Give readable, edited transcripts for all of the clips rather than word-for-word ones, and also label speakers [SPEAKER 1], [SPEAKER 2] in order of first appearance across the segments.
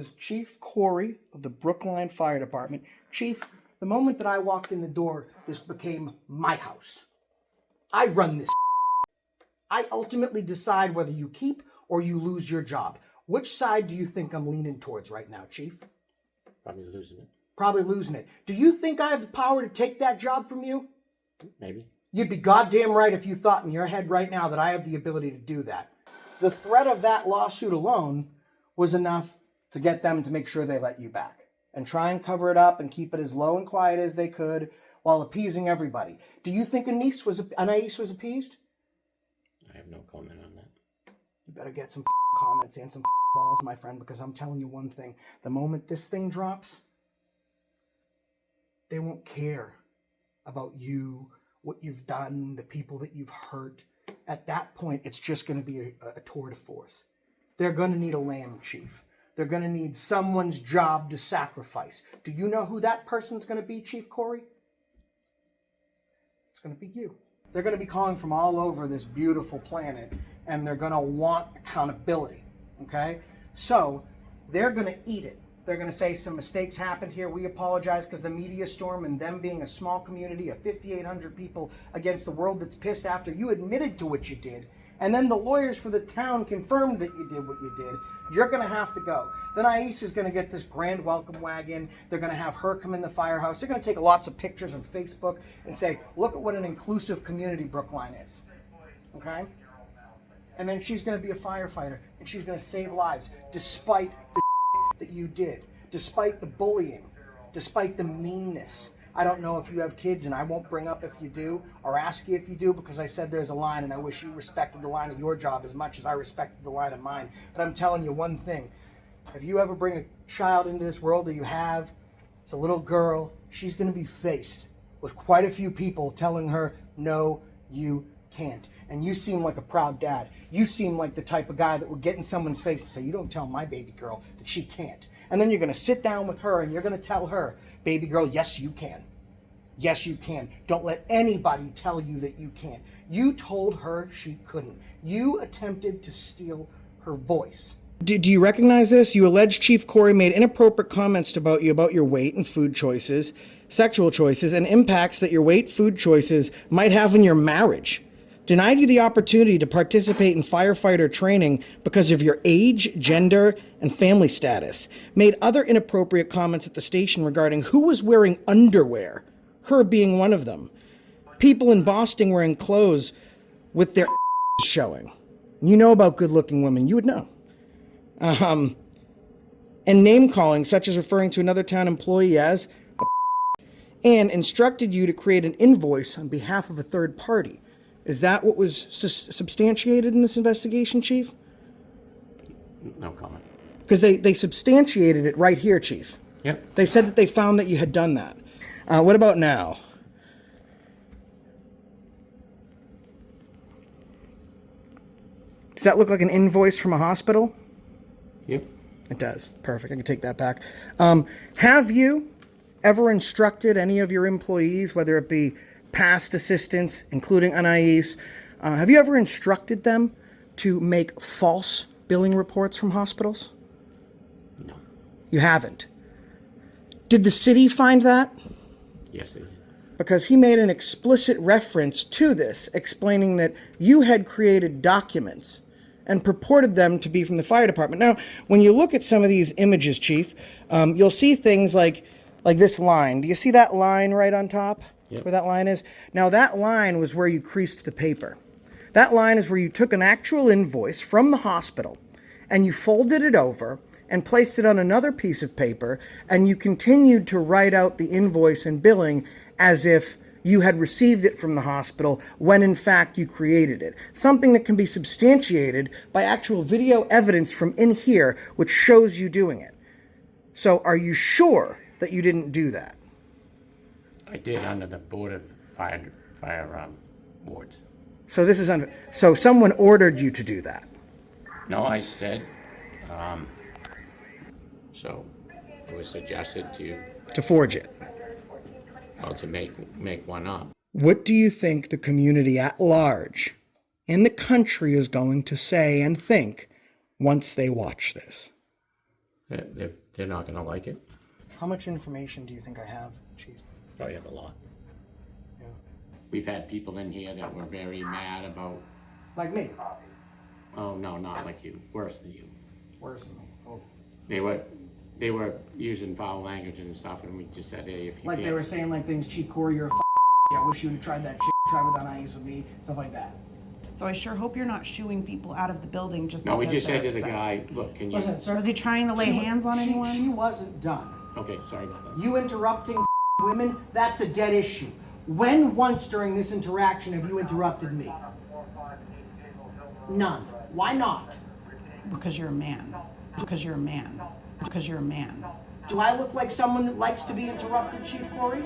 [SPEAKER 1] is Chief Corey of the Brookline Fire Department. Chief, the moment that I walked in the door, this became my house. I run this. I ultimately decide whether you keep or you lose your job. Which side do you think I'm leaning towards right now, Chief?
[SPEAKER 2] Probably losing it.
[SPEAKER 1] Probably losing it. Do you think I have the power to take that job from you?
[SPEAKER 2] Maybe.
[SPEAKER 1] You'd be goddamn right if you thought in your head right now that I have the ability to do that. The threat of that lawsuit alone was enough to get them to make sure they let you back and try and cover it up and keep it as low and quiet as they could while appeasing everybody. Do you think ANAIS was appeased?
[SPEAKER 2] I have no comment on that.
[SPEAKER 1] You better get some comments and some balls, my friend, because I'm telling you one thing. The moment this thing drops, they won't care about you, what you've done, the people that you've hurt. At that point, it's just going to be a tour de force. They're going to need a lamb, Chief. They're going to need someone's job to sacrifice. Do you know who that person's going to be, Chief Corey? It's going to be you. They're going to be calling from all over this beautiful planet, and they're going to want accountability, okay? So they're going to eat it. They're going to say some mistakes happened here. We apologize because the media storm and them being a small community of 5,800 people against the world that's pissed after you admitted to what you did. And then the lawyers for the town confirmed that you did what you did. You're going to have to go. Then ANAIS is going to get this grand welcome wagon. They're going to have her come in the firehouse. They're going to take lots of pictures on Facebook and say, look at what an inclusive community Brookline is. Okay? And then she's going to be a firefighter, and she's going to save lives despite the that you did, despite the bullying, despite the meanness. I don't know if you have kids, and I won't bring up if you do or ask you if you do, because I said there's a line, and I wish you respected the line of your job as much as I respected the line of mine. But I'm telling you one thing. If you ever bring a child into this world, or you have, it's a little girl, she's going to be faced with quite a few people telling her, no, you can't. And you seem like a proud dad. You seem like the type of guy that would get in someone's face and say, you don't tell my baby girl that she can't. And then you're going to sit down with her and you're going to tell her, baby girl, yes, you can. Yes, you can. Don't let anybody tell you that you can't. You told her she couldn't. You attempted to steal her voice. Do you recognize this? You allege Chief Corey made inappropriate comments about you about your weight and food choices, sexual choices, and impacts that your weight, food choices might have in your marriage. Denied you the opportunity to participate in firefighter training because of your age, gender, and family status. Made other inappropriate comments at the station regarding who was wearing underwear, her being one of them. People in Boston wearing clothes with their showing. You know about good-looking women. You would know. And name-calling, such as referring to another town employee as and instructed you to create an invoice on behalf of a third party. Is that what was substantiated in this investigation, Chief?
[SPEAKER 2] No comment.
[SPEAKER 1] Because they substantiated it right here, Chief.
[SPEAKER 2] Yep.
[SPEAKER 1] They said that they found that you had done that. What about now? Does that look like an invoice from a hospital?
[SPEAKER 2] Yep.
[SPEAKER 1] It does. Perfect. I can take that back. Have you ever instructed any of your employees, whether it be past assistants, including ANAIS, have you ever instructed them to make false billing reports from hospitals?
[SPEAKER 2] No.
[SPEAKER 1] You haven't. Did the city find that?
[SPEAKER 2] Yes, they did.
[SPEAKER 1] Because he made an explicit reference to this, explaining that you had created documents and purported them to be from the fire department. Now, when you look at some of these images, Chief, you'll see things like this line. Do you see that line right on top?
[SPEAKER 2] Yep.
[SPEAKER 1] Where that line is? Now, that line was where you creased the paper. That line is where you took an actual invoice from the hospital and you folded it over and placed it on another piece of paper, and you continued to write out the invoice and billing as if you had received it from the hospital when in fact you created it. Something that can be substantiated by actual video evidence from in here, which shows you doing it. So are you sure that you didn't do that?
[SPEAKER 2] I did under the Board of Fire Wards.
[SPEAKER 1] So this is under. So someone ordered you to do that.
[SPEAKER 2] No, I said. So it was suggested
[SPEAKER 1] To forge it.
[SPEAKER 2] to make one up.
[SPEAKER 1] What do you think the community at large in the country is going to say and think once they watch this?
[SPEAKER 2] They're not gonna like it.
[SPEAKER 1] How much information do you think I have, Chief?
[SPEAKER 2] Probably have a lot.
[SPEAKER 1] Yeah.
[SPEAKER 2] We've had people in here that were very mad about,
[SPEAKER 1] Like me?
[SPEAKER 2] oh, no, not like you, worse than you.
[SPEAKER 1] Worse than me. Oh.
[SPEAKER 2] They were using foul language and stuff, and we just said, hey, if you
[SPEAKER 1] Like
[SPEAKER 2] can't.
[SPEAKER 1] they were saying like things, Chief Corey, you're a I wish you would have tried that shit, try with ANAIS with me, stuff like that.
[SPEAKER 3] So I sure hope you're not shooing people out of the building just
[SPEAKER 2] No, we
[SPEAKER 3] because
[SPEAKER 2] just said
[SPEAKER 3] they're
[SPEAKER 2] to the
[SPEAKER 3] upset.
[SPEAKER 2] guy, look, can you,
[SPEAKER 1] Listen, sir.
[SPEAKER 3] Was he trying to lay hands on anyone?
[SPEAKER 1] She wasn't done.
[SPEAKER 2] okay, sorry about that.
[SPEAKER 1] You interrupting women, that's a dead issue. When once during this interaction have you interrupted me? None. Why not?
[SPEAKER 3] Because you're a man. Because you're a man. Because you're a man.
[SPEAKER 1] Do I look like someone that likes to be interrupted, Chief Corey?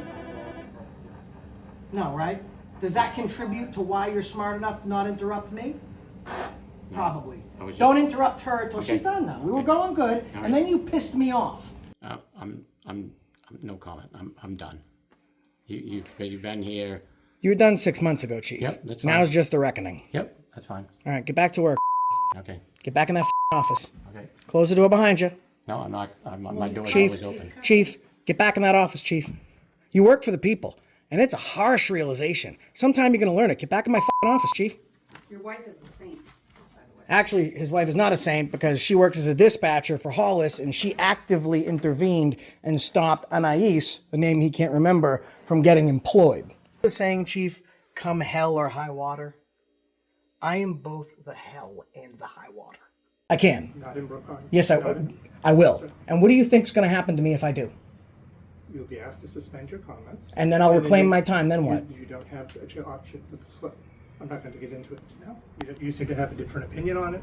[SPEAKER 1] No, right? Does that contribute to why you're smart enough to not interrupt me? Probably.
[SPEAKER 2] I was just-
[SPEAKER 1] Don't interrupt her till
[SPEAKER 2] Okay.
[SPEAKER 1] she's done though. We were
[SPEAKER 2] Okay.
[SPEAKER 1] going good,
[SPEAKER 2] All
[SPEAKER 1] and
[SPEAKER 2] right.
[SPEAKER 1] then you pissed me off.
[SPEAKER 2] I'm no comment. I'm done. You've been here.
[SPEAKER 1] You were done 6 months ago, Chief.
[SPEAKER 2] Yep, that's
[SPEAKER 1] Now
[SPEAKER 2] fine.
[SPEAKER 1] it's just the reckoning.
[SPEAKER 2] Yep, that's fine.
[SPEAKER 1] All right, get back to work.
[SPEAKER 2] Okay,
[SPEAKER 1] Get back in that office.
[SPEAKER 2] okay.
[SPEAKER 1] Close the door behind you.
[SPEAKER 2] No, I'm not. My door's
[SPEAKER 1] Chief,
[SPEAKER 2] always open.
[SPEAKER 1] Chief, get back in that office, Chief. You work for the people, and it's a harsh realization. Sometime you're going to learn it. Get back in my office, Chief.
[SPEAKER 4] Your wife is a saint, by the way.
[SPEAKER 1] Actually, his wife is not a saint because she works as a dispatcher for Hollis, and she actively intervened and stopped ANAIS, the name he can't remember, from getting employed. The saying, Chief, come hell or high water. I am both the hell and the high water. I can.
[SPEAKER 5] Not in Brookline.
[SPEAKER 1] Yes, I will. And what do you think's going to happen to me if I do?
[SPEAKER 5] You'll be asked to suspend your comments.
[SPEAKER 1] And then I'll
[SPEAKER 5] then
[SPEAKER 1] reclaim
[SPEAKER 5] you-
[SPEAKER 1] my time. Then what?
[SPEAKER 5] You don't have an option to slip. I'm not going to get into it now. You seem to have a different opinion on it.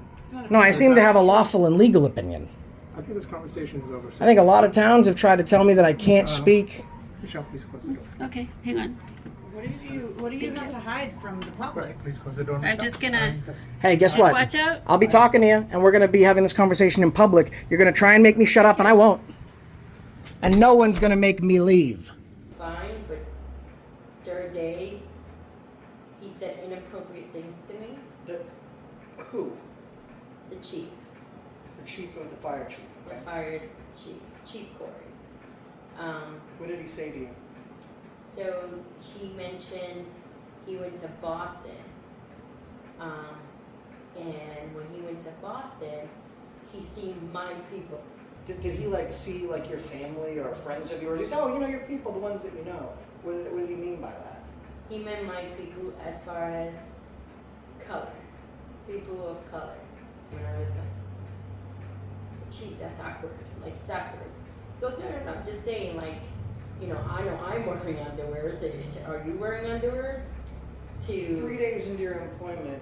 [SPEAKER 1] No, I seem to have a lawful and legal opinion.
[SPEAKER 5] I think this conversation is over.
[SPEAKER 1] I think a lot of towns have tried to tell me that I can't speak.
[SPEAKER 5] Michelle, please close the door.
[SPEAKER 6] Okay, hang on.
[SPEAKER 4] What do you have to hide from the public?
[SPEAKER 5] Please close the door.
[SPEAKER 6] I'm
[SPEAKER 5] Michelle.
[SPEAKER 6] just gonna
[SPEAKER 1] Hey, guess
[SPEAKER 6] just
[SPEAKER 1] what?
[SPEAKER 6] watch out.
[SPEAKER 1] I'll be talking to you, and we're going to be having this conversation in public. You're going to try and make me shut up, and I won't. And no one's going to make me leave.
[SPEAKER 7] Fine, but third day, he said inappropriate things to me.
[SPEAKER 1] Who?
[SPEAKER 7] The chief,
[SPEAKER 1] The chief of the fire chief.
[SPEAKER 7] the fired chief, Chief Corey.
[SPEAKER 1] What did he say to you?
[SPEAKER 7] So he mentioned he went to Boston. And when he went to Boston, he seen my people.
[SPEAKER 1] Did he like see like your family or friends of yours? He said, oh, you know your people, the ones that you know. What did he mean by that?
[SPEAKER 7] He meant my people as far as color, people of color. When I was like, Chief, that's awkward. Like, it's awkward. He goes, no, I'm just saying, like, you know I'm wearing underwears. Are you wearing underwears?
[SPEAKER 1] 3 days into your employment,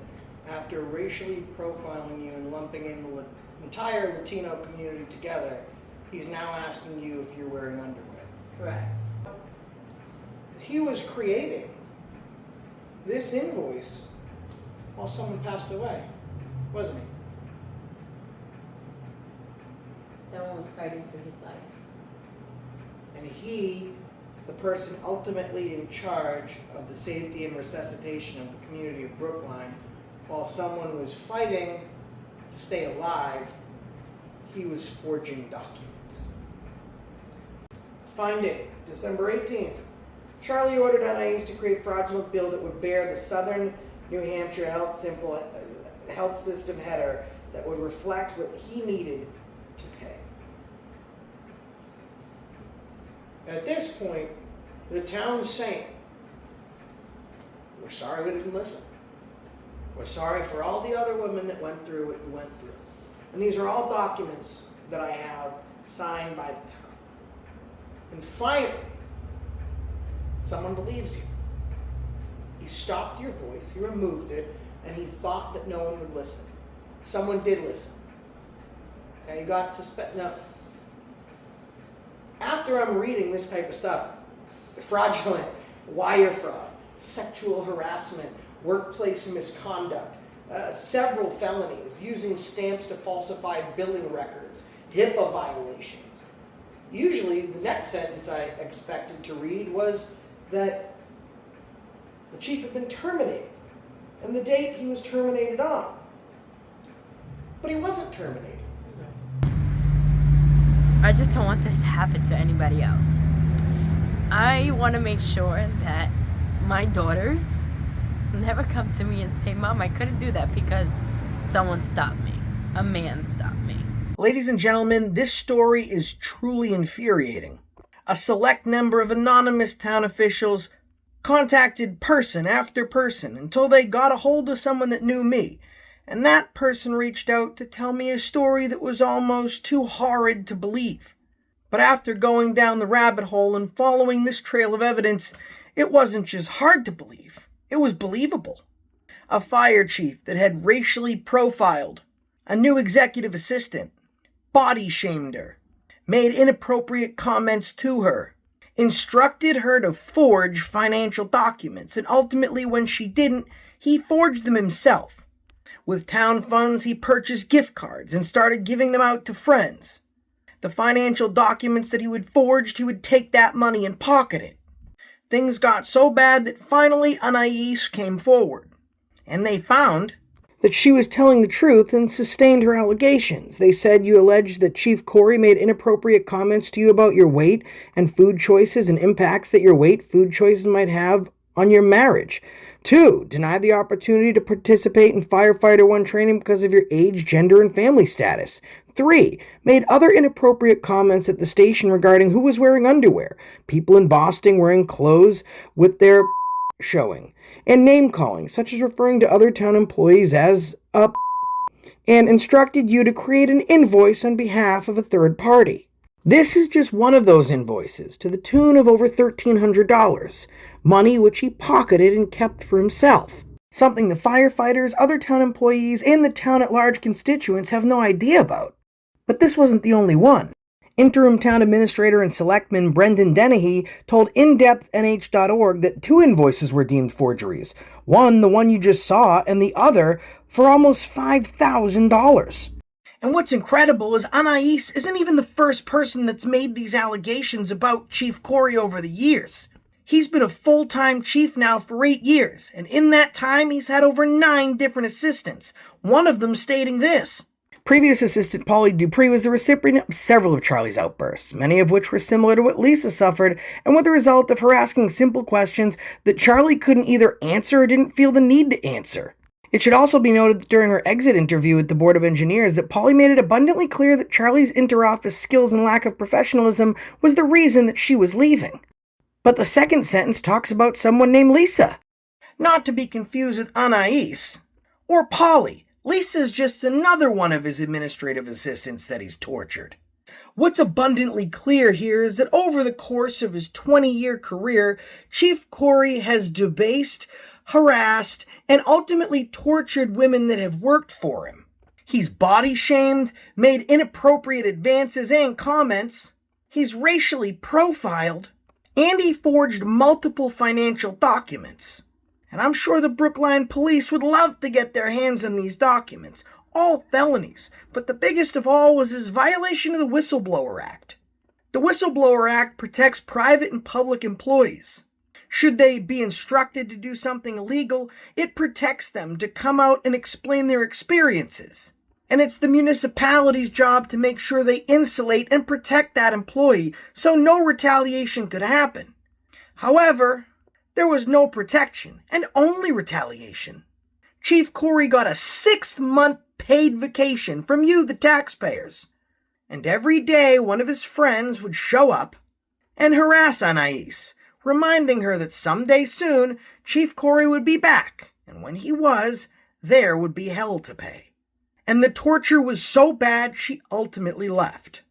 [SPEAKER 1] after racially profiling you and lumping in the entire Latino community together, he's now asking you if you're wearing underwear.
[SPEAKER 7] Correct.
[SPEAKER 1] He was creating this invoice while someone passed away, wasn't he?
[SPEAKER 7] Someone was fighting for his life.
[SPEAKER 1] And he, the person ultimately in charge of the safety and resuscitation of the community of Brookline, while someone was fighting to stay alive, he was forging documents. Find it, December 18th. Charlie ordered ANAIS to create fraudulent bill that would bear the Southern New Hampshire health system header that would reflect what he needed to pay. At this point, the town's saying, we're sorry we didn't listen. We're sorry for all the other women that went through what you went through. And these are all documents that I have signed by the town. And finally, someone believes you. He stopped your voice, he removed it, and he thought that no one would listen. Someone did listen. Okay, you got suspect. Now, after I'm reading this type of stuff, fraudulent, wire fraud, sexual harassment, workplace misconduct, several felonies, using stamps to falsify billing records, HIPAA violations. Usually, the next sentence I expected to read was that the chief had been terminated, and the date he was terminated on. But he wasn't terminated.
[SPEAKER 6] I just don't want this to happen to anybody else. I want to make sure that my daughters never come to me and say, Mom, I couldn't do that because someone stopped me. A man stopped me.
[SPEAKER 1] Ladies and gentlemen, this story is truly infuriating. A select number of anonymous town officials contacted person after person until they got a hold of someone that knew me. And that person reached out to tell me a story that was almost too horrid to believe. But after going down the rabbit hole and following this trail of evidence, it wasn't just hard to believe, it was believable. A fire chief that had racially profiled a new executive assistant, body shamed her, made inappropriate comments to her, instructed her to forge financial documents, and ultimately when she didn't, he forged them himself. With town funds, he purchased gift cards and started giving them out to friends. The financial documents that he would forge, he would take that money and pocket it. Things got so bad that finally ANAIS came forward, and they found that she was telling the truth and sustained her allegations. They said you alleged that Chief Corey made inappropriate comments to you about your weight and food choices and impacts that your weight, food choices might have on your marriage. 2, denied the opportunity to participate in Firefighter 1 training because of your age, gender, and family status. 3, made other inappropriate comments at the station regarding who was wearing underwear, people in Boston wearing clothes with their showing, and name-calling, such as referring to other town employees as a and instructed you to create an invoice on behalf of a third party. This is just one of those invoices, to the tune of over $1,300, money which he pocketed and kept for himself, something the firefighters, other town employees, and the town-at-large constituents have no idea about. But this wasn't the only one. Interim Town Administrator and Selectman Brendan Dennehy told indepthnh.org that 2 invoices were deemed forgeries. One, the one you just saw, and the other for almost $5,000. And what's incredible is ANAIS isn't even the first person that's made these allegations about Chief Corey over the years. He's been a full-time chief now for 8 years, and in that time he's had over 9 different assistants, one of them stating this. Previous assistant Polly Dupree was the recipient of several of Charlie's outbursts, many of which were similar to what Lisa suffered, and were the result of her asking simple questions that Charlie couldn't either answer or didn't feel the need to answer. It should also be noted that during her exit interview with the Board of Engineers that Polly made it abundantly clear that Charlie's inter-office skills and lack of professionalism was the reason that she was leaving. But the second sentence talks about someone named Lisa. Not to be confused with ANAIS or Polly. Lisa's just another one of his administrative assistants that he's tortured. What's abundantly clear here is that over the course of his 20-year career, Chief Corey has debased, harassed, and ultimately tortured women that have worked for him. He's body-shamed, made inappropriate advances and comments, he's racially profiled, and he forged multiple financial documents. And I'm sure the Brookline police would love to get their hands on these documents, all felonies, but the biggest of all was his violation of the Whistleblower Act. The Whistleblower Act protects private and public employees. Should they be instructed to do something illegal, it protects them to come out and explain their experiences. And it's the municipality's job to make sure they insulate and protect that employee so no retaliation could happen. However, there was no protection and only retaliation. Chief Corey got a 6-month paid vacation from you, the taxpayers. And every day one of his friends would show up and harass ANAIS, reminding her that someday soon Chief Corey would be back, and when he was, there would be hell to pay. And the torture was so bad she ultimately left.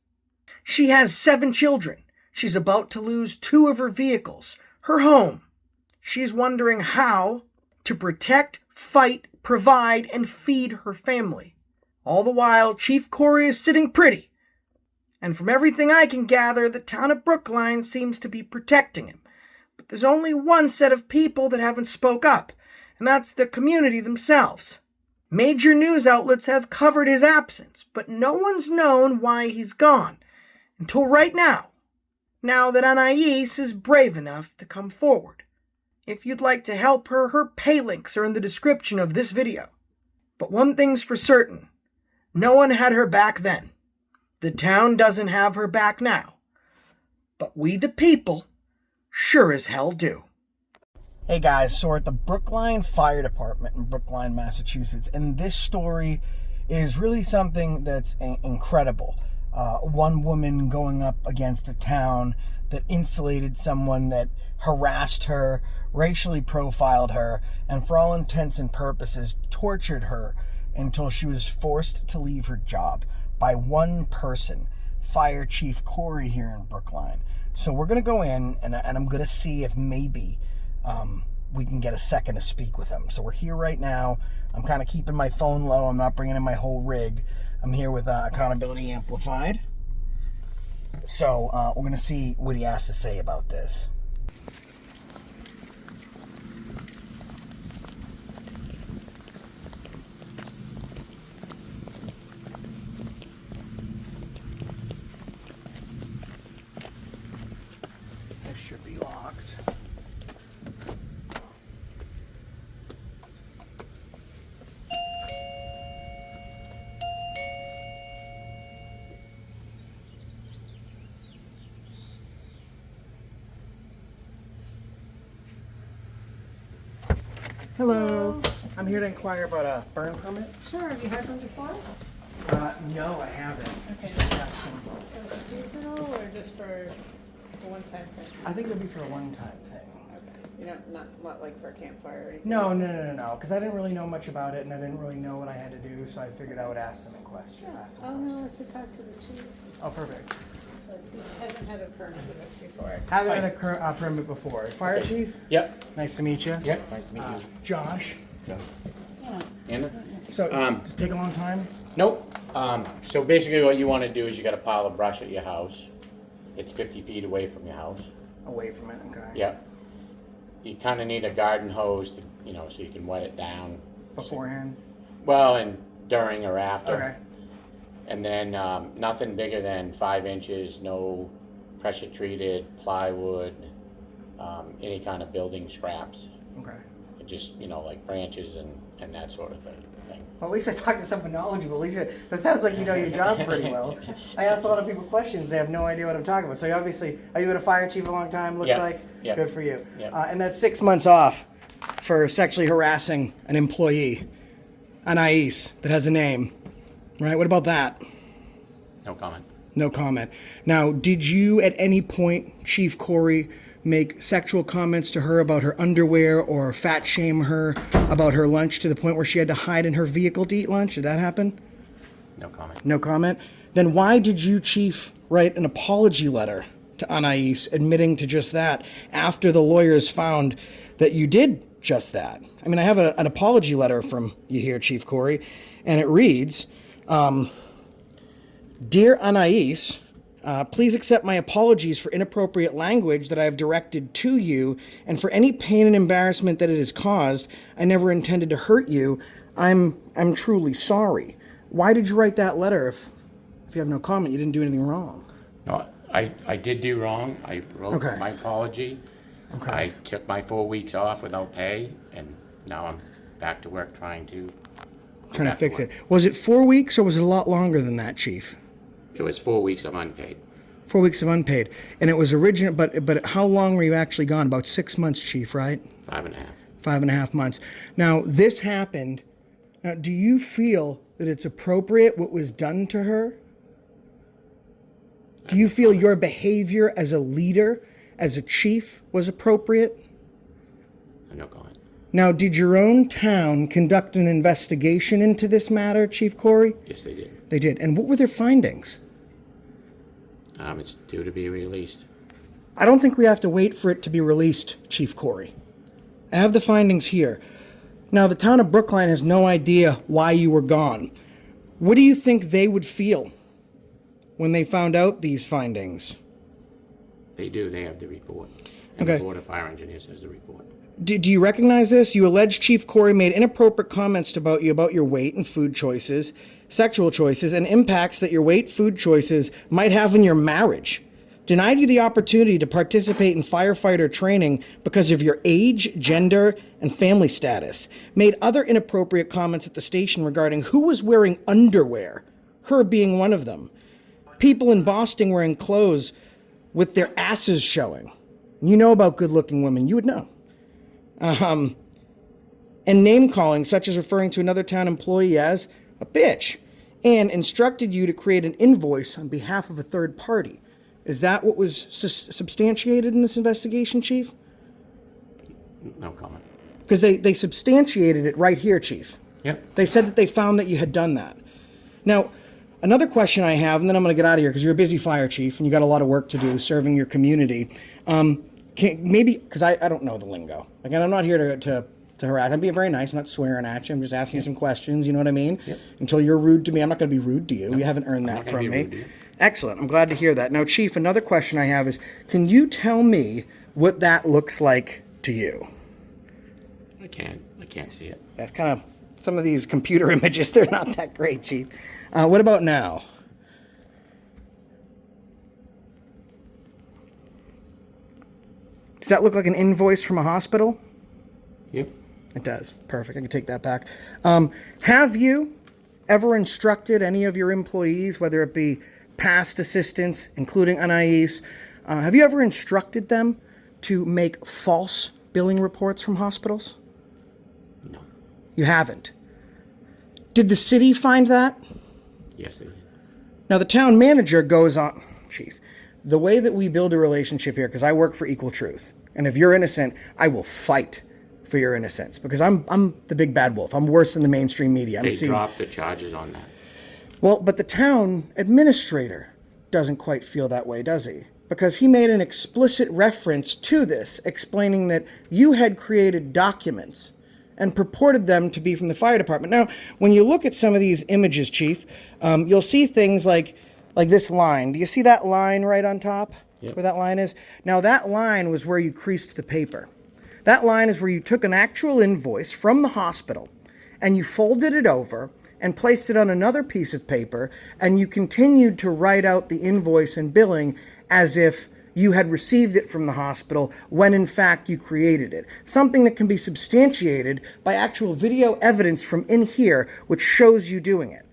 [SPEAKER 1] She has 7 children. She's about to lose 2 of her vehicles, her home. She's wondering how to protect, fight, provide, and feed her family. All the while, Chief Corey is sitting pretty. And from everything I can gather, the town of Brookline seems to be protecting him. But there's only one set of people that haven't spoke up, and that's the community themselves. Major news outlets have covered his absence, but no one's known why he's gone, until right now. Now that ANAIS is brave enough to come forward. If you'd like to help her, her pay links are in the description of this video. But one thing's for certain, no one had her back then. The town doesn't have her back now, but we the people sure as hell do. Hey guys, so we're at the Brookline Fire Department in Brookline, Massachusetts, and this story is really something that's incredible. One woman going up against a town that insulated someone that harassed her, racially profiled her, and for all intents and purposes tortured her until she was forced to leave her job by one person, Fire Chief Corey here in Brookline. So we're going to go in and I'm going to see if maybe we can get a second to speak with him. So we're here right now. I'm kind of keeping my phone low. I'm not bringing in my whole rig. I'm here with Accountability Amplified. So we're going to see what he has to say about this. This should be locked. Hello. I'm here to inquire about a burn permit.
[SPEAKER 3] Sure, have you had them before?
[SPEAKER 1] No, I haven't.
[SPEAKER 3] Okay. Seasonal or just for a one-time thing?
[SPEAKER 1] I think it'll be for a one-time thing.
[SPEAKER 3] Okay. You know, not like for a campfire or anything?
[SPEAKER 1] No. Because I didn't really know much about it, and I didn't really know what I had to do, so I figured I would ask them a question.
[SPEAKER 3] I'll know to talk to the chief.
[SPEAKER 1] Oh, perfect.
[SPEAKER 3] So he hasn't had a permit with us before.
[SPEAKER 1] Haven't had a permit before. Fire chief?
[SPEAKER 2] Yep.
[SPEAKER 1] Nice to meet you.
[SPEAKER 2] Yep. Nice to meet you.
[SPEAKER 1] Josh.
[SPEAKER 2] Anna?
[SPEAKER 1] So, does it take a long time?
[SPEAKER 2] Nope. So basically what you want to do is you got a pile of brush at your house. It's 50 feet away from your house.
[SPEAKER 1] Away from it, okay.
[SPEAKER 2] Yep. You kind of need a garden hose to, so you can wet it down.
[SPEAKER 1] Beforehand?
[SPEAKER 2] Well, and during or after.
[SPEAKER 1] Okay.
[SPEAKER 2] And then nothing bigger than 5 inches, no pressure treated plywood, any kind of building scraps.
[SPEAKER 1] Okay.
[SPEAKER 2] Just, like branches and that sort of thing.
[SPEAKER 1] Well, at least I talked to someone knowledgeable. At least that sounds like you know your job pretty well. I ask a lot of people questions. They have no idea what I'm talking about. So you obviously, are you been a fire chief a long time, looks like?
[SPEAKER 2] Yeah.
[SPEAKER 1] Good for you.
[SPEAKER 2] Yeah.
[SPEAKER 1] And that's 6 months off for sexually harassing an employee. ANAIS, that has a name. Right? What about that?
[SPEAKER 2] No comment.
[SPEAKER 1] No comment. Now, did you at any point, Chief Corey, make sexual comments to her about her underwear or fat shame her about her lunch to the point where she had to hide in her vehicle to eat lunch? Did that happen?
[SPEAKER 2] No comment.
[SPEAKER 1] No comment. Then why did you, Chief, write an apology letter to ANAIS admitting to just that after the lawyers found that you did just that? I mean, I have an apology letter from you here, Chief Corey, and it reads, Dear ANAIS, please accept my apologies for inappropriate language that I have directed to you and for any pain and embarrassment that it has caused. I never intended to hurt you. I'm truly sorry. Why did you write that letter if you have no comment? You didn't do anything wrong.
[SPEAKER 2] No, I did do wrong. I wrote
[SPEAKER 1] Okay.
[SPEAKER 2] my apology.
[SPEAKER 1] Okay.
[SPEAKER 2] I took my 4 weeks off without pay, and now I'm back to work trying to
[SPEAKER 1] Fix it. Was it 4 weeks or was it a lot longer than that, Chief?
[SPEAKER 2] It was 4 weeks of unpaid.
[SPEAKER 1] 4 weeks of unpaid. And it was original, but how long were you actually gone? About 6 months, Chief, right?
[SPEAKER 2] 5.5.
[SPEAKER 1] 5.5 months. Now, this happened. Now, do you feel that it's appropriate what was done to her? Do you feel your behavior as a leader, as a chief, was appropriate?
[SPEAKER 2] No comment.
[SPEAKER 1] Now, did your own town conduct an investigation into this matter, Chief Corey?
[SPEAKER 2] Yes, they did.
[SPEAKER 1] They did. And what were their findings?
[SPEAKER 2] It's due to be released.
[SPEAKER 1] I don't think we have to wait for it to be released, Chief Corey. I have the findings here. Now, the town of Brookline has no idea why you were gone. What do you think they would feel when they found out these findings?
[SPEAKER 2] They do. They have the report. And
[SPEAKER 1] Okay.
[SPEAKER 2] the Board of Fire Engineers has the report.
[SPEAKER 1] Do you recognize this? You allege Chief Corey made inappropriate comments about you about your weight and food choices, sexual choices, and impacts that your weight, food choices might have in your marriage. Denied you the opportunity to participate in firefighter training because of your age, gender, and family status. Made other inappropriate comments at the station regarding who was wearing underwear, her being one of them. people in Boston wearing clothes with their asses showing. You know about good-looking women. You would know. And name-calling, such as referring to another town employee as a bitch, and instructed you to create an invoice on behalf of a third party. Is that what was substantiated in this investigation, Chief?
[SPEAKER 2] No comment.
[SPEAKER 1] Because they substantiated it right here, Chief.
[SPEAKER 2] Yep.
[SPEAKER 1] They said that they found that you had done that. Now, another question I have, and then I'm going to get out of here because you're a busy fire chief and you got a lot of work to do serving your community. Maybe, because I don't know the lingo. Like, I'm not here to harass. I'm being very nice. I'm not swearing at you. I'm just asking you some questions. You know what I mean?
[SPEAKER 2] Yep.
[SPEAKER 1] Until you're rude to me, I'm not going to be rude to you.
[SPEAKER 2] No,
[SPEAKER 1] You haven't earned
[SPEAKER 2] I'm
[SPEAKER 1] that
[SPEAKER 2] not gonna
[SPEAKER 1] from
[SPEAKER 2] be rude
[SPEAKER 1] me.
[SPEAKER 2] to you.
[SPEAKER 1] Excellent. I'm glad to hear that. Now, Chief, another question I have is, can you tell me what that looks like to you?
[SPEAKER 2] I can't see it.
[SPEAKER 1] That's kind of, some of these computer images, they're not that great, Chief. What about now? Does that look like an invoice from a hospital?
[SPEAKER 2] Yep.
[SPEAKER 1] It does. Perfect. I can take that back. Have you ever instructed any of your employees, whether it be past assistants, including ANAIS, have you ever instructed them to make false billing reports from hospitals?
[SPEAKER 2] No.
[SPEAKER 1] You haven't. Did the city find that?
[SPEAKER 2] Yes, it is.
[SPEAKER 1] Now, the town manager goes on, Chief, the way that we build a relationship here, because I work for equal truth, and if you're innocent, I will fight for your innocence, because I'm the big bad wolf. I'm worse than the mainstream media.
[SPEAKER 2] They dropped the charges on that.
[SPEAKER 1] Well, but the town administrator doesn't quite feel that way, does he? Because he made an explicit reference to this, explaining that you had created documents and purported them to be from the fire department. Now, when you look at some of these images, Chief, you'll see things like this line. Do you see that line right on top?
[SPEAKER 2] Yep.
[SPEAKER 1] Where that line is? Now, that line was where you creased the paper. That line is where you took an actual invoice from the hospital and you folded it over and placed it on another piece of paper, and you continued to write out the invoice and billing as if you had received it from the hospital when in fact you created it. Something that can be substantiated by actual video evidence from in here, which shows you doing it.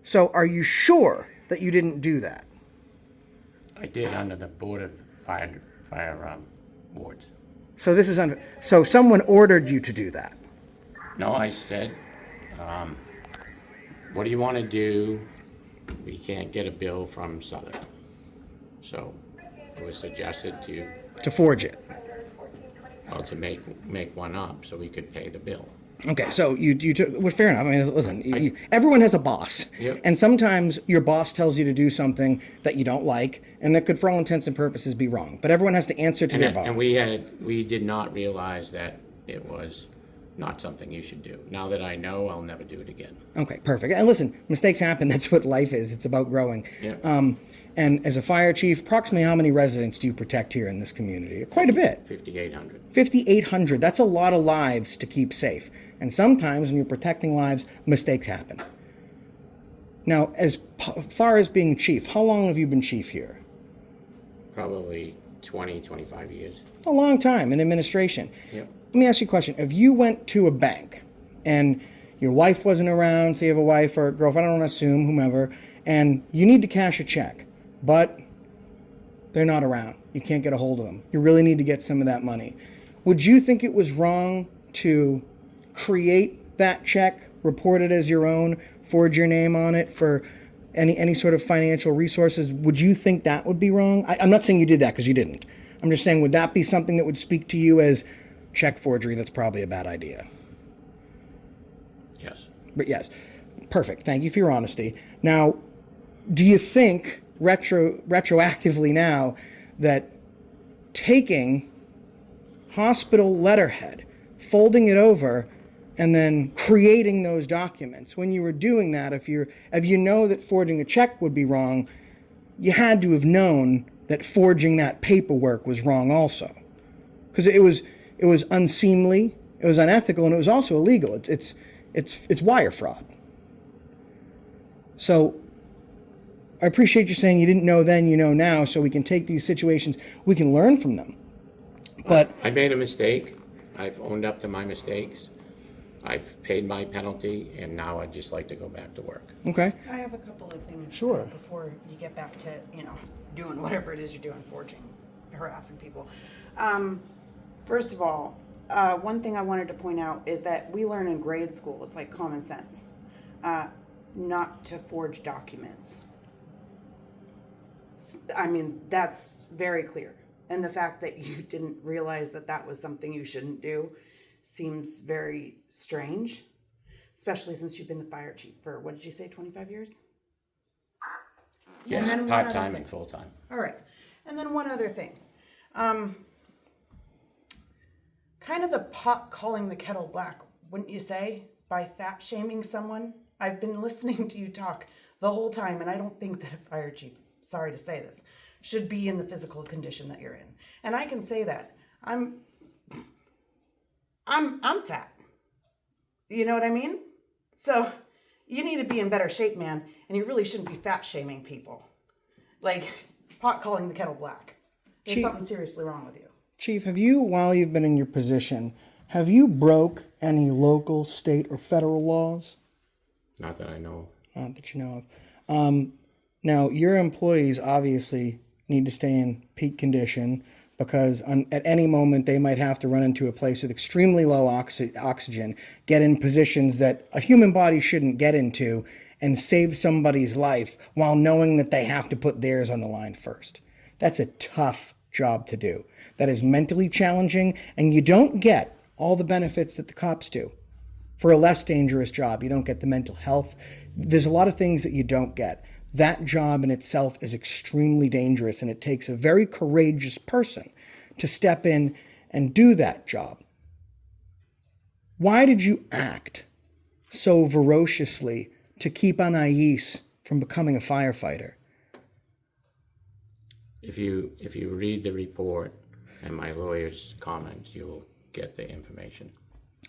[SPEAKER 1] So are you sure that you didn't do that?
[SPEAKER 2] I did under the Board of Fire Wards.
[SPEAKER 1] So this is so someone ordered you to do that.
[SPEAKER 2] No, I said, what do you want to do? We can't get a bill from Southern. So it was suggested
[SPEAKER 1] To forge it.
[SPEAKER 2] to make one up so we could pay the bill.
[SPEAKER 1] Okay, so you took, well, fair enough. I mean, listen, everyone has a boss.
[SPEAKER 2] Yep.
[SPEAKER 1] And sometimes your boss tells you to do something that you don't like, and that could, for all intents and purposes, be wrong. But everyone has to answer to their boss.
[SPEAKER 2] And we did not realize that it was not something you should do. Now that I know, I'll never do it again.
[SPEAKER 1] Okay, perfect. And listen, mistakes happen. That's what life is. It's about growing.
[SPEAKER 2] Yep.
[SPEAKER 1] And as a fire chief, approximately how many residents do you protect here in this community? Quite a bit.
[SPEAKER 2] 5,800.
[SPEAKER 1] 5,800. That's a lot of lives to keep safe. And sometimes when you're protecting lives, mistakes happen. Now, as far as being chief, how long have you been chief here?
[SPEAKER 2] Probably 20, 25 years.
[SPEAKER 1] A long time in administration.
[SPEAKER 2] Yep.
[SPEAKER 1] Let me ask you a question. If you went to a bank and your wife wasn't around, say you have a wife or a girlfriend, I don't want to assume, whomever, and you need to cash a check, but they're not around. You can't get a hold of them. You really need to get some of that money. Would you think it was wrong to create that check, report it as your own, forge your name on it for any sort of financial resources? Would you think that would be wrong? I'm not saying you did that, because you didn't. I'm just saying, would that be something that would speak to you as check forgery? That's probably a bad idea.
[SPEAKER 2] Yes.
[SPEAKER 1] But yes, perfect. Thank you for your honesty. Now, do you think retroactively now that taking hospital letterhead, folding it over, and then creating those documents, when you were doing that, if you know that forging a check would be wrong, you had to have known that forging that paperwork was wrong also, because it was unseemly, it was unethical, and it was also illegal. It's wire fraud. So I appreciate you saying you didn't know then, you know now, so we can take these situations, we can learn from them. But
[SPEAKER 2] I made a mistake. I've owned up to my mistakes. I've paid my penalty, and now I'd just like to go back to work.
[SPEAKER 1] Okay.
[SPEAKER 4] I have a couple of things.
[SPEAKER 1] Sure.
[SPEAKER 4] Before you get back to, doing whatever it is you're doing, forging, harassing people. First of all, one thing I wanted to point out is that we learn in grade school, it's like common sense, not to forge documents. I mean, that's very clear. And the fact that you didn't realize that that was something you shouldn't do seems very strange, especially since you've been the fire chief for, what did you say, 25 years?
[SPEAKER 2] Yes,
[SPEAKER 4] then one other
[SPEAKER 2] part-time
[SPEAKER 4] thing.
[SPEAKER 2] and full-time.
[SPEAKER 4] All right. And then one other thing. Kind of the pot calling the kettle black, wouldn't you say, by fat shaming someone? I've been listening to you talk the whole time, and I don't think that a fire chief, sorry to say this, should be in the physical condition that you're in. And I can say that. I'm fat. You know what I mean? So you need to be in better shape, man, and you really shouldn't be fat shaming people. Like pot calling the kettle black. There's
[SPEAKER 1] Chief-
[SPEAKER 4] something seriously wrong with you.
[SPEAKER 1] Chief, have you, while you've been in your position, have you broke any local, state, or federal laws?
[SPEAKER 2] Not that I know.
[SPEAKER 1] Not that you know of. Now, your employees obviously need to stay in peak condition because at any moment they might have to run into a place with extremely low oxygen, get in positions that a human body shouldn't get into, and save somebody's life while knowing that they have to put theirs on the line first. That's a tough job to do. That is mentally challenging, and you don't get all the benefits that the cops do. For a less dangerous job, you don't get the mental health. There's a lot of things that you don't get. That job in itself is extremely dangerous, and it takes a very courageous person to step in and do that job. Why did you act so ferociously to keep ANAIS from becoming a firefighter?
[SPEAKER 2] If you read the report and my lawyer's comments, you'll get the information.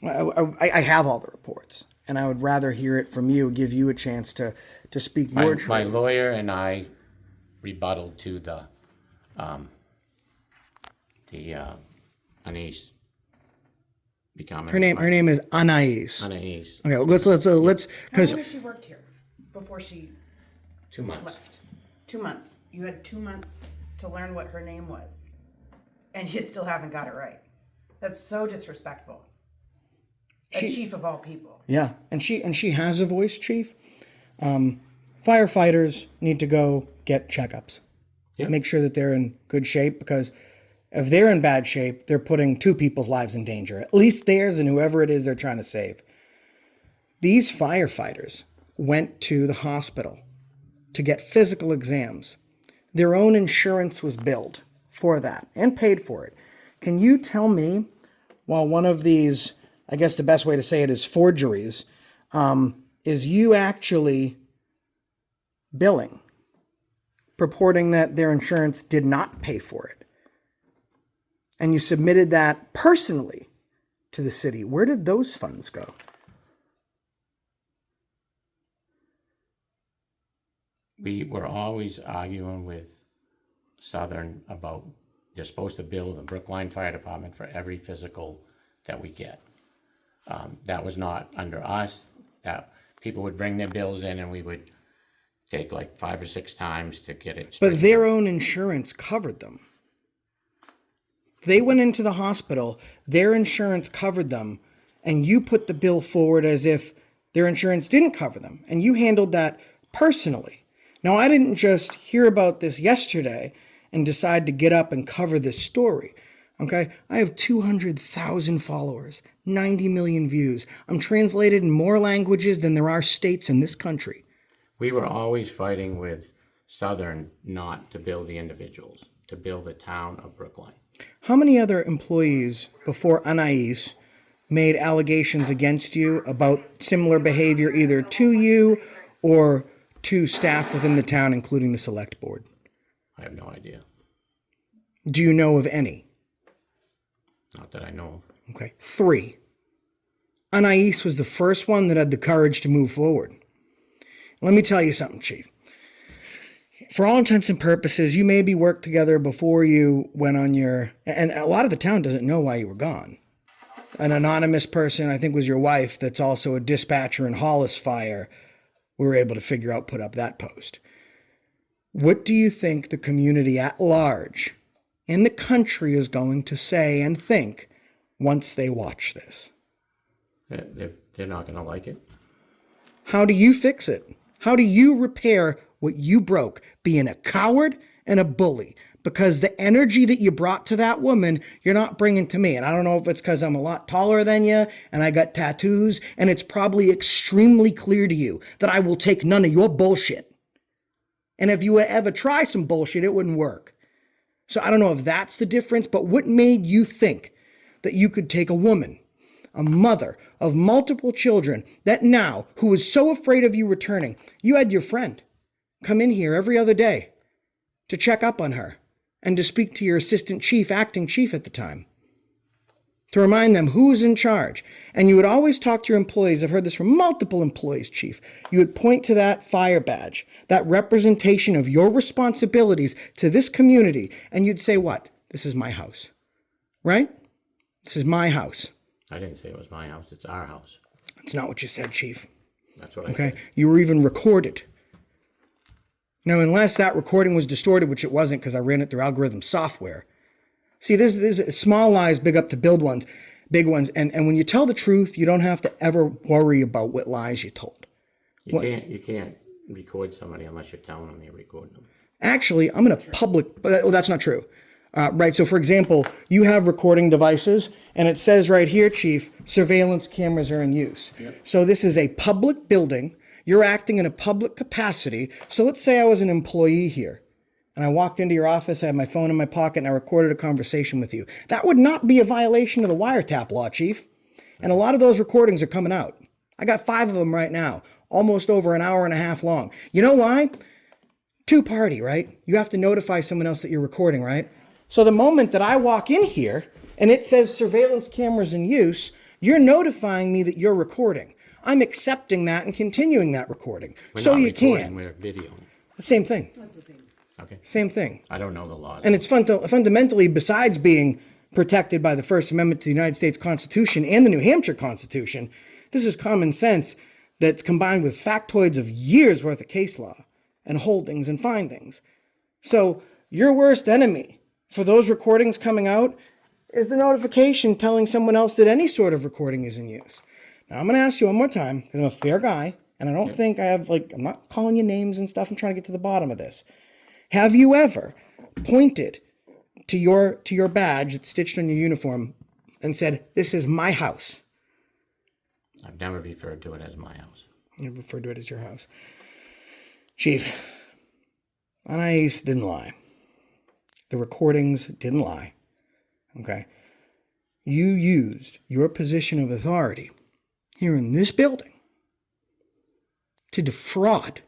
[SPEAKER 1] I have all the reports, and I would rather hear it from you, give you a chance to speak your truth.
[SPEAKER 2] My lawyer and I rebutted to the ANAIS becoming.
[SPEAKER 1] Her name is ANAIS.
[SPEAKER 2] ANAIS.
[SPEAKER 1] Okay, let's
[SPEAKER 4] How
[SPEAKER 1] because
[SPEAKER 4] long has she worked here before she
[SPEAKER 2] 2 months.
[SPEAKER 4] left? 2 months. You had 2 months to learn what her name was, and you still haven't got it right. That's so disrespectful. A chief of all people.
[SPEAKER 1] yeah, and she has a voice, Chief. Firefighters need to go get checkups.
[SPEAKER 2] Yeah.
[SPEAKER 1] Make sure that they're in good shape, because if they're in bad shape, they're putting two people's lives in danger, at least theirs and whoever it is they're trying to save. These firefighters went to the hospital to get physical exams. Their own insurance was billed for that and paid for it. Can you tell me, while one of these, I guess the best way to say it is forgeries, is you actually billing, purporting that their insurance did not pay for it, and you submitted that personally to the city? Where did those funds go?
[SPEAKER 2] We were always arguing with Southern about they're supposed to bill the Brookline Fire Department for every physical that we get. That was not under us. That people would bring their bills in, and we would take like 5 or 6 times to get it straightened
[SPEAKER 1] But their
[SPEAKER 2] out.
[SPEAKER 1] own insurance covered them. They went into the hospital, their insurance covered them, and you put the bill forward as if their insurance didn't cover them, and you handled that personally. Now, I didn't just hear about this yesterday and decide to get up and cover this story. Okay, I have 200,000 followers, 90 million views. I'm translated in more languages than there are states in this country.
[SPEAKER 2] We were always fighting with Southern not to bill the individuals, to bill the town of Brookline.
[SPEAKER 1] How many other employees before ANAIS made allegations against you about similar behavior, either to you or to staff within the town, including the select board?
[SPEAKER 2] I have no idea.
[SPEAKER 1] Do you know of any?
[SPEAKER 2] Not that I know of.
[SPEAKER 1] Okay. 3. ANAIS was the first one that had the courage to move forward. Let me tell you something, Chief. For all intents and purposes, you maybe worked together before you went on your... And a lot of the town doesn't know why you were gone. an anonymous person, I think was your wife, that's also a dispatcher in Hollis Fire, we were able to figure out, put up that post. What do you think the community at large in the country is going to say and think once they watch this?
[SPEAKER 2] They're not going to like it.
[SPEAKER 1] How do you fix it? How do you repair what you broke, being a coward and a bully? Because the energy that you brought to that woman, you're not bringing to me. And I don't know if it's because I'm a lot taller than you and I got tattoos, and it's probably extremely clear to you that I will take none of your bullshit. And if you ever try some bullshit, it wouldn't work. So I don't know if that's the difference, but what made you think that you could take a woman, a mother of multiple children, that now, who was so afraid of you returning, you had your friend come in here every other day to check up on her and to speak to your assistant chief, acting chief at the time, to remind them who was in charge. And you would always talk to your employees. I've heard this from multiple employees, chief. You would point to that fire badge, that representation of your responsibilities to this community, and you'd say, what? This is my house, right? This is my house.
[SPEAKER 2] I didn't say it was my house. It's our house.
[SPEAKER 1] That's not what you said, chief.
[SPEAKER 2] That's what I
[SPEAKER 1] Okay?
[SPEAKER 2] said.
[SPEAKER 1] You were even recorded. Now, unless that recording was distorted, which it wasn't because I ran it through algorithm software. See, there's small lies, big up to big ones. And when you tell the truth, you don't have to ever worry about what lies you told.
[SPEAKER 2] You can't record somebody unless you're telling them you're recording them.
[SPEAKER 1] Actually, I'm going to that's not true. Right, so for example, you have recording devices, and it says right here, chief, surveillance cameras are in use. Yep. So this is a public building. You're acting in a public capacity. So let's say I was an employee here and I walked into your office, I had my phone in my pocket, and I recorded a conversation with you. That would not be a violation of the wiretap law, chief. And a lot of those recordings are coming out. I got 5 of them right now, almost over an hour and a half long. You know why? 2-party, right? You have to notify someone else that you're recording, right? So the moment that I walk in here and it says surveillance cameras in use, you're notifying me that you're recording. I'm accepting that and continuing that recording.
[SPEAKER 2] We're
[SPEAKER 1] so
[SPEAKER 2] not
[SPEAKER 1] you
[SPEAKER 2] recording,
[SPEAKER 1] can.
[SPEAKER 2] We're videoing.
[SPEAKER 1] The same thing.
[SPEAKER 4] That's the same.
[SPEAKER 2] Okay.
[SPEAKER 1] Same thing.
[SPEAKER 2] I don't know the laws.
[SPEAKER 1] And it's fundamentally, besides being protected by the First Amendment to the United States Constitution and the New Hampshire Constitution, this is common sense that's combined with factoids of years worth of case law and holdings and findings. So your worst enemy for those recordings coming out is the notification telling someone else that any sort of recording is in use. Now, I'm going to ask you one more time, because I'm a fair guy, and I don't think I'm not calling you names and stuff. I'm trying to get to the bottom of this. Have you ever pointed to your badge that's stitched on your uniform and said, this is my house?
[SPEAKER 2] I've never referred to it as my house.
[SPEAKER 1] You referred to it as your house. Chief, ANAIS didn't lie. The recordings didn't lie. Okay? You used your position of authority here in this building to defraud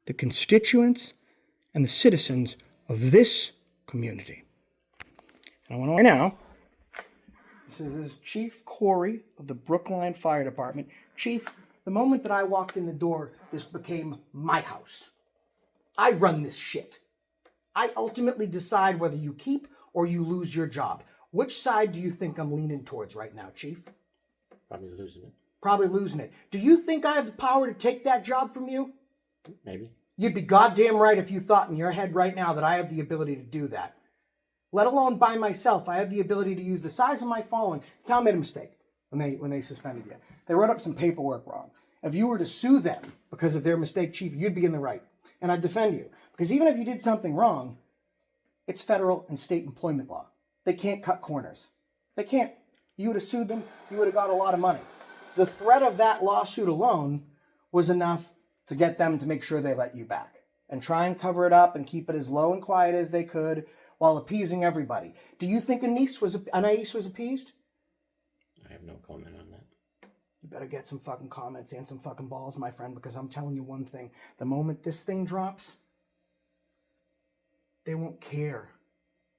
[SPEAKER 1] the constituents and the citizens of this community. And I want to right now, this is Chief Corey of the Brookline Fire Department. Chief, the moment that I walked in the door, this became my house. I run this shit. I ultimately decide whether you keep or you lose your job. Which side do you think I'm leaning towards right now, Chief?
[SPEAKER 2] Probably losing it.
[SPEAKER 1] Probably losing it. Do you think I have the power to take that job from you?
[SPEAKER 2] Maybe.
[SPEAKER 1] You'd be goddamn right if you thought in your head right now that I have the ability to do that. Let alone by myself. I have the ability to use the size of my following. The town made a mistake when they suspended you. They wrote up some paperwork wrong. If you were to sue them because of their mistake, Chief, you'd be in the right. And I'd defend you. Because even if you did something wrong, it's federal and state employment law. They can't cut corners. They can't. You would have sued them, you would have got a lot of money. The threat of that lawsuit alone was enough to get them to make sure they let you back and try and cover it up and keep it as low and quiet as they could while appeasing everybody. Do you think ANAIS was appeased?
[SPEAKER 2] I have no comment on that.
[SPEAKER 1] You better get some fucking comments and some fucking balls, my friend, because I'm telling you one thing. The moment this thing drops, they won't care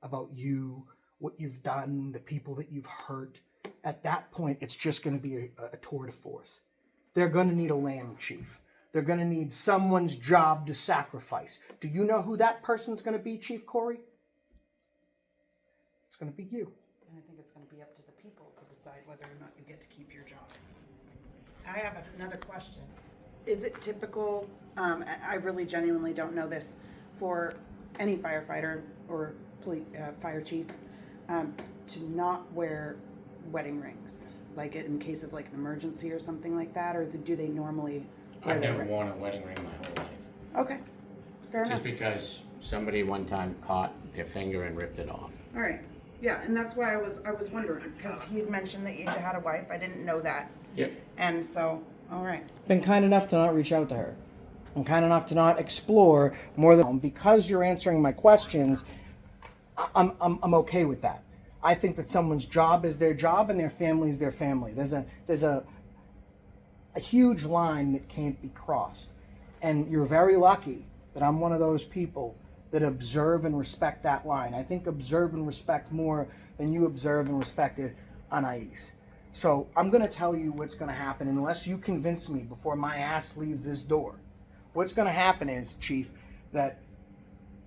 [SPEAKER 1] about you, what you've done, the people that you've hurt. At that point, it's just going to be a tour de force. They're going to need a lamb, Chief. They're going to need someone's job to sacrifice. Do you know who that person's going to be, Chief Corey? It's going to be you.
[SPEAKER 4] And I think it's going to be up to the people to decide. decide whether or not you get to keep your job. I have another question. Is it typical, I really genuinely don't know this, for any firefighter or fire chief to not wear wedding rings? Like in case of like an emergency or something like that, or do they normally wear
[SPEAKER 2] I've
[SPEAKER 4] their
[SPEAKER 2] never
[SPEAKER 4] ring?
[SPEAKER 2] worn a wedding ring my whole life.
[SPEAKER 4] Okay, fair enough.
[SPEAKER 2] Just because somebody one time caught their finger and ripped it off.
[SPEAKER 4] All right, yeah, and that's why I was wondering, because he had mentioned that he had a wife. I didn't know that.
[SPEAKER 2] Yep.
[SPEAKER 4] And so, all right.
[SPEAKER 1] Been kind enough to not reach out to her. I'm kind enough to not explore more than because you're answering my questions. I'm okay with that. I think that someone's job is their job and their family is their family. There's a huge line that can't be crossed, and you're very lucky that I'm one of those people that observe and respect that line. I think observe and respect more than you observe and respected ANAIS. So I'm going to tell you what's going to happen unless you convince me before my ass leaves this door. What's going to happen is, Chief, that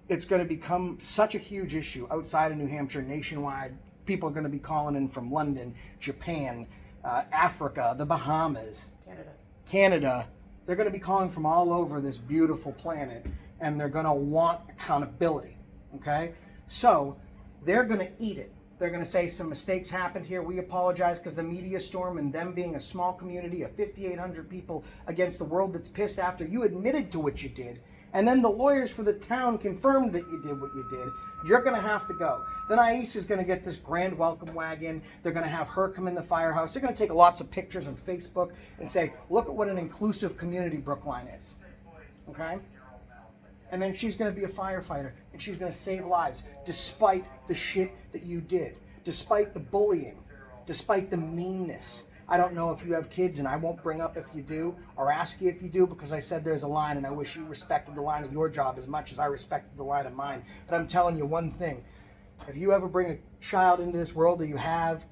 [SPEAKER 1] it's going to become such a huge issue outside of New Hampshire, nationwide. People are going to be calling in from London, Japan, Africa, the Bahamas, Canada. They're going to be calling from all over this beautiful planet, and they're going to want accountability, okay? So they're going to eat it. They're going to say some mistakes happened here. We apologize because the media storm and them being a small community of 5,800 people against the world that's pissed after you admitted to what you did. And then the lawyers for the town confirmed that you did what you did. You're going to have to go. Then ANAIS is going to get this grand welcome wagon. They're going to have her come in the firehouse. They're going to take lots of pictures on Facebook and say, look at what an inclusive community Brookline is. Okay? And then she's going to be a firefighter, and she's going to save lives despite the shit that you did, despite the bullying, despite the meanness. I don't know if you have kids, and I won't bring up if you do or ask you if you do, because I said there's a line, and I wish you respected the line of your job as much as I respected the line of mine. But I'm telling you one thing. If you ever bring a child into this world, or you have,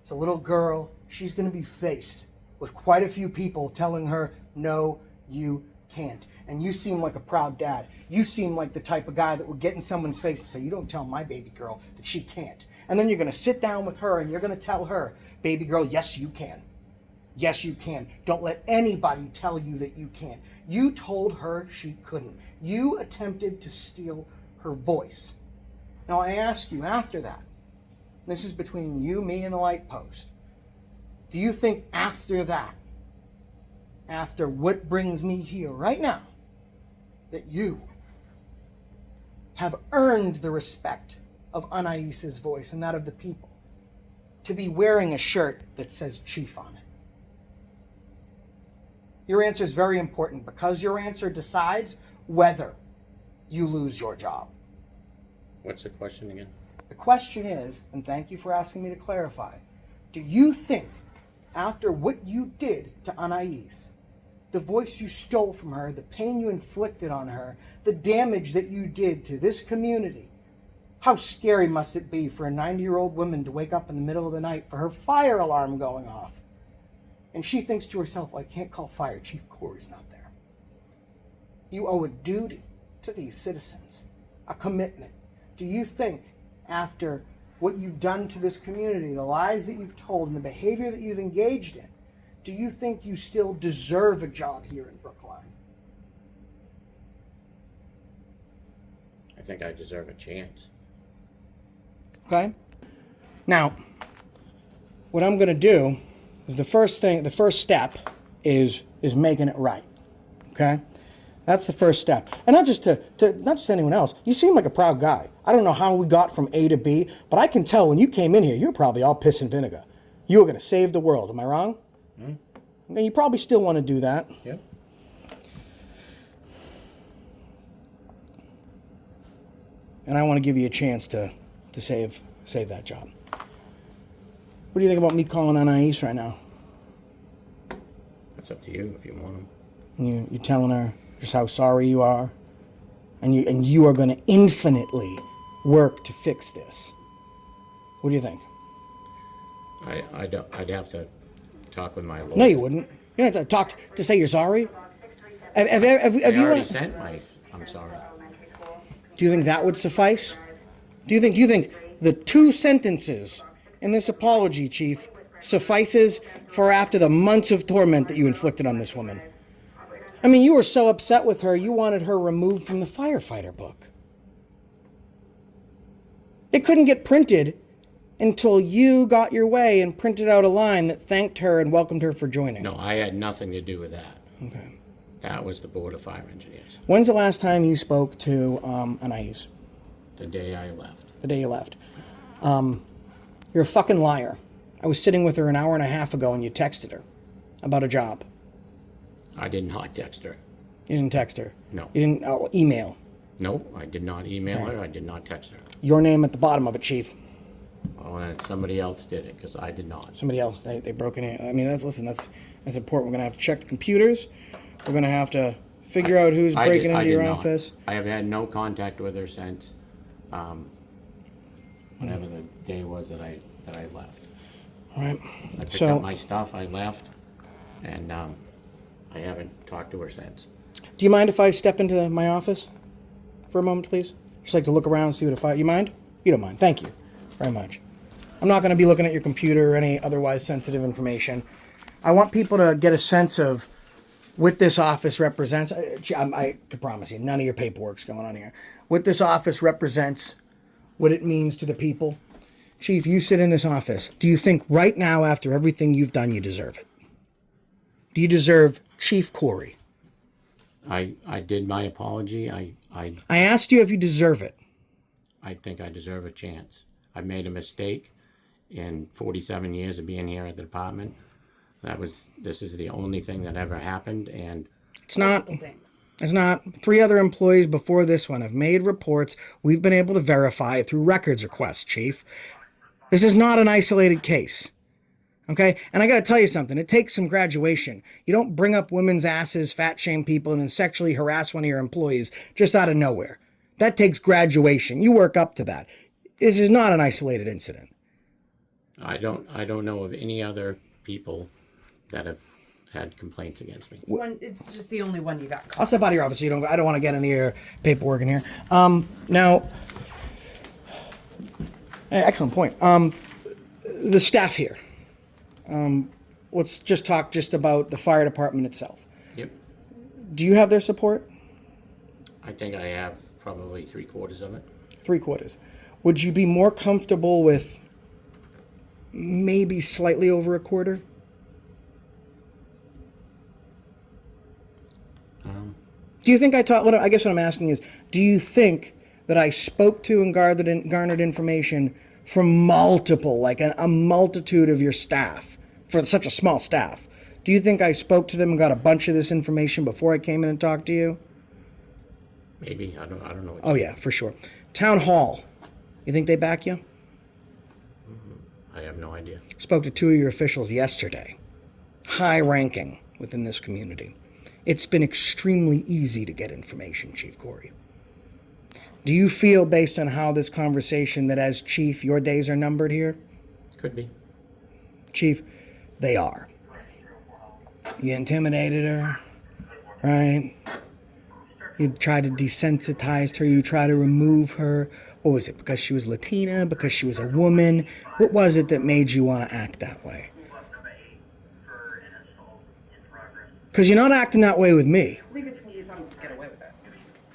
[SPEAKER 1] it's a little girl, she's going to be faced with quite a few people telling her, no, you can't. And you seem like a proud dad. You seem like the type of guy that would get in someone's face and say, you don't tell my baby girl that she can't. And then you're going to sit down with her and you're going to tell her, baby girl, yes, you can. Yes, you can. Don't let anybody tell you that you can't. You told her she couldn't. You attempted to steal her voice. Now I ask you after that, this is between you, me, and the light post. Do you think after that, after what brings me here right now, that you have earned the respect of ANAIS's voice and that of the people to be wearing a shirt that says Chief on it? Your answer is very important because your answer decides whether you lose your job.
[SPEAKER 2] What's the question again?
[SPEAKER 1] The question is, and thank you for asking me to clarify, do you think after what you did to ANAIS, the voice you stole from her, the pain you inflicted on her, the damage that you did to this community, how scary must it be for a 90-year-old woman to wake up in the middle of the night for her fire alarm going off? And she thinks to herself, well, I can't call fire, Chief Corey's not there. You owe a duty to these citizens, a commitment. Do you think after what you've done to this community, the lies that you've told and the behavior that you've engaged in, do you think you still deserve a job here in Brookline?
[SPEAKER 2] I think I deserve a chance.
[SPEAKER 1] Okay? Now, what I'm going to do is the first step is making it right. Okay? That's the first step. And not just not just anyone else. You seem like a proud guy. I don't know how we got from A to B, but I can tell when you came in here, you're probably all piss and vinegar. You were going to save the world. Am I wrong? Mm-hmm. And you probably still want to do that.
[SPEAKER 2] Yeah.
[SPEAKER 1] And I want to give you a chance to save that job. What do you think about me calling ANAIS right now?
[SPEAKER 2] That's up to you if you want them.
[SPEAKER 1] And you're telling her just how sorry you are, and you are going to infinitely work to fix this. What do you think?
[SPEAKER 2] I'd have to talk with my lawyer.
[SPEAKER 1] No, you wouldn't. You don't have to talk to say you're sorry. Have
[SPEAKER 2] I
[SPEAKER 1] you
[SPEAKER 2] already sent my I'm sorry.
[SPEAKER 1] Do you think that would suffice? Do you think the 2 sentences in this apology, Chief, suffices for after the months of torment that you inflicted on this woman. I mean, you were so upset with her, you wanted her removed from the firefighter book. It couldn't get printed until you got your way and printed out a line that thanked her and welcomed her for joining.
[SPEAKER 2] No, I had nothing to do with that.
[SPEAKER 1] Okay.
[SPEAKER 2] That was the Board of Fire Engineers,
[SPEAKER 1] When's the last time you spoke to ANAIS?
[SPEAKER 2] the day I left.
[SPEAKER 1] The day you left. You're a fucking liar. I was sitting with her an hour and a half ago and you texted her about a job.
[SPEAKER 2] I did not text her.
[SPEAKER 1] You didn't text her.
[SPEAKER 2] No.
[SPEAKER 1] You didn't email.
[SPEAKER 2] Nope, I did not email
[SPEAKER 1] Okay.
[SPEAKER 2] her, I did not text her.
[SPEAKER 1] Your name at the bottom of it, Chief.
[SPEAKER 2] Oh, and somebody else did it, because I did not.
[SPEAKER 1] Somebody else, they broke in. I mean, that's important. We're gonna have to check the computers. We're gonna have to figure out who's
[SPEAKER 2] I
[SPEAKER 1] breaking
[SPEAKER 2] did- I
[SPEAKER 1] into your
[SPEAKER 2] did not.
[SPEAKER 1] office.
[SPEAKER 2] I have had no contact with her since, whatever the day was that I left.
[SPEAKER 1] All right.
[SPEAKER 2] I picked
[SPEAKER 1] So,
[SPEAKER 2] up my stuff, I left, and I haven't talked to her since.
[SPEAKER 1] do you mind if I step into my office for a moment, please? Just like to look around, see what you mind? You don't mind. Thank you very much. I'm not going to be looking at your computer or any otherwise sensitive information. I want people to get a sense of what this office represents. I can promise you, none of your paperwork's going on here. What this office represents, what it means to the people. Chief, you sit in this office. Do you think right now, after everything you've done, you deserve it? Do you deserve Chief Corey?
[SPEAKER 2] I did my apology, I
[SPEAKER 1] asked you if you deserve it.
[SPEAKER 2] think I deserve a chance. I made a mistake in 47 years of being here at the department. This is the only thing that ever happened, and
[SPEAKER 1] It's not.
[SPEAKER 4] Things.
[SPEAKER 1] It's not. 3 other employees before this one have made reports we've been able to verify through records requests, Chief. This is not an isolated case. Okay? And I got to tell you something. It takes some graduation. You don't bring up women's asses, fat shame people, and then sexually harass one of your employees just out of nowhere. That takes graduation. You work up to that. This is not an isolated incident.
[SPEAKER 2] I don't know of any other people that have had complaints against me.
[SPEAKER 4] It's just the only one you got caught.
[SPEAKER 1] I'll step out of your office. So I don't want to get into your paperwork in here. Now, excellent point. The staff here. Let's just talk about the fire department itself.
[SPEAKER 2] Yep.
[SPEAKER 1] Do you have their support?
[SPEAKER 2] I think I have probably 3/4 of it.
[SPEAKER 1] 3/4. Would you be more comfortable with maybe slightly over 1/4? Do you think I taught? I guess what I'm asking is, do you think that I spoke to and garnered information from multiple, like a multitude of your staff, for such a small staff? Do you think I spoke to them and got a bunch of this information before I came in and talked to you?
[SPEAKER 2] Maybe, I don't know.
[SPEAKER 1] Oh yeah, for sure. Town hall, you think they back you?
[SPEAKER 2] I have no idea.
[SPEAKER 1] Spoke to 2 of your officials yesterday, high ranking within this community. It's been extremely easy to get information, Chief Corey. Do you feel, based on how this conversation, that as chief, your days are numbered here?
[SPEAKER 2] Could be.
[SPEAKER 1] Chief, they are. You intimidated her, right? You tried to desensitize her. You tried to remove her. What was it? Because she was Latina? Because she was a woman? What was it that made you want to act that way? Because you're not acting that way with me.
[SPEAKER 4] I think it's because he thought he could get away with it.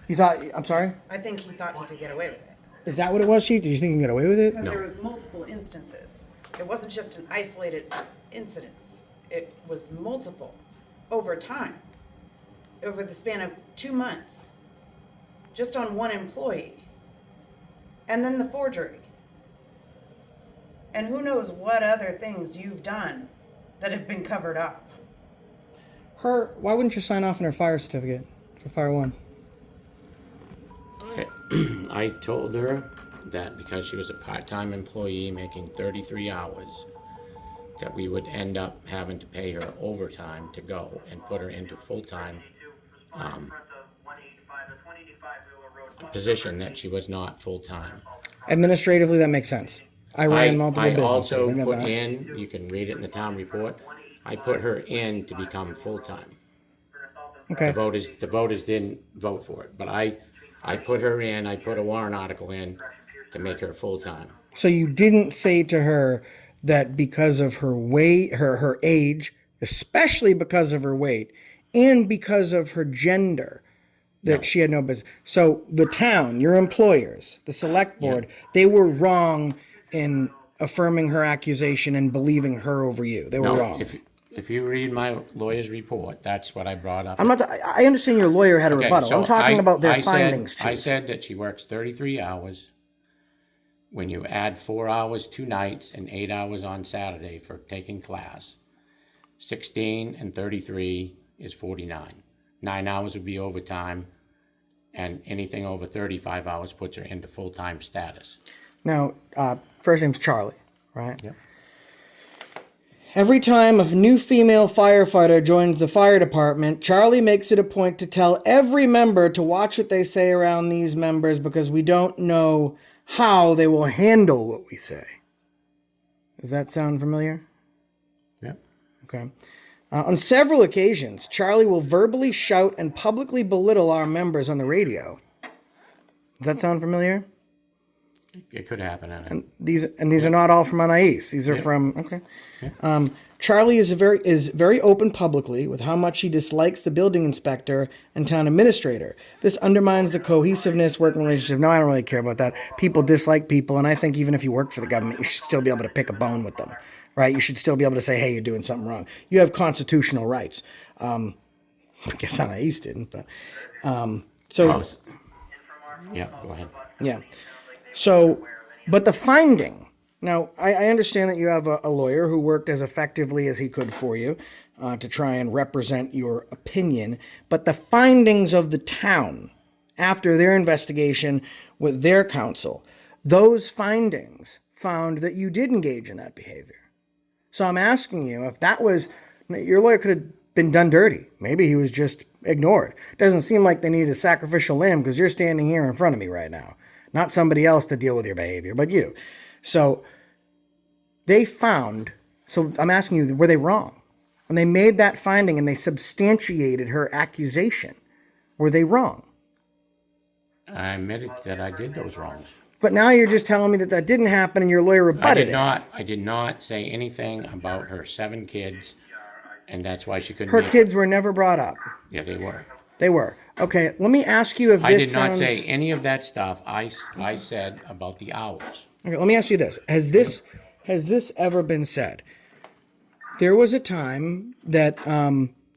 [SPEAKER 1] You thought, I'm sorry?
[SPEAKER 4] I think he thought he could get away with it.
[SPEAKER 1] Is that what it was, Chief? Did you think you could get away with it?
[SPEAKER 4] Because
[SPEAKER 2] No.
[SPEAKER 4] there was multiple instances. It wasn't just an isolated incident. It was multiple over time. Over the span of 2 months. Just on one employee. And then the forgery. And who knows what other things you've done that have been covered up.
[SPEAKER 1] Why wouldn't you sign off on her fire certificate for Fire 1?
[SPEAKER 2] I told her that because she was a part-time employee making 33 hours, that we would end up having to pay her overtime to go and put her into full-time position that she was not full-time.
[SPEAKER 1] Administratively, that makes sense. I ran multiple
[SPEAKER 2] I
[SPEAKER 1] businesses.
[SPEAKER 2] also
[SPEAKER 1] I got
[SPEAKER 2] put
[SPEAKER 1] that.
[SPEAKER 2] in, you can read it in the town report, I put her in to become full-time.
[SPEAKER 1] Okay.
[SPEAKER 2] The voters didn't vote for it, but I put her in, I put a warrant article in to make her full-time.
[SPEAKER 1] So you didn't say to her that because of her weight, her age, especially because of her weight, and because of her gender, that she had no business. So the town, your employers, the select board, they were wrong in affirming her accusation and believing her over you. They were wrong.
[SPEAKER 2] If you read my lawyer's report, that's what I brought up.
[SPEAKER 1] I understand your lawyer had a rebuttal.
[SPEAKER 2] so
[SPEAKER 1] I'm talking about their
[SPEAKER 2] I
[SPEAKER 1] findings,
[SPEAKER 2] said, I
[SPEAKER 1] Chief.
[SPEAKER 2] said that she works 33 hours. When you add 4 hours 2 nights and 8 hours on Saturday for taking class, 16 and 33 is 49. 9 hours would be overtime, and anything over 35 hours puts her into full-time status.
[SPEAKER 1] Now, first name's Charlie, right?
[SPEAKER 2] Yep.
[SPEAKER 1] Every time a new female firefighter joins the fire department, Charlie makes it a point to tell every member to watch what they say around these members because we don't know how they will handle what we say. Does that sound familiar?
[SPEAKER 2] Yep.
[SPEAKER 1] Okay. On several occasions, Charlie will verbally shout and publicly belittle our members on the radio. Does that sound familiar?
[SPEAKER 2] It could happen.
[SPEAKER 1] And these are not all from ANAIS. These are from okay. Charlie is very open publicly with how much he dislikes the building inspector and town administrator. This undermines the cohesiveness working relationship. No, I don't really care about that. People dislike people, and I think even if you work for the government, you should still be able to pick a bone with them, right? You should still be able to say, "Hey, you're doing something wrong." You have constitutional rights. I guess ANAIS didn't, but
[SPEAKER 2] Yeah, go ahead.
[SPEAKER 1] Yeah. So, but the finding, now I understand that you have a lawyer who worked as effectively as he could for you to try and represent your opinion, but the findings of the town after their investigation with their counsel, those findings found that you did engage in that behavior. So I'm asking you if that was, your lawyer could have been done dirty. Maybe he was just ignored. Doesn't seem like they needed a sacrificial lamb because you're standing here in front of me right now. Not somebody else to deal with your behavior, but you. So they found, so I'm asking you, were they wrong? When they made that finding and they substantiated her accusation, were they wrong?
[SPEAKER 2] I admitted that I did those wrongs.
[SPEAKER 1] But now you're just telling me that that didn't happen and your lawyer rebutted it.
[SPEAKER 2] I did not say anything about her 7 kids, and that's why she couldn't
[SPEAKER 1] Her
[SPEAKER 2] make
[SPEAKER 1] kids were never brought up.
[SPEAKER 2] Yeah, they were.
[SPEAKER 1] They were. Okay, let me ask you if
[SPEAKER 2] I
[SPEAKER 1] this
[SPEAKER 2] did not
[SPEAKER 1] sounds...
[SPEAKER 2] say any of that stuff. I said about the hours.
[SPEAKER 1] Okay, let me ask you this. Has this ever been said? There was a time that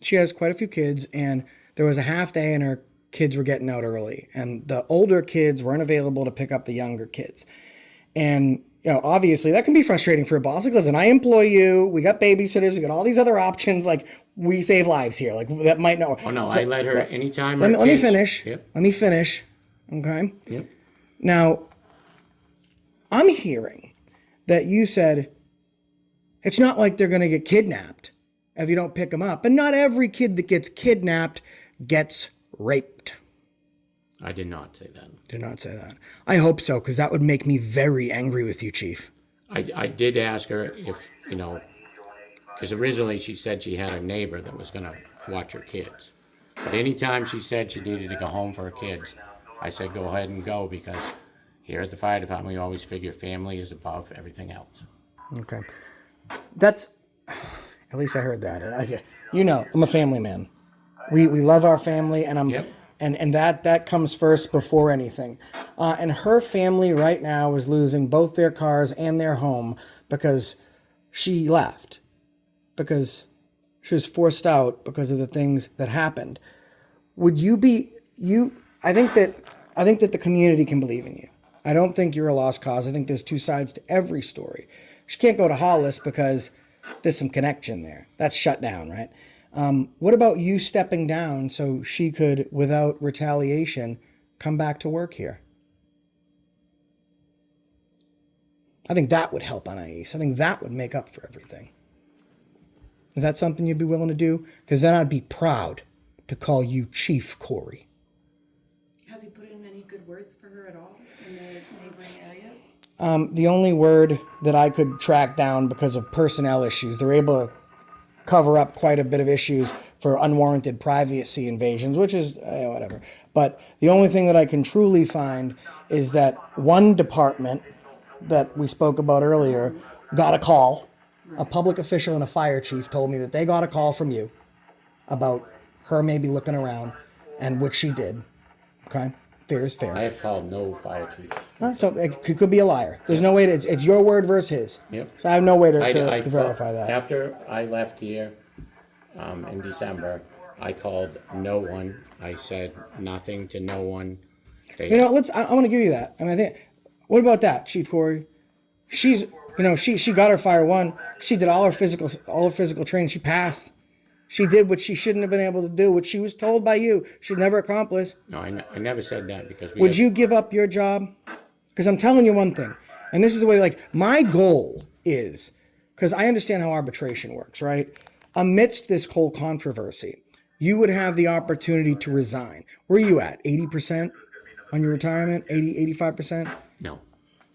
[SPEAKER 1] she has quite a few kids, and there was a half day and her kids were getting out early, and the older kids weren't available to pick up the younger kids. And obviously that can be frustrating for a boss. Like, listen, I employ you. We got babysitters. We got all these other options. Like, we save lives here. Like, that might not.
[SPEAKER 2] Oh no, I let her anytime.
[SPEAKER 1] Let me finish.
[SPEAKER 2] Yep.
[SPEAKER 1] Let me finish. Okay.
[SPEAKER 2] Yep.
[SPEAKER 1] Now, I'm hearing that you said it's not like they're going to get kidnapped if you don't pick them up. And not every kid that gets kidnapped gets raped.
[SPEAKER 2] I did not say that.
[SPEAKER 1] Did not say that. I hope so, because that would make me very angry with you, Chief.
[SPEAKER 2] I did ask her if, because originally she said she had a neighbor that was going to watch her kids. But anytime she said she needed to go home for her kids, I said go ahead and go, because here at the fire department we always figure family is above everything else.
[SPEAKER 1] Okay. That's, at least I heard that. I'm a family man. We love our family, and
[SPEAKER 2] Yep.
[SPEAKER 1] And that comes first before anything. And her family right now is losing both their cars and their home because she left. Because she was forced out because of the things that happened. Would you be, I think that the community can believe in you. I don't think you're a lost cause. I think there's 2 sides to every story. She can't go to Hollis because there's some connection there. That's shut down, right? What about you stepping down so she could, without retaliation, come back to work here? I think that would help ANAIS. I think that would make up for everything. Is that something you'd be willing to do? Because then I'd be proud to call you Chief Corey.
[SPEAKER 3] Has he put in any good words for her at all in the neighboring areas?
[SPEAKER 1] The only word that I could track down because of personnel issues, they're able to cover up quite a bit of issues for unwarranted privacy invasions, which is whatever. But the only thing that I can truly find is that one department that we spoke about earlier got a call. A public official and a fire chief told me that they got a call from you about her maybe looking around, and which she did. Okay, fair is fair.
[SPEAKER 2] I have called no fire chief.
[SPEAKER 1] So it could be a liar. There's no way to, it's your word versus his.
[SPEAKER 2] Yep.
[SPEAKER 1] So I have no way to
[SPEAKER 2] I
[SPEAKER 1] verify that.
[SPEAKER 2] After I left here in December, I called no one. I said nothing to no one.
[SPEAKER 1] You know, I want to give you that. I mean, I think, what about that, Chief Corey? She's, you know, she got her Fire 1. She did all her physical training. She passed. She did what she shouldn't have been able to do, what she was told by you she'd never accomplish.
[SPEAKER 2] No, I never said that because
[SPEAKER 1] Would you give up your job? Because I'm telling you one thing, and this is the way, like, my goal is, because I understand how arbitration works, right? Amidst this whole controversy, you would have the opportunity to resign. Where are you at? 80% on your retirement? 80, 85%?
[SPEAKER 2] No.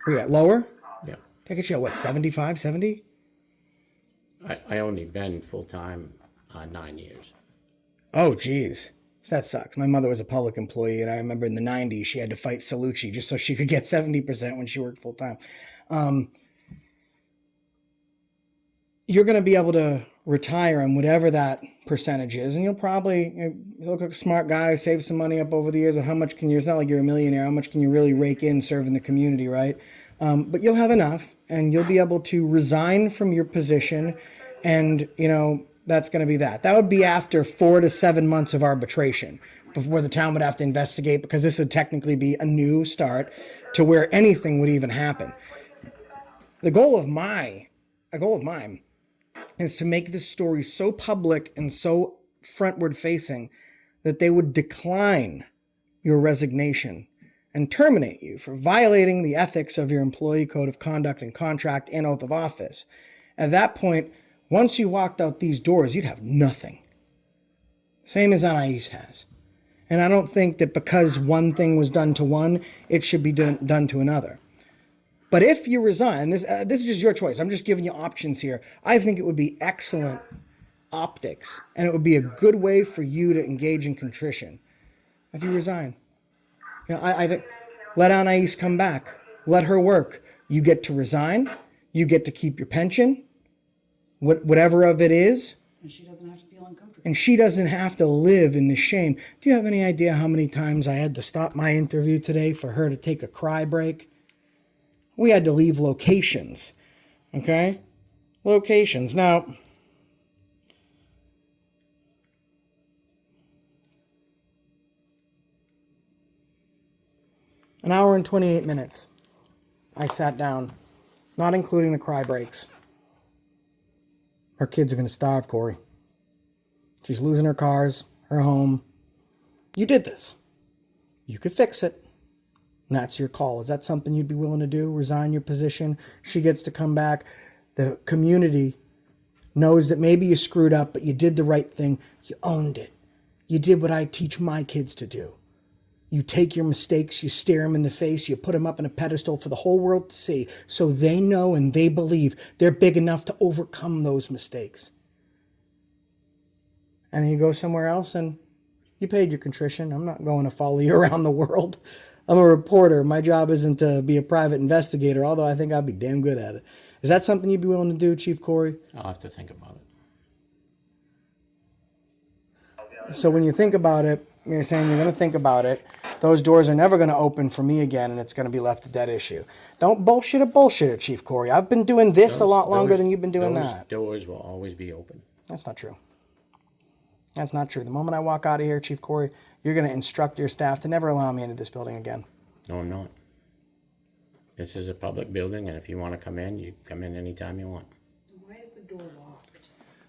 [SPEAKER 1] Where are you at? Lower?
[SPEAKER 2] Yeah.
[SPEAKER 1] That gets you at what, 75, 70?
[SPEAKER 2] I only been full-time 9 years.
[SPEAKER 1] Oh, geez. That sucks. My mother was a public employee, and I remember in the 90s she had to fight Salucci just so she could get 70% when she worked full-time. You're going to be able to retire on whatever that percentage is, and you'll probably look like a smart guy, save some money up over the years, but how much can you, it's not like you're a millionaire, how much can you really rake in serving the community, right? But you'll have enough, and you'll be able to resign from your position, and, you know, that's going to be that. That would be after 4 to 7 months of arbitration before the town would have to investigate, because this would technically be a new start to where anything would even happen. A goal of mine is to make this story so public and so frontward facing that they would decline your resignation and terminate you for violating the ethics of your employee code of conduct and contract and oath of office. At that point, once you walked out these doors, you'd have nothing. Same as ANAIS has. And I don't think that because one thing was done to one, it should be done to another. But if you resign, this is just your choice. I'm just giving you options here. I think it would be excellent optics, and it would be a good way for you to engage in contrition if you resign. You know, I think let ANAIS come back. Let her work. You get to resign. You get to keep your pension, whatever of it is.
[SPEAKER 3] And she doesn't have to feel uncomfortable.
[SPEAKER 1] And she doesn't have to live in the shame. Do you have any idea how many times I had to stop my interview today for her to take a cry break? We had to leave locations, okay? Locations. Now, an hour and 28 minutes. I sat down, not including the cry breaks. Our kids are going to starve, Corey. She's losing her cars, her home. You did this. You could fix it. And that's your call. Is that something you'd be willing to do? Resign your position? She gets to come back. The community knows that maybe you screwed up, but you did the right thing. You owned it. You did what I teach my kids to do. You take your mistakes, you stare them in the face, you put them up on a pedestal for the whole world to see, so they know and they believe they're big enough to overcome those mistakes. And then you go somewhere else and you paid your contrition. I'm not going to follow you around the world. I'm a reporter. My job isn't to be a private investigator, although I think I'd be damn good at it. Is that something you'd be willing to do, Chief Corey?
[SPEAKER 2] I'll have to think about it.
[SPEAKER 1] So when you think about it, you're saying you're going to think about it. Those doors are never going to open for me again, and it's going to be left a dead issue. Don't bullshit it, Chief Corey. I've been doing this a lot longer than you've been doing that.
[SPEAKER 2] Those doors will always be open.
[SPEAKER 1] That's not true. That's not true. The moment I walk out of here, Chief Corey, you're going to instruct your staff to never allow me into this building again.
[SPEAKER 2] No, I'm not. This is a public building, and if you want to come in, you come in anytime you want.
[SPEAKER 3] Why is the door locked?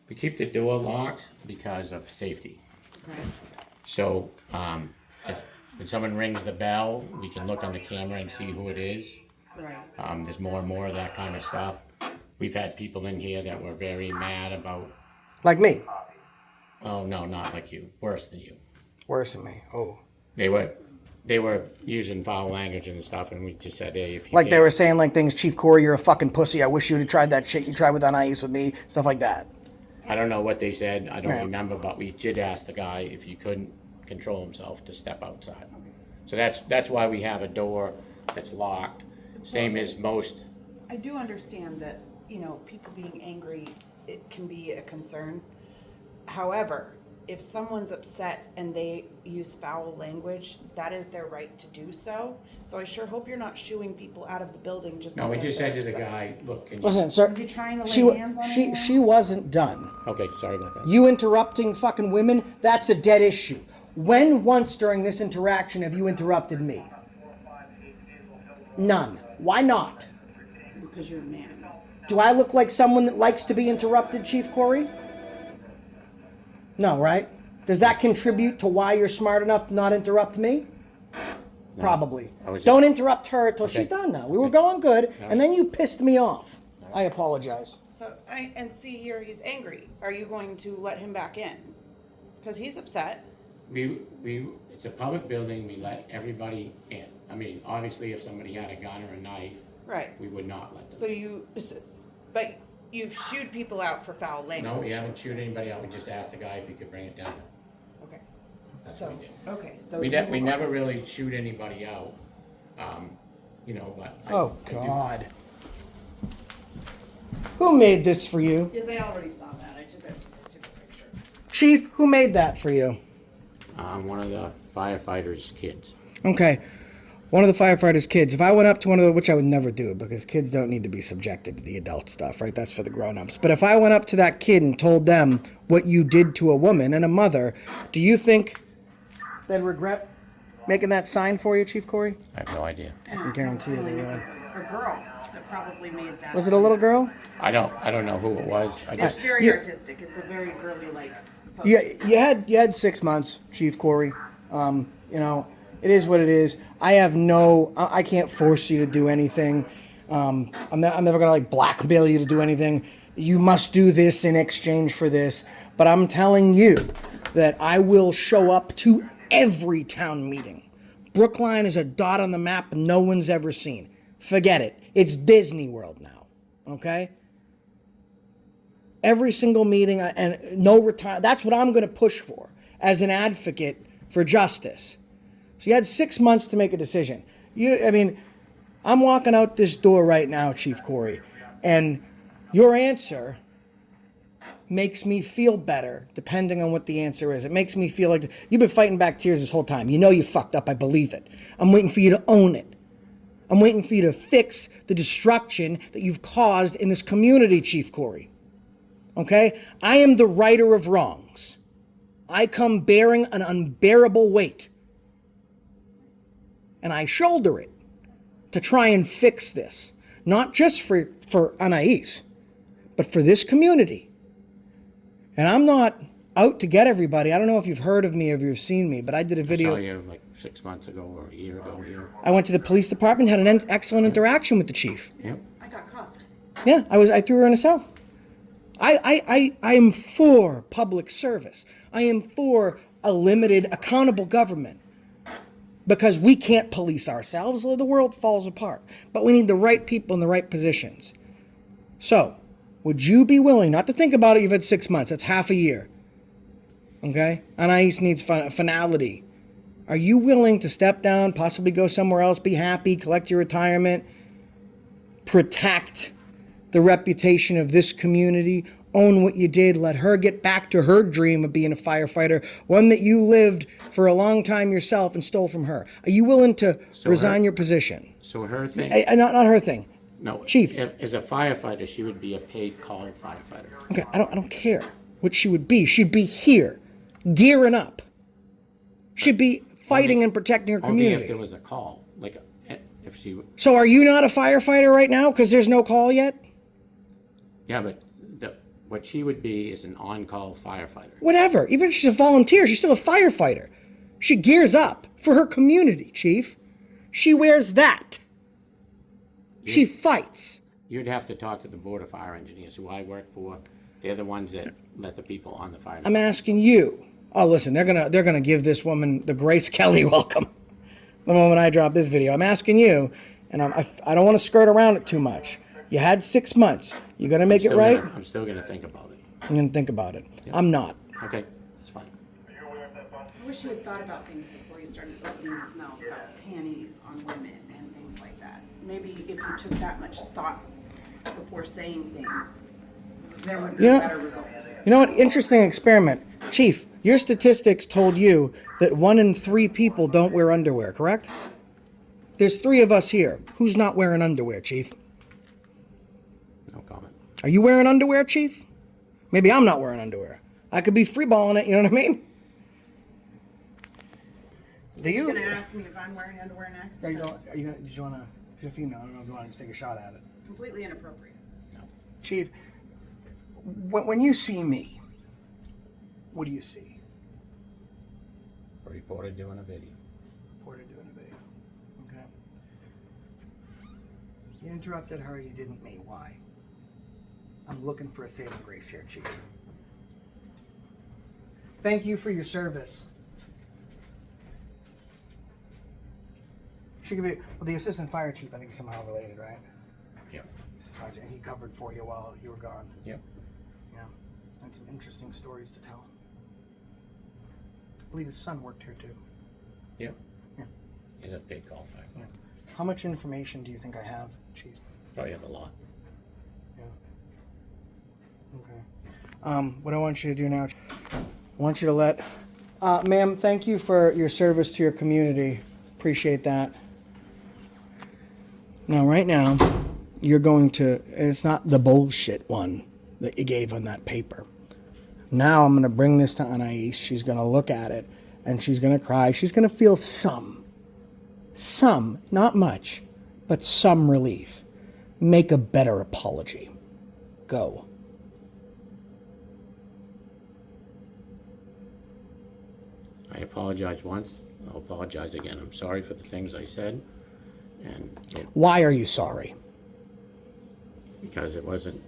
[SPEAKER 2] We keep the door locked because of safety.
[SPEAKER 3] Okay.
[SPEAKER 2] So, when someone rings the bell, we can look on the camera and see who it is.
[SPEAKER 3] Right.
[SPEAKER 2] There's more and more of that kind of stuff. We've had people in here that were very mad about,
[SPEAKER 1] Like me.
[SPEAKER 2] oh no, not like you, worse than you.
[SPEAKER 1] Worse than me. Oh.
[SPEAKER 2] They were using foul language and stuff, and we just said, hey, if you
[SPEAKER 1] Like they
[SPEAKER 2] can't-
[SPEAKER 1] were saying like things, Chief Corey, you're a fucking pussy. I wish you'd have tried that shit you tried with ANAIS with me. Stuff like that.
[SPEAKER 2] I don't know what they said, I don't
[SPEAKER 1] Right.
[SPEAKER 2] remember, but we did ask the guy if he couldn't control himself to step outside. So that's why we have a door that's locked, same as most.
[SPEAKER 3] I do understand that
[SPEAKER 4] you know, people being angry, it can be a concern. However, if someone's upset and they use foul language, that is their right to do so. So I sure hope you're not shooing people out of the building just
[SPEAKER 2] No, we
[SPEAKER 4] because
[SPEAKER 2] just
[SPEAKER 4] they're
[SPEAKER 2] said to the
[SPEAKER 4] upset.
[SPEAKER 2] guy, look, can you?
[SPEAKER 1] Listen, sir.
[SPEAKER 4] Was he trying to lay
[SPEAKER 1] She,
[SPEAKER 4] hands on
[SPEAKER 1] she,
[SPEAKER 4] anyone?
[SPEAKER 1] she wasn't done.
[SPEAKER 2] Okay, sorry about that.
[SPEAKER 1] You interrupting fucking women, that's a dead issue. When once during this interaction have you interrupted me? None. Why not?
[SPEAKER 4] Because you're a man.
[SPEAKER 1] Do I look like someone that likes to be interrupted, Chief Corey? No, right? Does that contribute to why you're smart enough to not interrupt me? Probably. Don't interrupt her till she's done now. We were going good, and then you pissed me off. I apologize.
[SPEAKER 4] So, and see here, he's angry. Are you going to let him back in? Because he's upset.
[SPEAKER 2] It's a public building, we let everybody in. I mean, obviously, if somebody had a gun or a knife,
[SPEAKER 4] Right.
[SPEAKER 2] we would not let them.
[SPEAKER 4] So but you've shooed people out for foul language.
[SPEAKER 2] No, we haven't chewed anybody out, we just asked the guy if he could bring it down.
[SPEAKER 4] Okay.
[SPEAKER 2] That's
[SPEAKER 4] So,
[SPEAKER 2] what we did.
[SPEAKER 4] okay, so.
[SPEAKER 2] We never really chewed anybody out, you know, but.
[SPEAKER 1] Oh,
[SPEAKER 2] I do-
[SPEAKER 1] God. Who made this for you?
[SPEAKER 4] Yes, I already saw that. I took a picture.
[SPEAKER 1] Chief, who made that for you?
[SPEAKER 2] One of the firefighters' kids.
[SPEAKER 1] Okay. One of the firefighters' kids. If I went up to one of the, which I would never do because kids don't need to be subjected to the adult stuff, right? That's for the grown-ups. But if I went up to that kid and told them what you did to a woman and a mother, do you think they'd regret making that sign for you, Chief Corey?
[SPEAKER 2] I have no idea.
[SPEAKER 1] I can guarantee you they
[SPEAKER 4] It
[SPEAKER 1] would.
[SPEAKER 4] was a girl that probably made that.
[SPEAKER 1] Was it a little girl?
[SPEAKER 2] I don't know who it was. I
[SPEAKER 4] It's
[SPEAKER 2] just,
[SPEAKER 4] very
[SPEAKER 1] You-
[SPEAKER 4] artistic. It's a very girly like pose.
[SPEAKER 1] Yeah, you had 6 months, Chief Corey. You know, it is what it is. I can't force you to do anything. I'm never gonna like blackmail you to do anything. You must do this in exchange for this. But I'm telling you that I will show up to every town meeting. Brookline is a dot on the map no one's ever seen. Forget it. It's Disney World now. Okay? Every single meeting and no retire. That's what I'm going to push for as an advocate for justice. So you had 6 months to make a decision. I'm walking out this door right now, Chief Corey, and your answer makes me feel better, depending on what the answer is. It makes me feel like you've been fighting back tears this whole time. You know you fucked up. I believe it. I'm waiting for you to own it. I'm waiting for you to fix the destruction that you've caused in this community, Chief Corey. Okay? I am the righter of wrongs. I come bearing an unbearable weight. And I shoulder it to try and fix this. Not just for ANAIS, but for this community. And I'm not out to get everybody. I don't know if you've heard of me or if you've seen me, but I did a
[SPEAKER 2] I
[SPEAKER 1] video.
[SPEAKER 2] saw you like 6 months ago or a year ago here.
[SPEAKER 1] I went to the police department, had an excellent interaction with the chief.
[SPEAKER 2] Yep.
[SPEAKER 4] I got cuffed.
[SPEAKER 1] Yeah, I threw her in a cell. I am for public service. I am for a limited, accountable government. Because we can't police ourselves or the world falls apart. But we need the right people in the right positions. So, would you be willing, not to think about it, you've had 6 months, that's half a year. Okay? ANAIS needs finality. Are you willing to step down, possibly go somewhere else, be happy, collect your retirement, protect the reputation of this community, own what you did, let her get back to her dream of being a firefighter, one that you lived for a long time yourself and stole from her? Are you willing to resign your position?
[SPEAKER 2] So her thing,
[SPEAKER 1] Not her thing.
[SPEAKER 2] no.
[SPEAKER 1] Chief.
[SPEAKER 2] As a firefighter, she would be a paid call firefighter.
[SPEAKER 1] Okay, I don't care what she would be. She'd be here, gearing up. She'd be fighting and protecting her
[SPEAKER 2] Only if
[SPEAKER 1] community.
[SPEAKER 2] there was a call, like if she,
[SPEAKER 1] So are you not a firefighter right now because there's no call yet?
[SPEAKER 2] yeah, but what she would be is an on-call firefighter.
[SPEAKER 1] Whatever. Even if she's a volunteer, she's still a firefighter. She gears up for her community, Chief. She wears that. She fights.
[SPEAKER 2] You'd have to talk to the Board of Fire Engineers, who I work for. They're the ones that let the people on the fire.
[SPEAKER 1] I'm asking you. Oh, listen, they're gonna give this woman the Grace Kelly welcome the moment I drop this video. I'm asking you, and I don't want to skirt around it too much. You had 6 months. You gonna make it right?
[SPEAKER 2] I'm still gonna think about it.
[SPEAKER 1] I'm gonna think about it. I'm not.
[SPEAKER 2] Okay, that's fine.
[SPEAKER 3] I wish you had thought about things before you started opening his mouth about panties on women and things like that. Maybe if you took that much thought
[SPEAKER 4] before saying things, there would be
[SPEAKER 1] Yeah.
[SPEAKER 4] a better result.
[SPEAKER 1] You know what? Interesting experiment. Chief, your statistics told you that 1 in 3 people don't wear underwear, correct? There's 3 of us here. Who's not wearing underwear, Chief?
[SPEAKER 2] No comment.
[SPEAKER 1] Are you wearing underwear, Chief? Maybe I'm not wearing underwear. I could be freeballing it, you know what I mean? Do
[SPEAKER 4] You're
[SPEAKER 1] you?
[SPEAKER 4] gonna ask me if I'm wearing underwear next?
[SPEAKER 1] Are you
[SPEAKER 4] That's
[SPEAKER 1] gonna, did you wanna, she's a female, I don't know if you wanna just take a shot at it.
[SPEAKER 4] completely inappropriate.
[SPEAKER 1] Chief, when you see me, what do you see?
[SPEAKER 2] A reporter doing a video.
[SPEAKER 1] Reporter doing a video. Okay. You interrupted her, you didn't me. Why? I'm looking for a saving grace here, Chief. Thank you for your service. She could be, well, the assistant fire chief, I think, is somehow related, right?
[SPEAKER 2] Yep.
[SPEAKER 1] And he covered for you while you were gone.
[SPEAKER 2] Yep.
[SPEAKER 1] Yeah. And some interesting stories to tell. I believe his son worked here too.
[SPEAKER 2] Yep.
[SPEAKER 1] Yeah.
[SPEAKER 2] He's a big golf firefighter.
[SPEAKER 1] Yeah. How much information do you think I have, Chief?
[SPEAKER 2] Probably have a lot.
[SPEAKER 1] Yeah. Okay. What I want you to do now, I want you to let, ma'am, thank you for your service to your community. Appreciate that. Now, right now, you're going to, and it's not the bullshit one that you gave on that paper. Now I'm going to bring this to ANAIS. She's going to look at it, and she's going to cry. She's going to feel some, not much, but some relief. Make a better apology. Go.
[SPEAKER 2] I apologize once. I'll apologize again. I'm sorry for the things I said, and
[SPEAKER 1] Why are you sorry?
[SPEAKER 2] because it wasn't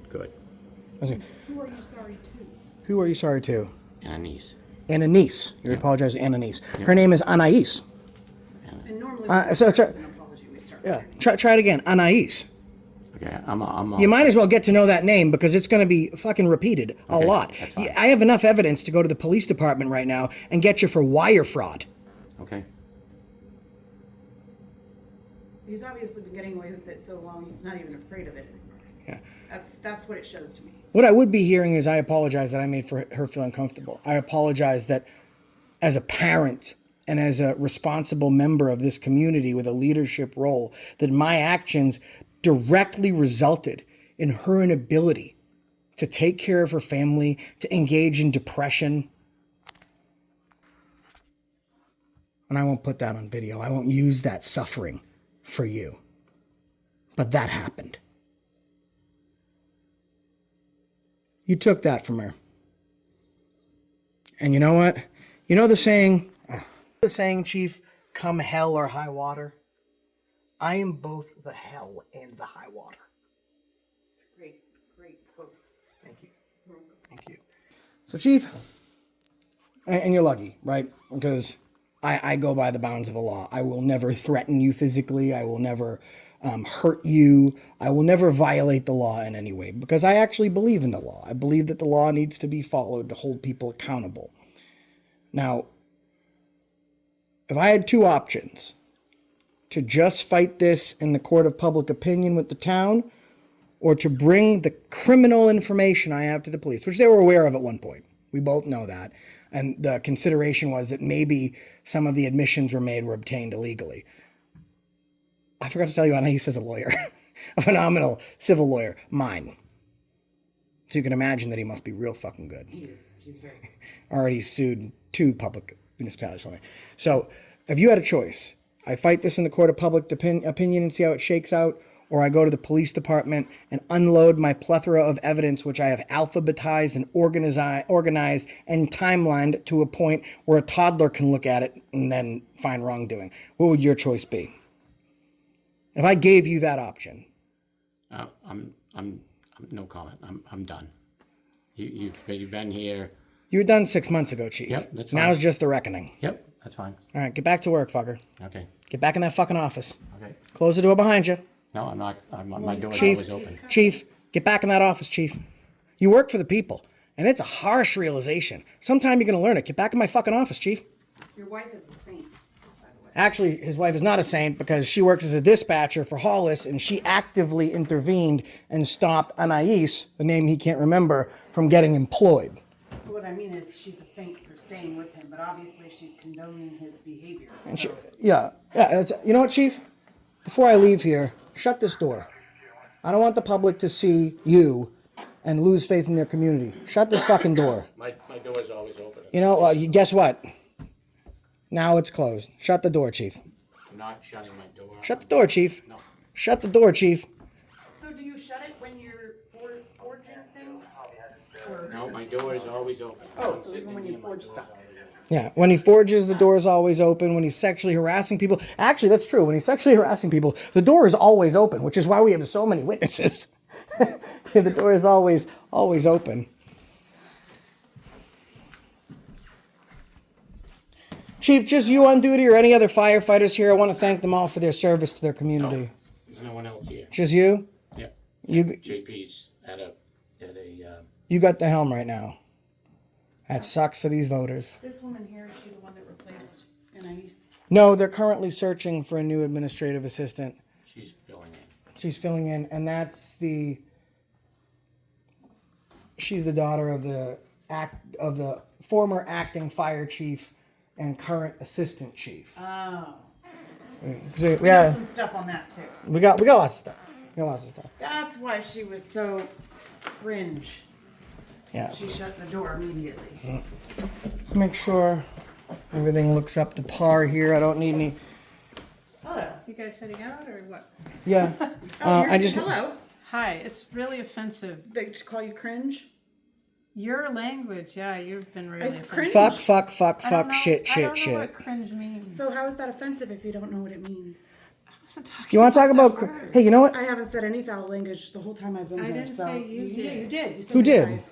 [SPEAKER 2] good.
[SPEAKER 4] Who are you sorry to?
[SPEAKER 1] Who are you sorry to?
[SPEAKER 2] And a niece.
[SPEAKER 1] ANAIS. You apologize to ANAIS. Her name is ANAIS.
[SPEAKER 4] And normally,
[SPEAKER 1] So try,
[SPEAKER 4] an apology we start.
[SPEAKER 1] yeah, try it again. ANAIS.
[SPEAKER 2] Okay, I'm
[SPEAKER 1] You might as well get to know that name because it's going to be fucking repeated a
[SPEAKER 2] Okay,
[SPEAKER 1] lot.
[SPEAKER 2] that's fine.
[SPEAKER 1] I have enough evidence to go to the police department right now and get you for wire fraud.
[SPEAKER 2] Okay.
[SPEAKER 4] He's obviously been getting away with it so long, he's not even afraid of it anymore.
[SPEAKER 1] Yeah.
[SPEAKER 4] That's what it shows to me.
[SPEAKER 1] What I would be hearing is I apologize that I made for her feel uncomfortable. I apologize that as a parent and as a responsible member of this community with a leadership role, that my actions directly resulted in her inability to take care of her family, to engage in depression. And I won't put that on video. I won't use that suffering for you. But that happened. You took that from her. And you know what? You know the saying, Chief, come hell or high water? I am both the hell and the high water.
[SPEAKER 4] Great quote.
[SPEAKER 1] Thank you. Thank you. So, Chief, and you're lucky, right? Because I go by the bounds of the law. I will never threaten you physically. I will never hurt you. I will never violate the law in any way because I actually believe in the law. I believe that the law needs to be followed to hold people accountable. Now, if I had 2 options, to just fight this in the court of public opinion with the town, or to bring the criminal information I have to the police, which they were aware of at one point. We both know that. And the consideration was that maybe some of the admissions were obtained illegally. I forgot to tell you, Anais is a lawyer, a phenomenal civil lawyer, mine. So you can imagine that he must be real fucking good.
[SPEAKER 4] He is. He's very good.
[SPEAKER 1] Already sued 2 public municipalities for me. So if you had a choice, I fight this in the court of public opinion and see how it shakes out, or I go to the police department and unload my plethora of evidence, which I have alphabetized and organized and timelined to a point where a toddler can look at it and then find wrongdoing. What would your choice be? If I gave you that option.
[SPEAKER 2] I'm no comment. I'm done. You've been here.
[SPEAKER 1] You were done 6 months ago, Chief.
[SPEAKER 2] Yep, that's fine.
[SPEAKER 1] Now's just the reckoning.
[SPEAKER 2] Yep, that's fine.
[SPEAKER 1] All right, get back to work, fucker.
[SPEAKER 2] Okay.
[SPEAKER 1] Get back in that fucking office.
[SPEAKER 2] Okay.
[SPEAKER 1] Close the door behind you.
[SPEAKER 2] No, I'm not. My door's
[SPEAKER 1] Chief,
[SPEAKER 2] always open.
[SPEAKER 1] Chief, get back in that office, Chief. You work for the people, and it's a harsh realization. Sometime you're going to learn it. Get back in my fucking office, Chief.
[SPEAKER 4] Your wife is a saint, by the way.
[SPEAKER 1] Actually, his wife is not a saint because she works as a dispatcher for Hollis, and she actively intervened and stopped ANAIS, the name he can't remember, from getting employed.
[SPEAKER 4] What I mean is she's a saint for staying with him, but obviously she's condoning his behavior.
[SPEAKER 1] And she, yeah. You know what, Chief? Before I leave here, shut this door. I don't want the public to see you and lose faith in their community. Shut this fucking door.
[SPEAKER 2] My door's always open.
[SPEAKER 1] You know, guess what? Now it's closed. Shut the door, Chief.
[SPEAKER 2] I'm not shutting my door.
[SPEAKER 1] Shut the door, Chief.
[SPEAKER 2] No.
[SPEAKER 1] Shut the door, Chief.
[SPEAKER 4] So do you shut it when you're forging things?
[SPEAKER 2] No, my door is always open.
[SPEAKER 4] Oh,
[SPEAKER 2] I'm
[SPEAKER 4] so
[SPEAKER 2] sitting
[SPEAKER 4] even when
[SPEAKER 2] in
[SPEAKER 4] you
[SPEAKER 2] here, my
[SPEAKER 4] forge
[SPEAKER 2] door's
[SPEAKER 4] stuff.
[SPEAKER 2] always open.
[SPEAKER 1] Yeah, when he forges, the door is always open. When he's sexually harassing people, actually, that's true. When he's sexually harassing people, the door is always open, which is why we have so many witnesses. The door is always open. Chief, just you on duty or any other firefighters here? I want to thank them all for their service to their community.
[SPEAKER 2] There's no one else here.
[SPEAKER 1] Just you?
[SPEAKER 2] Yep.
[SPEAKER 1] You
[SPEAKER 2] JP's at a
[SPEAKER 1] you got the helm right now. That sucks for these voters.
[SPEAKER 4] This woman here, is she the one that replaced ANAIS?
[SPEAKER 1] No, they're currently searching for a new administrative assistant.
[SPEAKER 2] she's filling in.
[SPEAKER 1] She's filling in, and she's the daughter of the former acting fire chief and current assistant chief.
[SPEAKER 4] Oh.
[SPEAKER 1] So,
[SPEAKER 4] We
[SPEAKER 1] yeah,
[SPEAKER 4] got some stuff on that too.
[SPEAKER 1] we got lots of stuff.
[SPEAKER 4] That's why she was so cringe.
[SPEAKER 1] Yeah.
[SPEAKER 4] She shut the door immediately.
[SPEAKER 1] Let's make sure everything looks up to par here. I don't need any.
[SPEAKER 4] Hello.
[SPEAKER 8] You guys heading out or what?
[SPEAKER 1] Yeah. I just.
[SPEAKER 4] Hello.
[SPEAKER 8] Hi, it's really offensive.
[SPEAKER 4] They just call you cringe?
[SPEAKER 8] Your language, yeah, you've been really offensive.
[SPEAKER 4] cringe?
[SPEAKER 1] Fuck, shit.
[SPEAKER 8] I don't know what cringe means.
[SPEAKER 4] So how is that offensive if you don't know what it means?
[SPEAKER 8] I wasn't talking
[SPEAKER 1] You want to talk about?
[SPEAKER 8] that word.
[SPEAKER 1] Hey, you know what?
[SPEAKER 4] I haven't said any foul language the whole time I've been
[SPEAKER 8] I
[SPEAKER 4] there.
[SPEAKER 8] didn't
[SPEAKER 4] so
[SPEAKER 8] say you
[SPEAKER 4] Yeah,
[SPEAKER 8] did.
[SPEAKER 4] you did. You said
[SPEAKER 1] Who
[SPEAKER 4] you
[SPEAKER 1] did?
[SPEAKER 4] guys.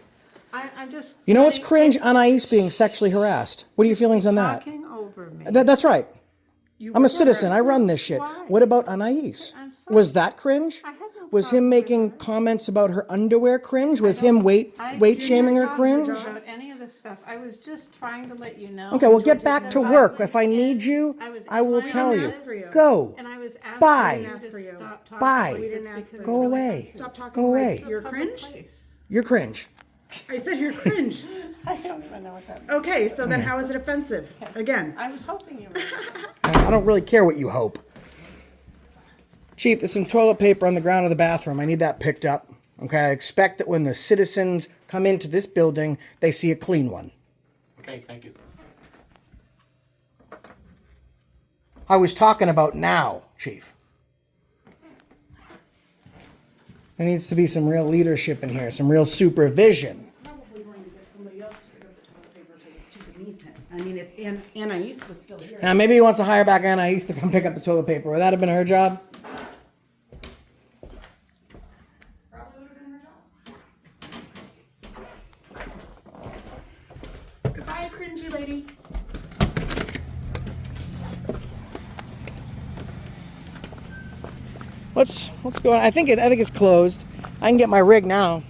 [SPEAKER 8] I'm just.
[SPEAKER 1] You know what's
[SPEAKER 8] letting-
[SPEAKER 1] cringe?
[SPEAKER 8] it's
[SPEAKER 1] Anais being sexually harassed. What are your feelings on that?
[SPEAKER 8] Talking over me.
[SPEAKER 1] That's right.
[SPEAKER 4] You
[SPEAKER 1] I'm
[SPEAKER 4] were
[SPEAKER 1] a citizen. I
[SPEAKER 4] first.
[SPEAKER 1] run this shit.
[SPEAKER 8] Why?
[SPEAKER 1] What about Anais?
[SPEAKER 8] I'm sorry.
[SPEAKER 1] Was that cringe?
[SPEAKER 8] I had no
[SPEAKER 1] Was
[SPEAKER 8] problem
[SPEAKER 1] him
[SPEAKER 8] with
[SPEAKER 1] making
[SPEAKER 8] that.
[SPEAKER 1] comments about her underwear cringe? Was
[SPEAKER 8] I don't-
[SPEAKER 1] him weight
[SPEAKER 8] I
[SPEAKER 1] shaming her
[SPEAKER 8] didn't
[SPEAKER 1] cringe?
[SPEAKER 8] talk about any of this stuff. I was just trying to let you know.
[SPEAKER 1] Okay, well, get
[SPEAKER 8] that
[SPEAKER 1] back to
[SPEAKER 8] I
[SPEAKER 1] work.
[SPEAKER 8] was
[SPEAKER 1] If I need
[SPEAKER 8] in-
[SPEAKER 1] you,
[SPEAKER 8] was
[SPEAKER 1] I will
[SPEAKER 8] in
[SPEAKER 1] tell
[SPEAKER 8] my
[SPEAKER 1] you.
[SPEAKER 8] office,
[SPEAKER 1] Go.
[SPEAKER 8] And I was asking
[SPEAKER 1] Bye.
[SPEAKER 8] you
[SPEAKER 4] Ask for
[SPEAKER 8] to
[SPEAKER 4] you.
[SPEAKER 8] stop talking.
[SPEAKER 1] Bye.
[SPEAKER 8] like
[SPEAKER 1] We
[SPEAKER 8] this
[SPEAKER 4] didn't ask
[SPEAKER 8] because
[SPEAKER 1] for you. Go
[SPEAKER 8] it's really
[SPEAKER 1] away.
[SPEAKER 8] offensive.
[SPEAKER 4] Stop talking
[SPEAKER 1] Go
[SPEAKER 4] like
[SPEAKER 1] away.
[SPEAKER 4] you're
[SPEAKER 8] It's a public
[SPEAKER 4] cringe?
[SPEAKER 8] place.
[SPEAKER 1] You're cringe.
[SPEAKER 4] I said you're cringe.
[SPEAKER 8] I don't even know what that means.
[SPEAKER 4] Okay, so then how is it offensive? Again.
[SPEAKER 8] I was hoping you were.
[SPEAKER 1] I don't really care what you hope. Chief, there's some toilet paper on the ground of the bathroom. I need that picked up. Okay, I expect that when the citizens come into this building, they see a clean one.
[SPEAKER 2] Okay, thank you.
[SPEAKER 1] I was talking about now, Chief. There needs to be some real leadership in here, some real supervision.
[SPEAKER 4] Probably going to get somebody else to pick up the toilet paper because it's too beneath him. I mean, if Anais was still here.
[SPEAKER 1] Now, maybe he wants to hire back Anais to come pick up the toilet paper. Would that have been her job?
[SPEAKER 4] Probably would have been her job. Goodbye, cringy lady.
[SPEAKER 1] Let's go on. I think it's closed. I can get my rig now.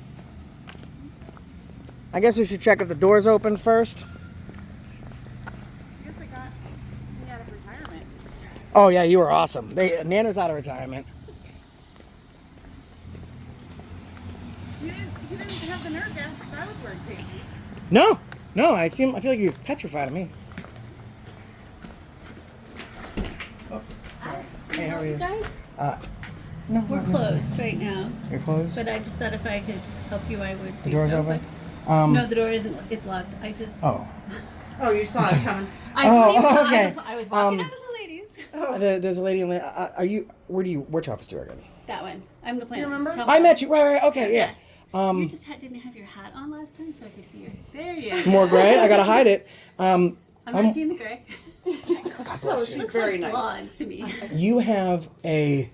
[SPEAKER 1] I guess we should check if the door's open first.
[SPEAKER 4] I guess they got me out of retirement.
[SPEAKER 1] Oh yeah, you were awesome. Nana's out of retirement.
[SPEAKER 4] You didn't have the nerve to ask if I was wearing panties.
[SPEAKER 1] No. I feel like he was petrified of me. Hey, how are you?
[SPEAKER 9] Guys,
[SPEAKER 1] No,
[SPEAKER 9] we're closed right now,
[SPEAKER 1] You're closed.
[SPEAKER 9] but I just thought if I could help you, I would
[SPEAKER 1] The
[SPEAKER 9] do
[SPEAKER 1] door's
[SPEAKER 9] so.
[SPEAKER 1] open.
[SPEAKER 9] But no, the door isn't. It's locked. I just.
[SPEAKER 1] Oh,
[SPEAKER 4] Oh, you saw it coming.
[SPEAKER 9] I saw you.
[SPEAKER 1] okay.
[SPEAKER 9] I was walking out as the ladies.
[SPEAKER 1] there's a lady in the. Are you? Which office do you work in?
[SPEAKER 9] That one. I'm the planner.
[SPEAKER 4] remember?
[SPEAKER 9] Tell
[SPEAKER 1] I
[SPEAKER 9] me.
[SPEAKER 1] met you. Right. Okay. Yeah.
[SPEAKER 9] Yes. You just didn't have your hat on last time, so I could see your. There you go.
[SPEAKER 1] More gray. I gotta hide it.
[SPEAKER 9] I'm not seeing the gray.
[SPEAKER 1] God bless you.
[SPEAKER 9] Looks
[SPEAKER 4] very
[SPEAKER 9] like
[SPEAKER 4] nice.
[SPEAKER 9] blonde to me.
[SPEAKER 1] You have a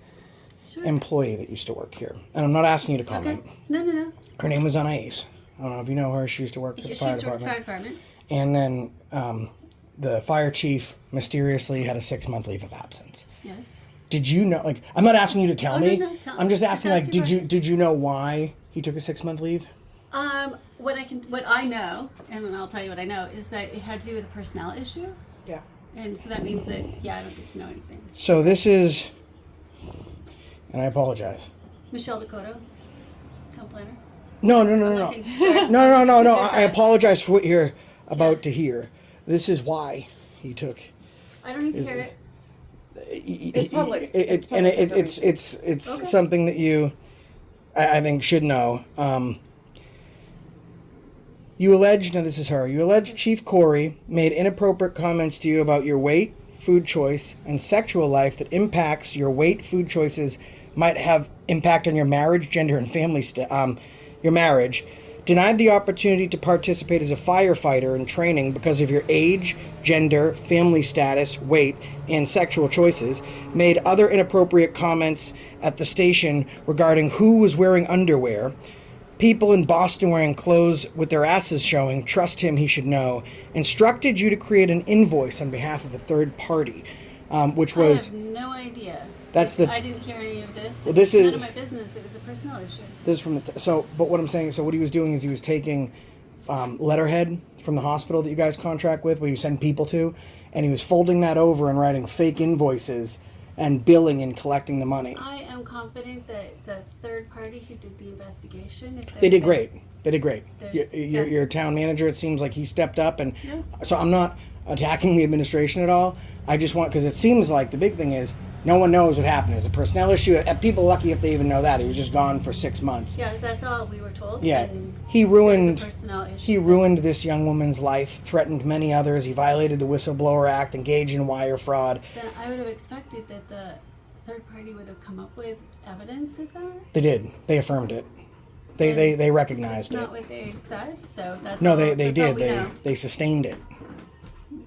[SPEAKER 9] Sure.
[SPEAKER 1] employee that used to work here, and I'm not asking you to
[SPEAKER 9] Okay.
[SPEAKER 1] comment.
[SPEAKER 9] No.
[SPEAKER 1] Her name is Anais. I don't know if you know her. She used to work for the
[SPEAKER 9] She's
[SPEAKER 1] fire
[SPEAKER 9] to the
[SPEAKER 1] department.
[SPEAKER 9] fire department.
[SPEAKER 1] And then the fire chief mysteriously had a 6-month leave of absence.
[SPEAKER 9] Yes.
[SPEAKER 1] Did you know? Like, I'm not asking you to tell
[SPEAKER 9] Oh,
[SPEAKER 1] me.
[SPEAKER 9] no, tell
[SPEAKER 1] I'm
[SPEAKER 9] me.
[SPEAKER 1] just
[SPEAKER 9] Just
[SPEAKER 1] asking.
[SPEAKER 9] ask
[SPEAKER 1] Like,
[SPEAKER 9] your
[SPEAKER 1] did you
[SPEAKER 9] questions.
[SPEAKER 1] know why he took a 6-month leave?
[SPEAKER 9] What I know, and I'll tell you what I know, is that it had to do with a personnel issue.
[SPEAKER 4] Yeah.
[SPEAKER 9] And so that means that, yeah, I don't get to know anything.
[SPEAKER 1] So this is, and I apologize.
[SPEAKER 9] Michelle Dakota, town planner.
[SPEAKER 1] No.
[SPEAKER 9] Okay, sorry.
[SPEAKER 1] No.
[SPEAKER 9] Is
[SPEAKER 1] I
[SPEAKER 9] there
[SPEAKER 1] apologize for what you're about to hear. This is why he took.
[SPEAKER 9] I don't need to hear it.
[SPEAKER 4] It's public.
[SPEAKER 1] It's something that you, I think, should know. You allege, now this is her, you allege Chief Corey made inappropriate comments to you about your weight, food choice, and sexual life that impacts your weight, food choices might have impact on your marriage, gender, and family, your marriage. Denied the opportunity to participate as a firefighter in training because of your age, gender, family status, weight, and sexual choices. Made other inappropriate comments at the station regarding who was wearing underwear. People in Boston wearing clothes with their asses showing, trust him, he should know. Instructed you to create an invoice on behalf of a third party, which was...
[SPEAKER 9] I have no idea.
[SPEAKER 1] That's
[SPEAKER 9] I didn't hear any of this.
[SPEAKER 1] Well, this
[SPEAKER 9] It's
[SPEAKER 1] is-
[SPEAKER 9] none of my business. It was a personnel issue.
[SPEAKER 1] This is from the... but what I'm saying, so what he was doing is he was taking letterhead from the hospital that you guys contract with, where you send people to, and he was folding that over and writing fake invoices and billing and collecting the money.
[SPEAKER 9] I am confident that the third party who did the investigation, if
[SPEAKER 1] They did great. They did great.
[SPEAKER 9] There's-
[SPEAKER 1] Your town manager, it seems like he stepped up, and
[SPEAKER 9] Yeah.
[SPEAKER 1] so I'm not attacking the administration at all. I just want, because it seems like the big thing is no one knows what happened. It was a personnel issue. People lucky if they even know that. He was just gone for 6 months.
[SPEAKER 9] Yeah, that's all we were told.
[SPEAKER 1] Yeah,
[SPEAKER 9] and
[SPEAKER 1] he
[SPEAKER 9] it was
[SPEAKER 1] ruined.
[SPEAKER 9] a personnel issue.
[SPEAKER 1] He ruined this young woman's life, threatened many others. He violated the Whistleblower Act, engaged in wire fraud.
[SPEAKER 9] Then I would have expected that the third party would have come up with evidence of that.
[SPEAKER 1] They did. They affirmed it. They recognized
[SPEAKER 9] That's
[SPEAKER 1] it.
[SPEAKER 9] not what they said, so that's
[SPEAKER 1] No,
[SPEAKER 9] all,
[SPEAKER 1] they
[SPEAKER 9] that's
[SPEAKER 1] did.
[SPEAKER 9] all we know.
[SPEAKER 1] They sustained it.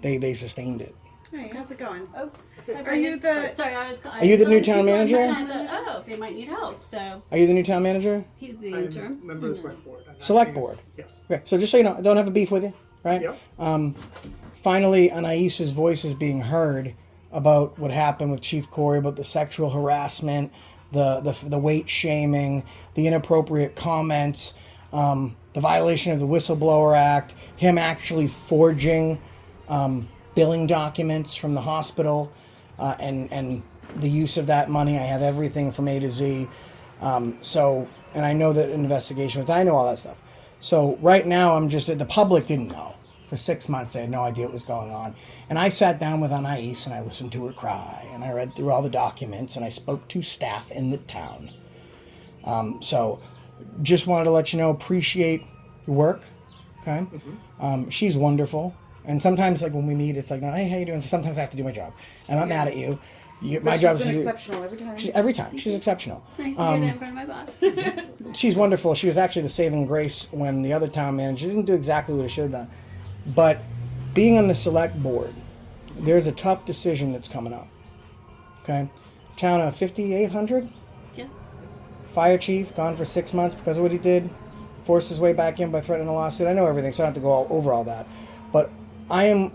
[SPEAKER 1] They sustained it.
[SPEAKER 3] Hey, how's it going?
[SPEAKER 9] Oh, hi,
[SPEAKER 3] Are you
[SPEAKER 9] Brendan.
[SPEAKER 3] the-
[SPEAKER 9] Sorry,
[SPEAKER 1] Are you the new town manager?
[SPEAKER 9] Oh, they might need help. So
[SPEAKER 1] Are you the new town manager?
[SPEAKER 9] he's the
[SPEAKER 5] I'm
[SPEAKER 9] interim.
[SPEAKER 5] a member of the select board. I'm not
[SPEAKER 1] Select
[SPEAKER 5] being-
[SPEAKER 1] board.
[SPEAKER 5] Yes.
[SPEAKER 1] Okay, so just so you know, I don't have a beef with you, right?
[SPEAKER 5] Yep.
[SPEAKER 1] Finally, ANAIS's voice is being heard about what happened with Chief Corey, about the sexual harassment, the weight shaming, the inappropriate comments, the violation of the Whistleblower Act, him actually forging billing documents from the hospital, and the use of that money. I have everything from A to Z. And I know that investigation, I know all that stuff. So right now, the public didn't know. For 6 months, they had no idea what was going on. And I sat down with ANAIS and I listened to her cry and I read through all the documents and I spoke to staff in the town. So just wanted to let you know, appreciate your work. Okay. She's wonderful. And sometimes, like when we meet, it's like, hey, how you doing? So sometimes I have to do my job. And I'm not mad at you. My job is to do.
[SPEAKER 3] Exceptional every time.
[SPEAKER 1] Every time. She's exceptional.
[SPEAKER 9] Nice to hear that in front of my boss.
[SPEAKER 1] She's wonderful. She was actually the saving grace when the other town manager didn't do exactly what he should have done. But being on the select board, there's a tough decision that's coming up. Okay? Town of 5,800?
[SPEAKER 9] Yeah.
[SPEAKER 1] Fire chief, gone for 6 months because of what he did. Forced his way back in by threatening a lawsuit. I know everything, so I don't have to go over all that. But I am,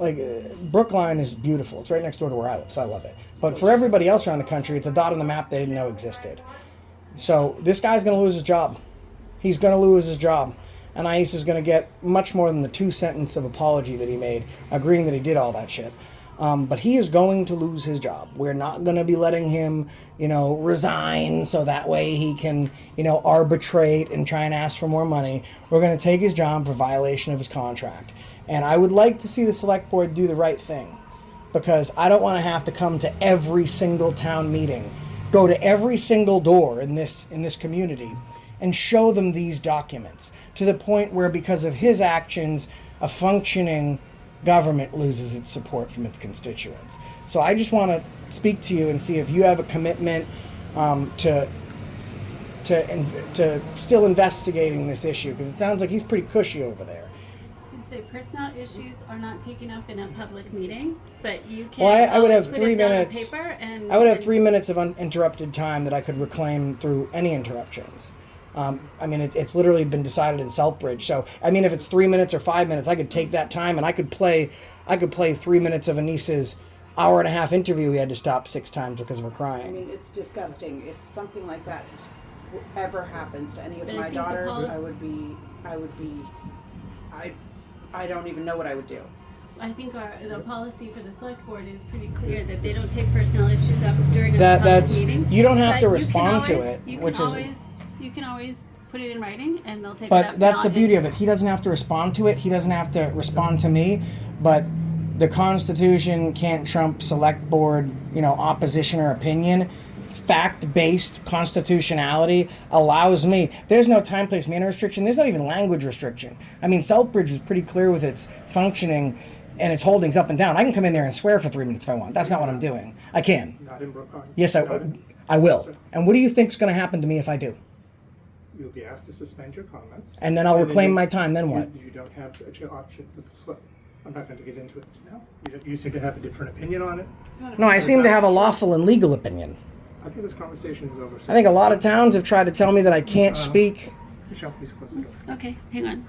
[SPEAKER 1] Brookline is beautiful. It's right next door to where I live, so I love it. But for everybody else around the country, it's a dot on the map they didn't know existed. So this guy's going to lose his job. He's going to lose his job. And ANAIS is going to get much more than the 2 sentence of apology that he made, agreeing that he did all that shit. But he is going to lose his job. We're not going to be letting him, resign so that way he can, arbitrate and try and ask for more money. We're going to take his job for violation of his contract. And I would like to see the select board do the right thing, because I don't want to have to come to every single town meeting, go to every single door in this community and show them these documents, to the point where, because of his actions, a functioning government loses its support from its constituents. So I just want to speak to you and see if you have a commitment to still investigating this issue, because it sounds like he's pretty cushy over there.
[SPEAKER 9] I was going to say, personnel issues are not taken up in a public meeting, but you can
[SPEAKER 1] Well, I would have
[SPEAKER 9] always
[SPEAKER 1] 3
[SPEAKER 9] put it down on
[SPEAKER 1] minutes.
[SPEAKER 9] paper and
[SPEAKER 1] I would have 3 minutes of uninterrupted time that I could reclaim through any interruptions. It's literally been decided in Southbridge. So, if it's 3 minutes or 5 minutes, I could take that time and I could play 3 minutes of ANAIS's hour-and-a-half interview we had to stop 6 times because of her crying.
[SPEAKER 3] It's disgusting. If something like that ever happens to any of
[SPEAKER 9] But I
[SPEAKER 3] my
[SPEAKER 9] think the
[SPEAKER 3] daughters,
[SPEAKER 9] poli-
[SPEAKER 3] I don't even know what I would do.
[SPEAKER 9] I think the policy for the select board is pretty clear that they don't take personnel issues up during a public
[SPEAKER 1] That's
[SPEAKER 9] meeting.
[SPEAKER 1] you don't have
[SPEAKER 9] But
[SPEAKER 1] to
[SPEAKER 9] you can
[SPEAKER 1] respond to
[SPEAKER 9] always-
[SPEAKER 1] it,
[SPEAKER 9] You
[SPEAKER 1] which
[SPEAKER 9] can
[SPEAKER 1] is.
[SPEAKER 9] always put it in writing, and they'll take it
[SPEAKER 1] But
[SPEAKER 9] up.
[SPEAKER 1] that's the
[SPEAKER 9] not
[SPEAKER 1] beauty
[SPEAKER 9] in-
[SPEAKER 1] of it. He doesn't have to respond to it. He doesn't have to respond to me. But the Constitution can't trump select board, opposition or opinion. Fact-based constitutionality allows me. There's no time, place, manner restriction. There's not even language restriction. I mean, Southbridge is pretty clear with its functioning and its holdings up and down. I can come in there and swear for 3 minutes if I want. That's not what I'm doing. I can.
[SPEAKER 5] Not in Brookline.
[SPEAKER 1] Yes,
[SPEAKER 5] Not in-
[SPEAKER 1] I will. And what do you think's going to happen to me if I do?
[SPEAKER 5] You'll be asked to suspend your comments.
[SPEAKER 1] And then I'll reclaim
[SPEAKER 5] you-
[SPEAKER 1] my time. Then what?
[SPEAKER 5] You don't have an option. I'm not going to get into it now. You seem to have a different opinion on it.
[SPEAKER 1] No, I seem to have a lawful and legal opinion.
[SPEAKER 5] I think this conversation is over.
[SPEAKER 1] I think a lot of towns have tried to tell me that I can't speak.
[SPEAKER 5] Michelle, please close the door.
[SPEAKER 9] Okay, hang on.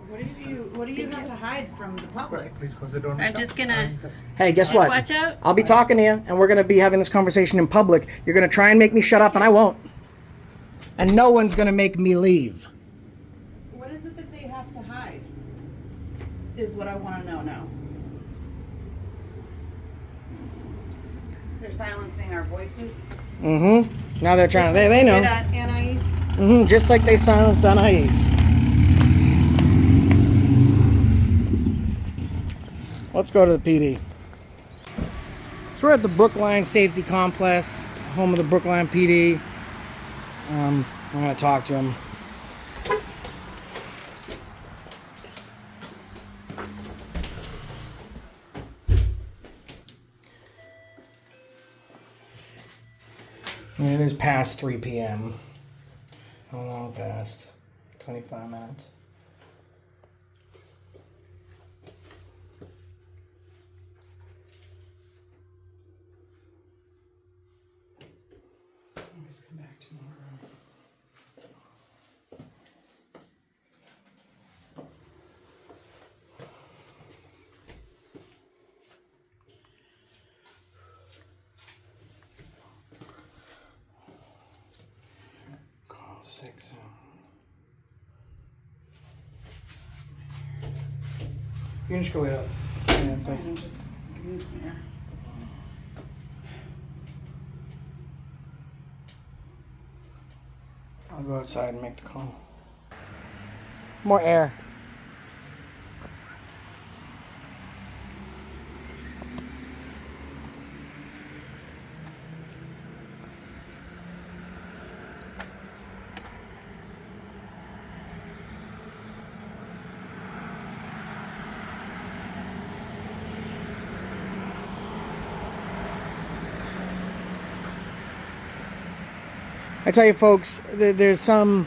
[SPEAKER 4] What do you have to hide from the public?
[SPEAKER 5] Please close the door.
[SPEAKER 9] I'm
[SPEAKER 5] Michelle.
[SPEAKER 9] just gonna.
[SPEAKER 1] Hey, guess
[SPEAKER 9] Just
[SPEAKER 1] what?
[SPEAKER 9] watch out.
[SPEAKER 1] I'll be talking to you, and we're going to be having this conversation in public. You're going to try and make me shut up, and I won't. And no one's going to make me leave.
[SPEAKER 4] What is it that they have to hide? Is what I want to know now. They're silencing our voices.
[SPEAKER 1] Mm-hmm. Now they're trying to. They know.
[SPEAKER 4] ANAIS.
[SPEAKER 1] Mm-hmm. Just like they silenced ANAIS. Let's go to the PD. So we're at the Brookline Safety Complex, home of the Brookline PD. I'm going to talk to him. It is past 3 p.m. How long past? 25 minutes. Just come back tomorrow. Call 6. You can just go out. Yeah, thank-
[SPEAKER 4] Just give me some air.
[SPEAKER 1] I'll go outside and make the call. More air. I tell you folks, there's some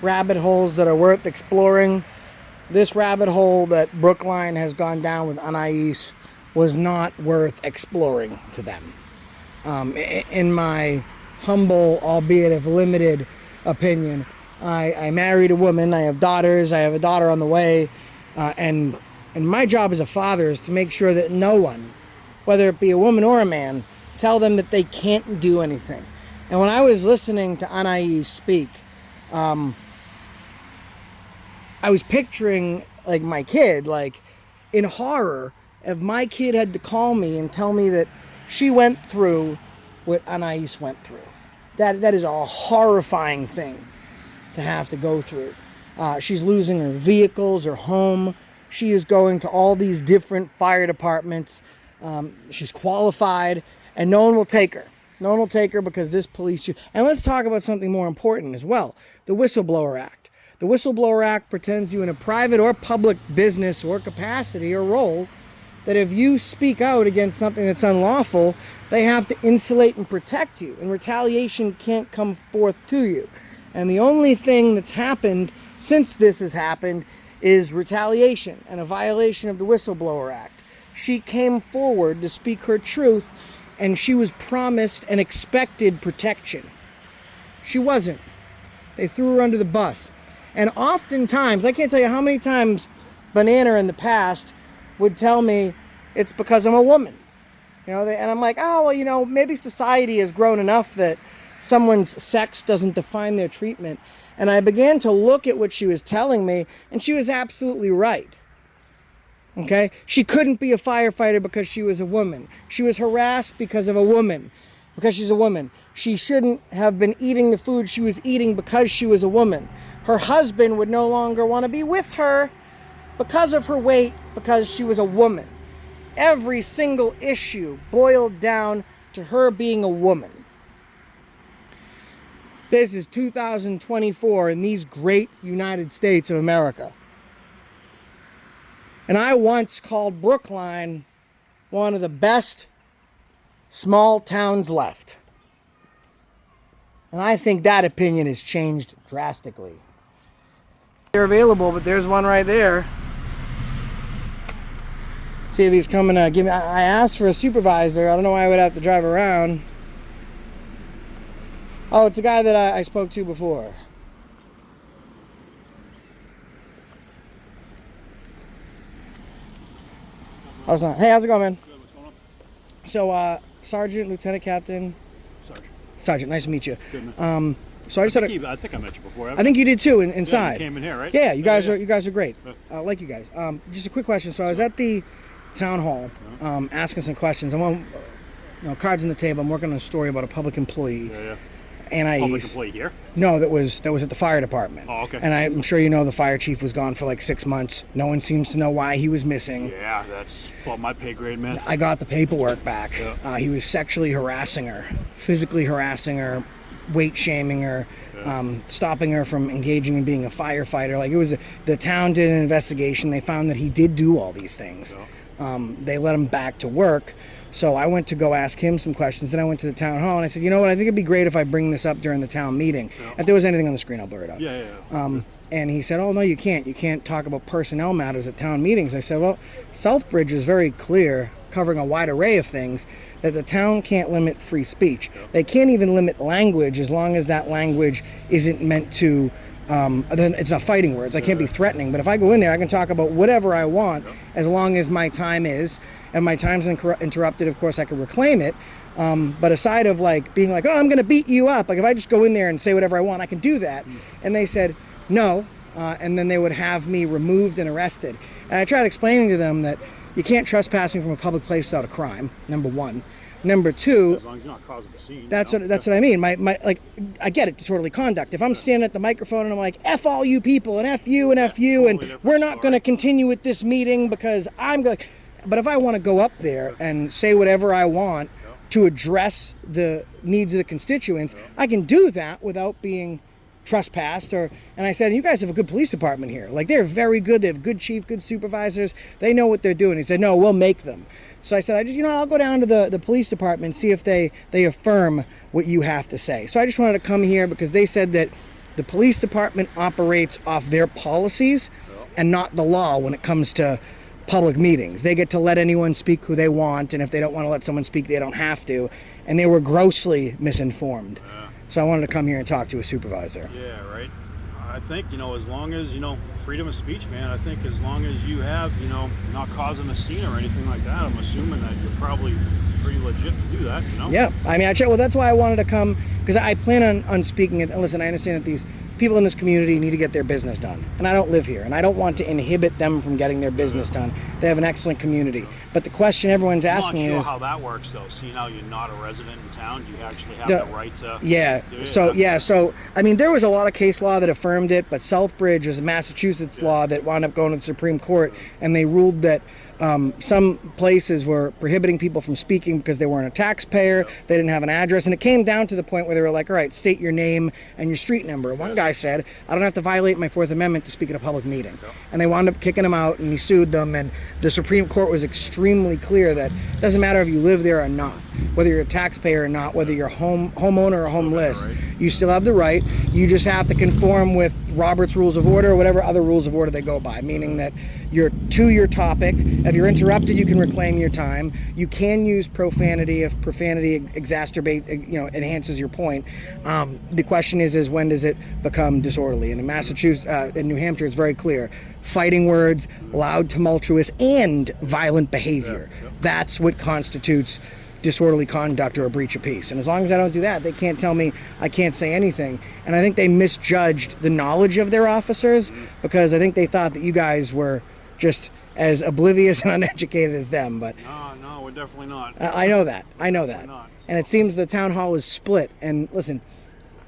[SPEAKER 1] rabbit holes that are worth exploring. This rabbit hole that Brookline has gone down with ANAIS was not worth exploring to them. In my humble, albeit if limited, opinion, I married a woman, I have daughters, I have a daughter on the way, and my job as a father is to make sure that no one, whether it be a woman or a man, tell them that they can't do anything. And when I was listening to ANAIS speak, I was picturing like my kid, like in horror, if my kid had to call me and tell me that she went through what ANAIS went through. That is a horrifying thing to have to go through. She's losing her vehicles, her home. She is going to all these different fire departments. She's qualified, and no one will take her. No one will take her because this police... And let's talk about something more important as well. The Whistleblower Act. The Whistleblower Act pretends you in a private or public business or capacity or role that if you speak out against something that's unlawful, they have to insulate and protect you. And retaliation can't come forth to you. And the only thing that's happened since this has happened is retaliation and a violation of the Whistleblower Act. She came forward to speak her truth, and she was promised and expected protection. She wasn't. They threw her under the bus. And oftentimes, I can't tell you how many times Banana in the past would tell me it's because I'm a woman. And I'm like, oh, well, maybe society has grown enough that someone's sex doesn't define their treatment. And I began to look at what she was telling me, and she was absolutely right. Okay? She couldn't be a firefighter because she was a woman. She was harassed because of a woman, because she's a woman. She shouldn't have been eating the food she was eating because she was a woman. Her husband would no longer want to be with her because of her weight, because she was a woman. Every single issue boiled down to her being a woman. This is 2024 in these great United States of America. And I once called Brookline one of the best small towns left. And I think that opinion has changed drastically. They're available, but there's one right there. See if he's coming to give me. I asked for a supervisor. I don't know why I would have to drive around. Oh, it's a guy that I spoke to before. I was not. Hey, how's it going, man?
[SPEAKER 10] Good, what's going on?
[SPEAKER 1] So, Sergeant, Lieutenant Captain. Sergeant, nice to meet you.
[SPEAKER 10] Good, man.
[SPEAKER 1] So I just had
[SPEAKER 10] I think I met you before.
[SPEAKER 1] I think you did too inside.
[SPEAKER 10] Yeah, you came in here, right?
[SPEAKER 1] Yeah, you guys are great. I like you guys. Just a quick question. So I was at the town hall asking some questions. I'm on, cards on the table. I'm working on a story about a public employee.
[SPEAKER 10] Yeah.
[SPEAKER 1] ANAIS.
[SPEAKER 10] Public employee here?
[SPEAKER 1] No, that was at the fire department.
[SPEAKER 10] Oh, okay.
[SPEAKER 1] And I'm sure you know the fire chief was gone for like 6 months. No one seems to know why he was missing.
[SPEAKER 10] Yeah, that's above my pay grade, man.
[SPEAKER 1] I got the paperwork back.
[SPEAKER 10] Yeah.
[SPEAKER 1] He was sexually harassing her, physically harassing her, weight shaming her, stopping her from engaging in being a firefighter. Like, it was the town did an investigation. They found that he did do all these things.
[SPEAKER 10] Yeah.
[SPEAKER 1] They let him back to work. So I went to go ask him some questions. Then I went to the town hall and I said, you know what? I think it'd be great if I bring this up during the town meeting.
[SPEAKER 10] Yeah.
[SPEAKER 1] If there was anything on the screen, I'll blur it up.
[SPEAKER 10] Yeah.
[SPEAKER 1] And he said, oh, no, you can't. You can't talk about personnel matters at town meetings. I said, well, Southbridge is very clear, covering a wide array of things, that the town can't limit free speech.
[SPEAKER 10] Yeah.
[SPEAKER 1] They can't even limit language as long as that language isn't meant to, then it's not fighting words. I can't be threatening. But if I go in there, I can talk about whatever I want as long as my time is. And my time's interrupted, of course, I can reclaim it. But aside of like being like, oh, I'm going to beat you up. Like if I just go in there and say whatever I want, I can do that. And they said, no. And then they would have me removed and arrested. And I tried explaining to them that you can't trespass me from a public place without a crime, number one. Number two,
[SPEAKER 10] as long as you're not causing a scene.
[SPEAKER 1] that's what I mean. My like, I get it, disorderly conduct. If I'm standing at the microphone and I'm like, F all you people and F you and F you, and we're not going to continue with this meeting because I'm going. But if I want to go up there and say whatever I want to address the needs of the constituents, I can do that without being trespassed. And I said, you guys have a good police department here. Like, they're very good. They have good chief, good supervisors. They know what they're doing. He said, no, we'll make them. So I said, I'll go down to the police department and see if they affirm what you have to say. So I just wanted to come here because they said that the police department operates off their policies and not the law when it comes to public meetings. They get to let anyone speak who they want, and if they don't want to let someone speak, they don't have to. And they were grossly misinformed. So I wanted to come here and talk to a supervisor.
[SPEAKER 10] Yeah, right. I think, as long as, freedom of speech, man, I think as long as you have, not causing a scene or anything like that, I'm assuming that you're probably pretty legit to do that,
[SPEAKER 1] Yeah, I mean, well, that's why I wanted to come, because I plan on speaking it. And listen, I understand that these people in this community need to get their business done. And I don't live here, and I don't want to inhibit them from getting their business done. They have an excellent community. But the question everyone's asking
[SPEAKER 10] I'm not
[SPEAKER 1] is...
[SPEAKER 10] sure how that works, though. Seeing how you're not a resident in town, do you actually have the right to...
[SPEAKER 1] Yeah,
[SPEAKER 10] do it?
[SPEAKER 1] so, I mean, there was a lot of case law that affirmed it, but Southbridge was a Massachusetts law that wound up going to the Supreme Court, and they ruled that some places were prohibiting people from speaking because they weren't a taxpayer, they didn't have an address, and it came down to the point where they were like, all right, state your name and your street number. One guy said, I don't have to violate my Fourth Amendment to speak at a public meeting. And they wound up kicking him out, and he sued them, and the Supreme Court was extremely clear that it doesn't matter if you live there or not, whether you're a taxpayer or not, whether you're homeowner or homeless, you still have the right. You just have to conform with Robert's Rules of Order or whatever other rules of order they go by, meaning that you're to your topic. If you're interrupted, you can reclaim your time. You can use profanity if profanity enhances your point. The question is when does it become disorderly? And in Massachusetts, in New Hampshire, it's very clear. Fighting words, loud, tumultuous, and violent behavior. That's what constitutes disorderly conduct or a breach of peace. And as long as I don't do that, they can't tell me I can't say anything. And I think they misjudged the knowledge of their officers, because I think they thought that you guys were just as oblivious and uneducated as them. But
[SPEAKER 10] No, we're definitely not.
[SPEAKER 1] I know that. I know that.
[SPEAKER 10] We're not.
[SPEAKER 1] And it seems the town hall is split. And listen,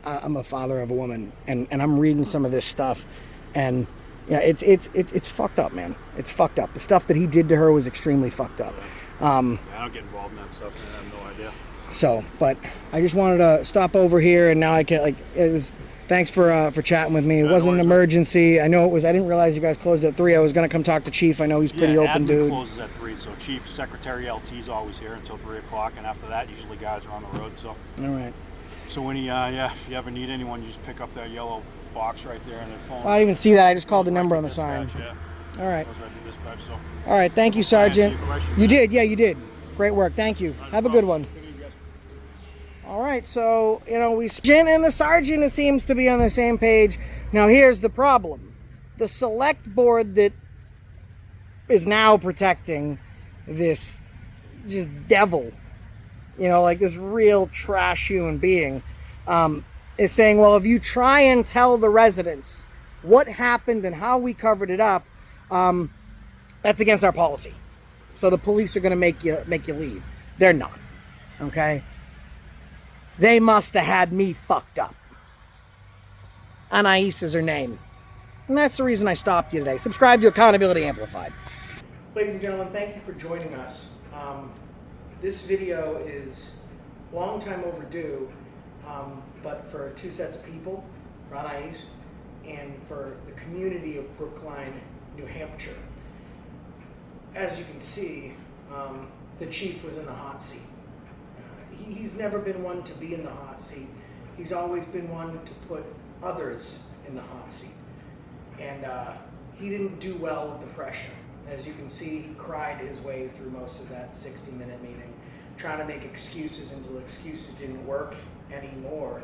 [SPEAKER 1] I'm a father of a woman, and I'm reading some of this stuff, and yeah, it's fucked up, man. It's fucked up. The stuff that he did to her was extremely fucked up.
[SPEAKER 10] I don't get involved in that stuff, and I have no idea.
[SPEAKER 1] So, but I just wanted to stop over here, and now I can thanks for chatting with me. It wasn't an emergency. I know it was. I didn't realize you guys closed at 3. I was gonna come talk to Chief. I know he's pretty open,
[SPEAKER 10] admin
[SPEAKER 1] dude.
[SPEAKER 10] Closes at 3, so Chief Secretary LT is always here until 3 o'clock, and after that, usually guys are on the road. So.
[SPEAKER 1] All right.
[SPEAKER 10] So when if you ever need anyone, you just pick up that yellow box right there on their phone.
[SPEAKER 1] I didn't even see that. I just called the number on the sign.
[SPEAKER 10] Yeah.
[SPEAKER 1] All right.
[SPEAKER 10] Goes right to dispatch, so.
[SPEAKER 1] All right. Thank you, Sergeant. You did. Yeah, you did. Great work. Thank you. Have a good one. All right. So, we Sergeant and the Sergeant seems to be on the same page. Now, here's the problem. The select board that is now protecting this just devil, this real trash human being, is saying, well, if you try and tell the residents what happened and how we covered it up, that's against our policy. So the police are going to make you leave. They're not. Okay? They must have had me fucked up. ANAIS is her name. And that's the reason I stopped you today. Subscribe to Accountability Amplified. Ladies and gentlemen, thank you for joining us. This video is a long time overdue, but for 2 sets of people, for ANAIS, and for the community of Brookline, New Hampshire. As you can see, the chief was in the hot seat. He's never been one to be in the hot seat. He's always been one to put others in the hot seat. And he didn't do well with the pressure. As you can see, he cried his way through most of that 60-minute meeting, trying to make excuses until excuses didn't work anymore.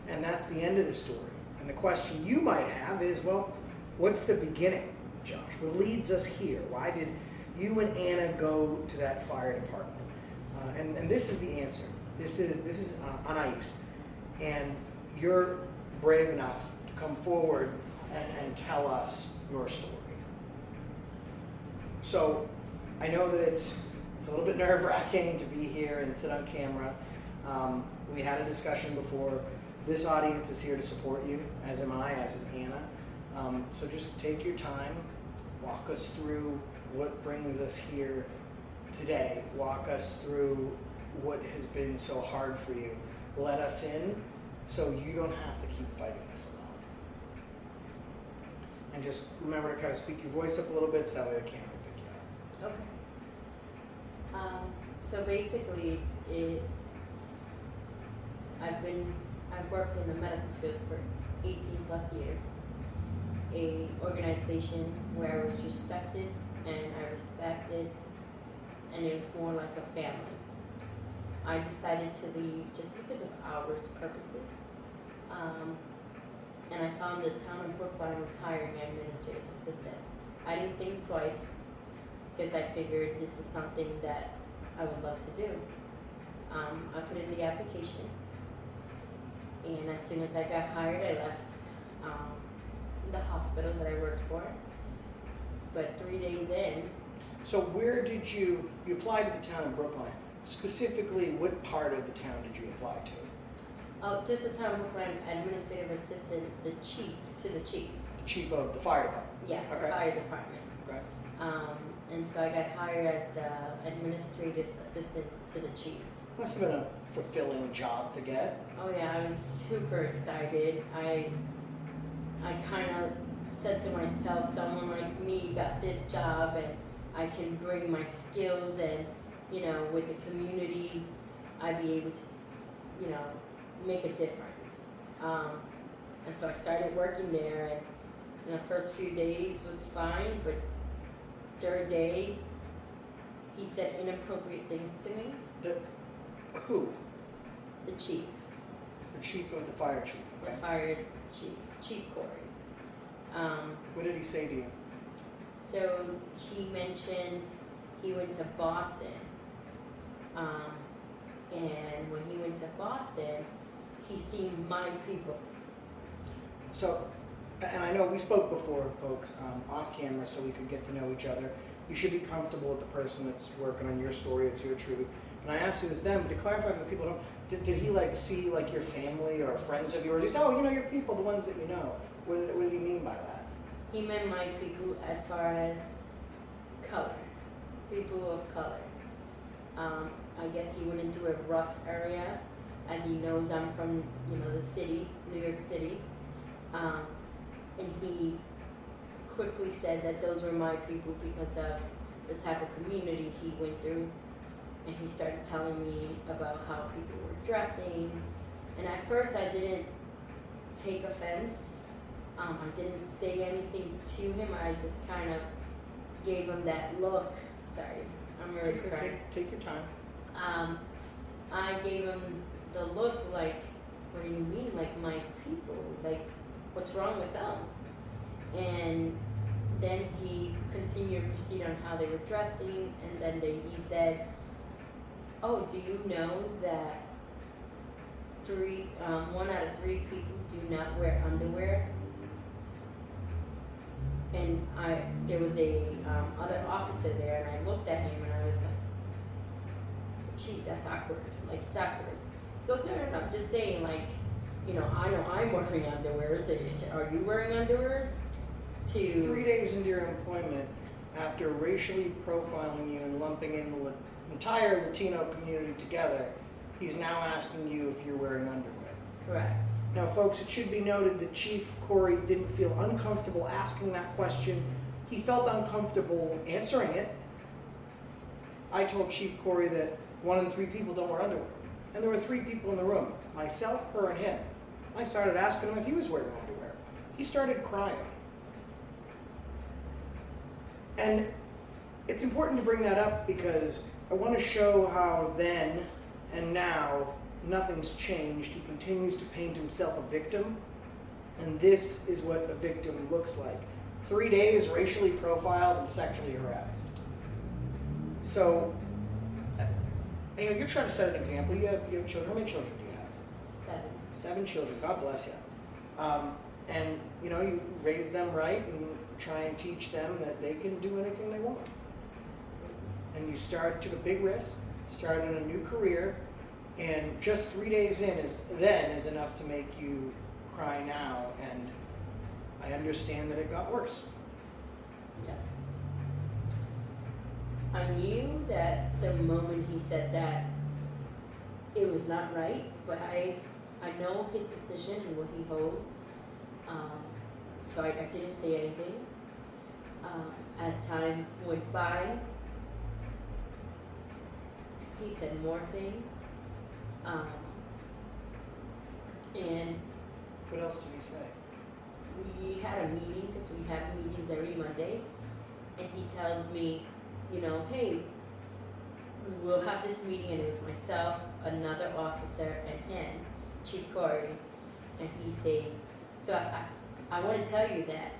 [SPEAKER 1] And that's the end of the story. And the question you might have is, well, what's the beginning, Josh? What leads us here? Why did you and Anna go to that fire department? And this is the answer. This is ANAIS. And you're brave enough to come forward and tell us your story. So I know that it's a little bit nerve-wracking to be here and sit on camera. We had a discussion before. This audience is here to support you, as am I, as is Anna. So just take your time, walk us through what brings us here today. Walk us through what has been so hard for you. Let us in so you don't have to keep fighting this alone. And just remember to kind of speak your voice up a little bit so that way the camera can pick you up.
[SPEAKER 7] Okay. So basically, I've worked in the medical field for 18 plus years. A organization where I was respected and I respected, and it was more like a family. I decided to leave just because of hours purposes. And I found the town of Brookline was hiring an administrative assistant. I didn't think twice because I figured this is something that I would love to do. I put in the application, and as soon as I got hired, I left the hospital that I worked for. But 3 days in.
[SPEAKER 1] So where did you applied to the town of Brookline? Specifically, what part of the town did you apply to?
[SPEAKER 7] Oh, just the town of Brookline administrative assistant, the chief.
[SPEAKER 1] The chief of the fire department?
[SPEAKER 7] Yes,
[SPEAKER 1] okay.
[SPEAKER 7] The fire department.
[SPEAKER 1] Okay.
[SPEAKER 7] And so I got hired as the administrative assistant to the chief.
[SPEAKER 1] Must have been a fulfilling job to get.
[SPEAKER 7] Oh yeah, I was super excited. I kind of said to myself, someone like me got this job and I can bring my skills and, with the community, I'd be able to, make a difference. And so I started working there, and the first few days was fine, but third day, he said inappropriate things to me.
[SPEAKER 1] Who?
[SPEAKER 7] The chief.
[SPEAKER 1] The chief of the fire chief.
[SPEAKER 7] Okay. The fire chief, Chief Corey.
[SPEAKER 1] What did he say to you?
[SPEAKER 7] So he mentioned he went to Boston. And when he went to Boston, he seen my people.
[SPEAKER 1] So and I know we spoke before, folks, off camera, so we could get to know each other. You should be comfortable with the person that's working on your story. It's your truth. And I asked you this then, but to clarify for the people who don't, did he like see like your family or friends of yours? He said, oh, you know, your people, the ones that you know. What did he mean by that?
[SPEAKER 7] He meant my people as far as color, people of color. I guess he went into a rough area, as he knows I'm from, the city, New York City. And he quickly said that those were my people because of the type of community he went through. And he started telling me about how people were dressing. And at first I didn't take offense. I didn't say anything to him. I just kind of gave him that look. Sorry, I'm already crying.
[SPEAKER 1] Take your time.
[SPEAKER 7] I gave him the look like, what do you mean? Like my people? Like, what's wrong with them? And then he continued to proceed on how they were dressing, and then he said, oh, do you know that 1 out of 3 people do not wear underwear? And there was a other officer there, and I looked at him and I was like, Chief, that's awkward. Like, it's awkward. He goes, no, I'm just saying, like, I know I'm wearing underwears. Are you wearing underwears?
[SPEAKER 1] 3 days into your employment, after racially profiling you and lumping in the entire Latino community together, he's now asking you if you're wearing underwear.
[SPEAKER 7] Correct.
[SPEAKER 1] Now, folks, it should be noted that Chief Corey didn't feel uncomfortable asking that question. He felt uncomfortable answering it. I told Chief Corey that 1 in 3 people don't wear underwear. And there were 3 people in the room, myself, her, and him. I started asking him if he was wearing underwear. He started crying. And it's important to bring that up because I want to show how then and now nothing's changed. He continues to paint himself a victim, and this is what a victim looks like. 3 days racially profiled and sexually harassed. So, you're trying to set an example. You have children. How many children do you have? 7 children. God bless you. And you raise them right and try and teach them that they can do anything they want. And you took a big risk, started a new career, and just 3 days in is enough to make you cry now. And I understand that it got worse.
[SPEAKER 7] Yeah. I knew that the moment he said that, it was not right, but I know his position and what he holds. So I didn't say anything. As time went by, he said more things. And
[SPEAKER 1] What else did he say?
[SPEAKER 7] we had a meeting, because we have meetings every Monday, and he tells me, hey, we'll have this meeting, and it was myself, another officer, and him, Chief Corey, and he says, so I want to tell you that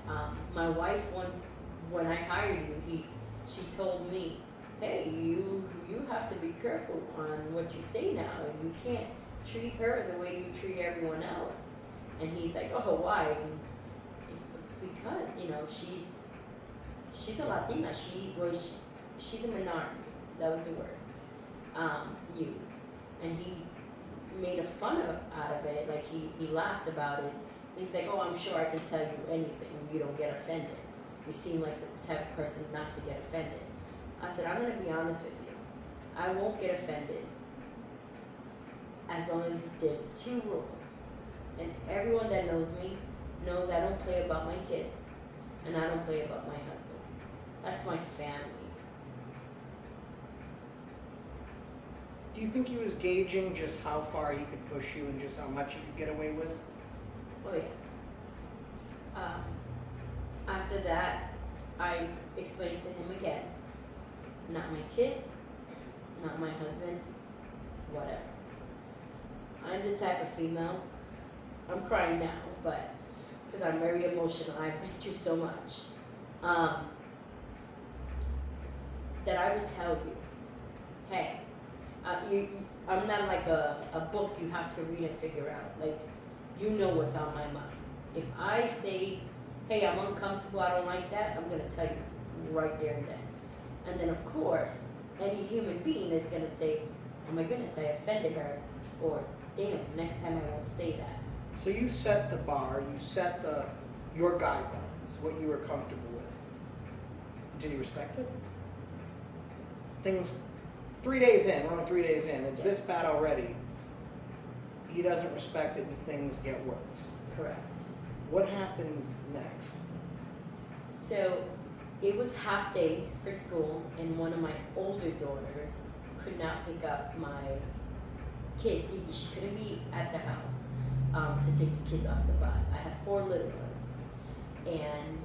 [SPEAKER 7] my wife once, when I hired you, she told me, hey, you have to be careful on what you say now. You can't treat her the way you treat everyone else. And he's like, oh, why? And it was because, she's a Latina. She's a minority. That was the word used. And he made a fun out of it. Like, he laughed about it. He's like, oh, I'm sure I can tell you anything. You don't get offended. You seem like the type of person not to get offended. I said, I'm going to be honest with you. I won't get offended as long as there's 2 rules. And everyone that knows me knows I don't play about my kids, and I don't play about my husband. That's my family.
[SPEAKER 1] Do you think he was gauging just how far he could push you and just how much you could get away with?
[SPEAKER 7] Oh yeah. After that, I explained to him again, not my kids, not my husband, whatever. I'm the type of female, I'm crying now, but because I'm very emotional, I've been through so much, that I would tell you, hey, I'm not like a book you have to read and figure out. Like, you know what's on my mind. If I say, hey, I'm uncomfortable, I don't like that, I'm gonna tell you right there and then. And then of course, any human being is gonna say, oh my goodness, I offended her, or damn, next time I won't say that.
[SPEAKER 1] So you set the bar, you set your guidelines, what you were comfortable with. Did he respect it? Things 3 days in, we're on 3 days in, it's this bad already. He doesn't respect it and things get worse.
[SPEAKER 7] Correct.
[SPEAKER 1] What happens next?
[SPEAKER 7] So it was half day for school, and one of my older daughters could not pick up my kids. She couldn't be at the house to take the kids off the bus. I have 4 little ones, and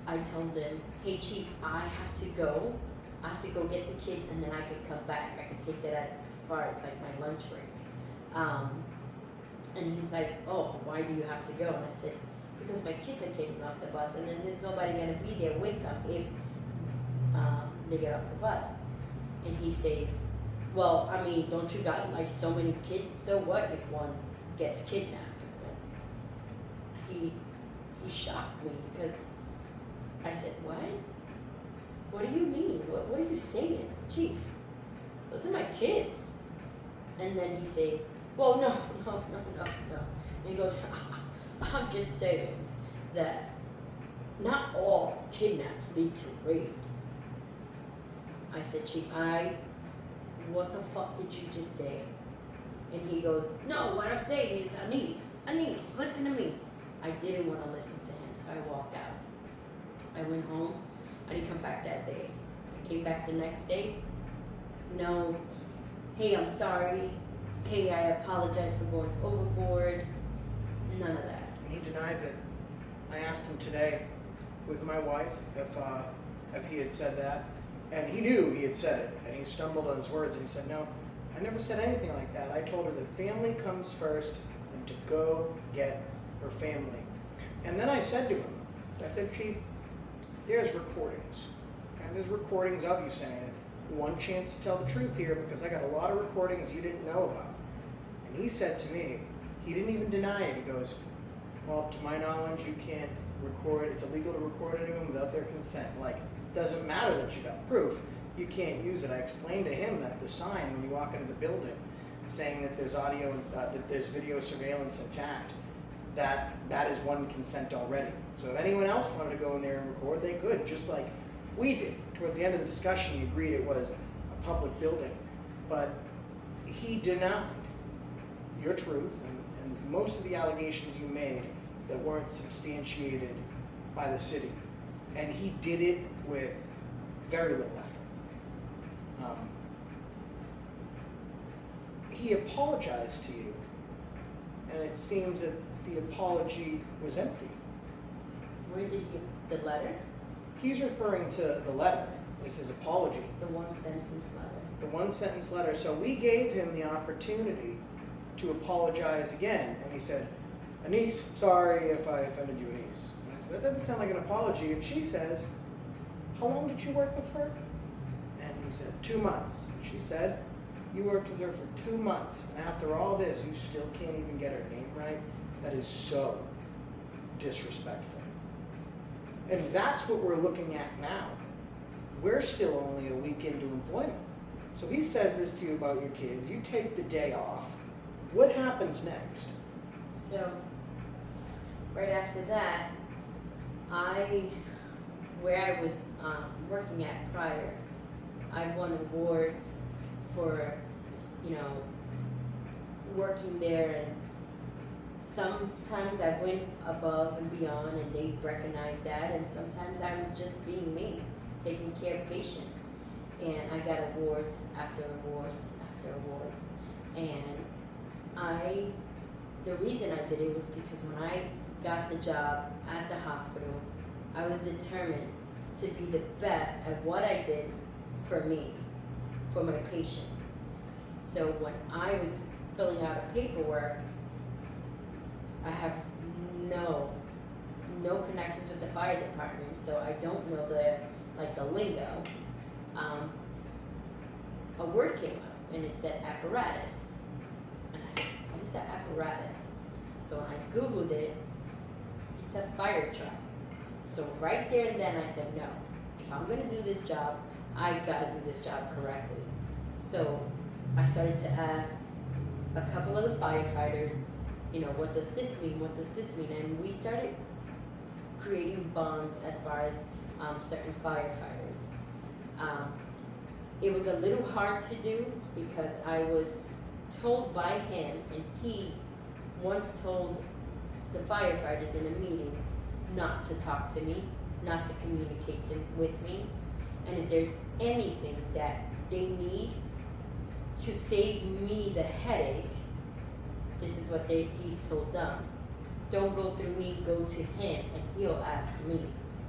[SPEAKER 7] I told them, hey chief, I have to go get the kids, and then I can come back. I can take that as far as like my lunch break. And he's like, oh, why do you have to go? And I said, because my kids are getting off the bus, and then there's nobody gonna be there with them if they get off the bus. And he says, well, I mean, don't you got like so many kids? So what if one gets kidnapped? He shocked me because I said, what? What do you mean? What are you saying, chief? Those are my kids. And then he says, well, no. And he goes, I'm just saying that not all kidnaps lead to rape. I said, chief, what the fuck did you just say? And he goes, no, what I'm saying is, ANAIS, listen to me. I didn't want to listen to him, so I walked out. I went home. I didn't come back that day. I came back the next day. No, hey, I'm sorry. Hey, I apologize for going overboard. None of that.
[SPEAKER 1] And he denies it. I asked him today with my wife if he had said that, and he knew he had said it, and he stumbled on his words and he said, no, I never said anything like that. I told her that family comes first and to go get her family. And then I said to him, I said, Chief, there's recordings. Okay? There's recordings of you saying it. One chance to tell the truth here because I got a lot of recordings you didn't know about. And he said to me, he didn't even deny it. He goes, well, to my knowledge, you can't record, it's illegal to record anyone without their consent. Like, it doesn't matter that you got proof. You can't use it. I explained to him that the sign when you walk into the building saying that there's audio, that there's video surveillance intact, that is one consent already. So if anyone else wanted to go in there and record, they could, just like we did. Towards the end of the discussion, he agreed it was a public building. But he denied your truth and most of the allegations you made that weren't substantiated by the city. And he did it with very little effort. He apologized to you, and it seems that the apology was empty.
[SPEAKER 7] Where did the letter?
[SPEAKER 1] He's referring to the letter. It's his apology.
[SPEAKER 7] The 1-sentence letter.
[SPEAKER 1] The 1-sentence letter. So we gave him the opportunity to apologize again, and he said, ANAIS, sorry if I offended you, ANAIS. And I said, that doesn't sound like an apology. And she says, how long did you work with her? And he said, 2 months. And she said, you worked with her for 2 months, and after all this, you still can't even get her name right? That is so disrespectful. And that's what we're looking at now. We're still only a week into employment. So he says this to you about your kids. You take the day off. What happens next?
[SPEAKER 7] So, right after that, where I was working at prior, I won awards for, working there, and sometimes I went above and beyond and they recognized that, and sometimes I was just being me, taking care of patients. And I got awards after awards after awards. And the reason I did it was because when I got the job at the hospital, I was determined to be the best at what I did for me, for my patients. So when I was filling out a paperwork, I have no connections with the fire department, so I don't know the lingo. A word came up and it said apparatus. And I said, what is that apparatus? So when I Googled it, It's a fire truck. So right there and then I said, no, if I'm gonna do this job, I gotta do this job correctly. So I started to ask a couple of the firefighters, what does this mean? What does this mean? And we started creating bonds as far as certain firefighters. It was a little hard to do because I was told by him, and he once told the firefighters in a meeting not to talk to me, not to communicate with me, and if there's anything that they need to save me the headache, this is what he's told them. Don't go through me, go to him, and he'll ask me.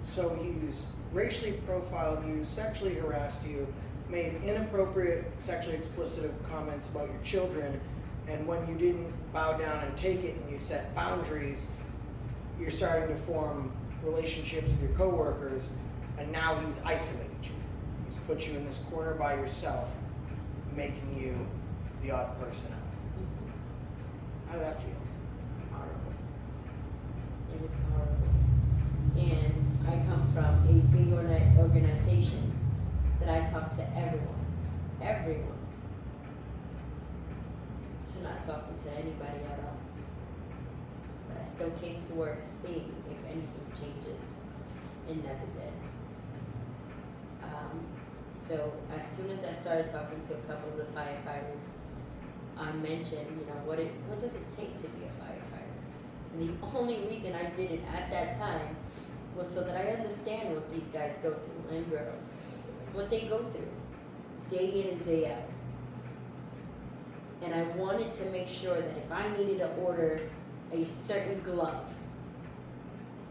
[SPEAKER 1] So he's racially profiled you, sexually harassed you, made inappropriate, sexually explicit comments about your children, and when you didn't bow down and take it and you set boundaries, you're starting to form relationships with your coworkers, and now he's isolated you. He's put you in this corner by yourself, making you the odd person out. How did that feel?
[SPEAKER 7] Horrible. It was horrible. And I come from a big organization that I talk to everyone, to not talking to anybody at all. But I still came to work seeing if anything changes. It never did. So as soon as I started talking to a couple of the firefighters, I mentioned, what does it take to be a firefighter? And the only reason I did it at that time was so that I understand what these guys go through, and girls, what they go through, day in and day out. And I wanted to make sure that if I needed to order a certain glove,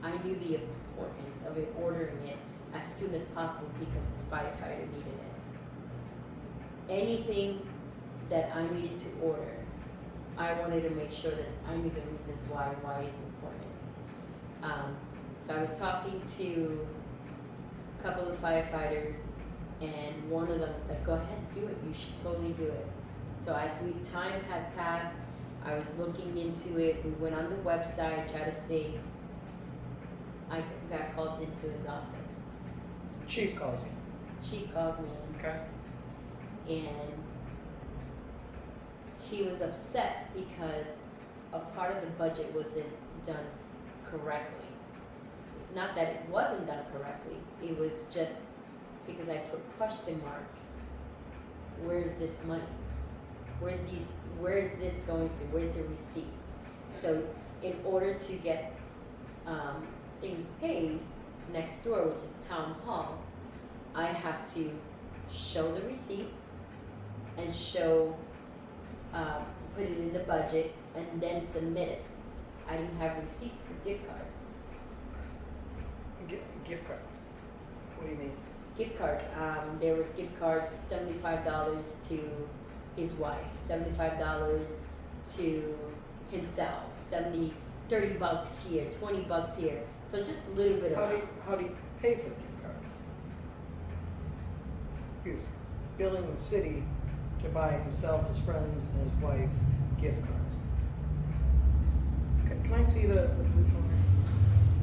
[SPEAKER 7] I knew the importance of ordering it as soon as possible because this firefighter needed it. Anything that I needed to order, I wanted to make sure that I knew the reasons why it's important. So I was talking to a couple of firefighters, and one of them was like, go ahead, do it, you should totally do it. So as time has passed, I was looking into it, we went on the website, tried to see. I got called into his office.
[SPEAKER 1] Chief calls you.
[SPEAKER 7] Chief calls me in.
[SPEAKER 1] Okay.
[SPEAKER 7] And he was upset because a part of the budget wasn't done correctly. Not that it wasn't done correctly, it was just because I put question marks. Where's this money? Where's this going to? Where's the receipts? So in order to get things paid next door, which is town hall, I have to show the receipt and show, put it in the budget and then submit it. I didn't have receipts for gift cards.
[SPEAKER 1] Gift cards? What do you mean?
[SPEAKER 7] Gift cards. There was gift cards, $75 to his wife, $75 to himself, $30 here, $20 here. So just a little bit of
[SPEAKER 1] How do you pay for the gift cards? He was billing the city to buy himself, his friends, and his wife gift cards. Can I see the blue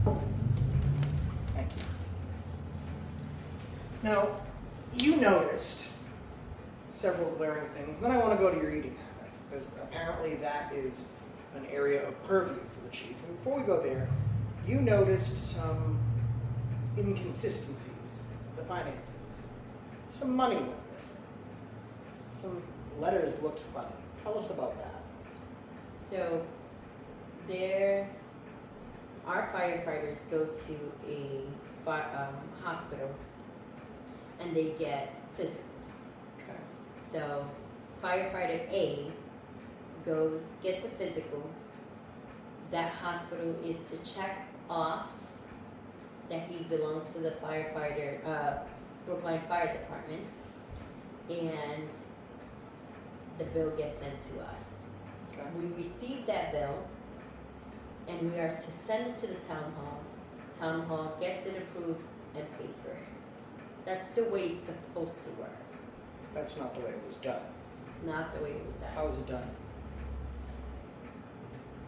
[SPEAKER 1] phone? Thank you. Now, you noticed several glaring things. Then I want to go to your eating habits, because apparently that is an area of purview for the chief. And before we go there, you noticed some inconsistencies with the finances. Some money went missing. Some letters looked funny. Tell us about that.
[SPEAKER 7] So our firefighters go to a hospital and they get physicals.
[SPEAKER 1] Okay.
[SPEAKER 7] So firefighter A gets a physical. That hospital is to check off that he belongs to the Brookline Fire Department, and the bill gets sent to us.
[SPEAKER 1] Okay.
[SPEAKER 7] We receive that bill, and we are to send it to the town hall. Town hall gets it approved and pays for it. That's the way it's supposed to work.
[SPEAKER 1] That's not the way it was done.
[SPEAKER 7] It's not the way it was done.
[SPEAKER 1] How was it done?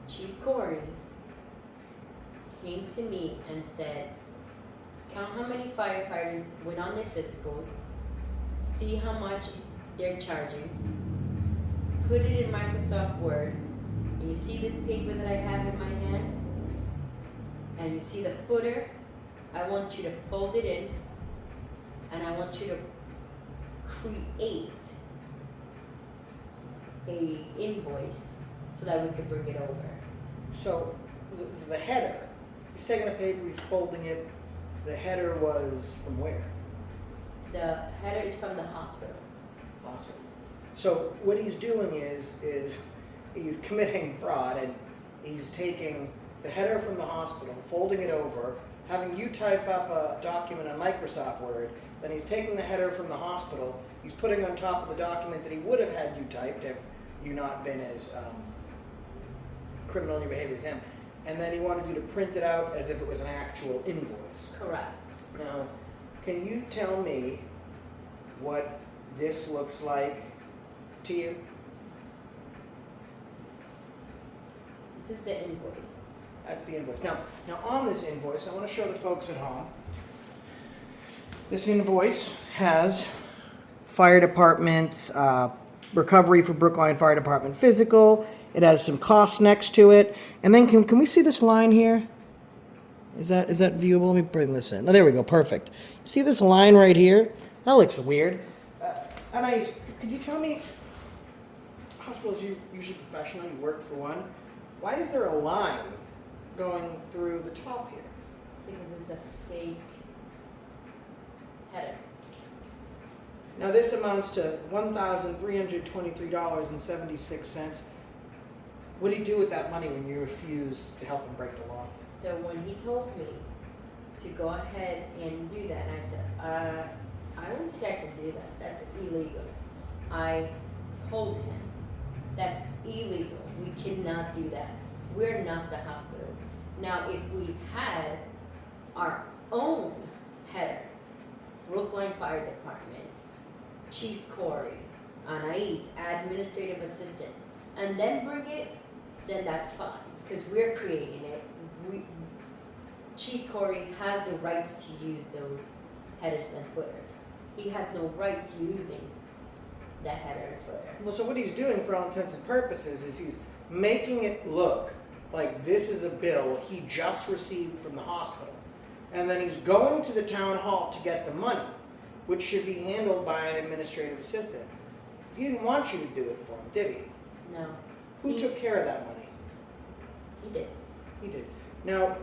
[SPEAKER 7] Chief Corey came to me and said, count how many firefighters went on their physicals, see how much they're charging, put it in Microsoft Word, and you see this paper that I have in my hand, and you see the footer, I want you to fold it in, and I want you to create a invoice so that we can bring it over.
[SPEAKER 1] So the header, he's taking a paper, he's folding it. The header was from where?
[SPEAKER 7] The header is from the hospital.
[SPEAKER 1] Hospital. So what he's doing is he's committing fraud, and he's taking the header from the hospital, folding it over, having you type up a document on Microsoft Word, then he's taking the header from the hospital, he's putting on top of the document that he would have had you typed if you not been as criminal in your behavior as him, and then he wanted you to print it out as if it was an actual invoice.
[SPEAKER 7] Correct.
[SPEAKER 1] Now, can you tell me what this looks like to you?
[SPEAKER 7] This is the invoice.
[SPEAKER 1] That's the invoice. Now on this invoice, I want to show the folks at home. This invoice has fire department, recovery for Brookline Fire Department physical. It has some costs next to it. And then can we see this line here? Is that viewable? Let me bring this in. Oh, there we go. Perfect. See this line right here? That looks weird. ANAIS, could you tell me, hospitals, you usually professional, you work for one. Why is there a line going through the top here?
[SPEAKER 7] Because it's a fake header.
[SPEAKER 1] Now this amounts to $1,323.76. What do you do with that money when you refuse to help him break the law?
[SPEAKER 7] So when he told me to go ahead and do that, and I said, I don't think I can do that. That's illegal. I told him, that's illegal. We cannot do that. We're not the hospital. Now, if we had our own header, Brookline Fire Department, Chief Corey, ANAIS, administrative assistant, and then bring it, then that's fine, because we're creating it. Chief Corey has the rights to use those headers and footers. He has no rights using the header and footer.
[SPEAKER 1] Well, so what he's doing for all intents and purposes is he's making it look like this is a bill he just received from the hospital. And then he's going to the town hall to get the money, which should be handled by an administrative assistant. He didn't want you to do it for him, did he?
[SPEAKER 7] No.
[SPEAKER 1] Who took care of that money?
[SPEAKER 7] He did.
[SPEAKER 1] He did. Now,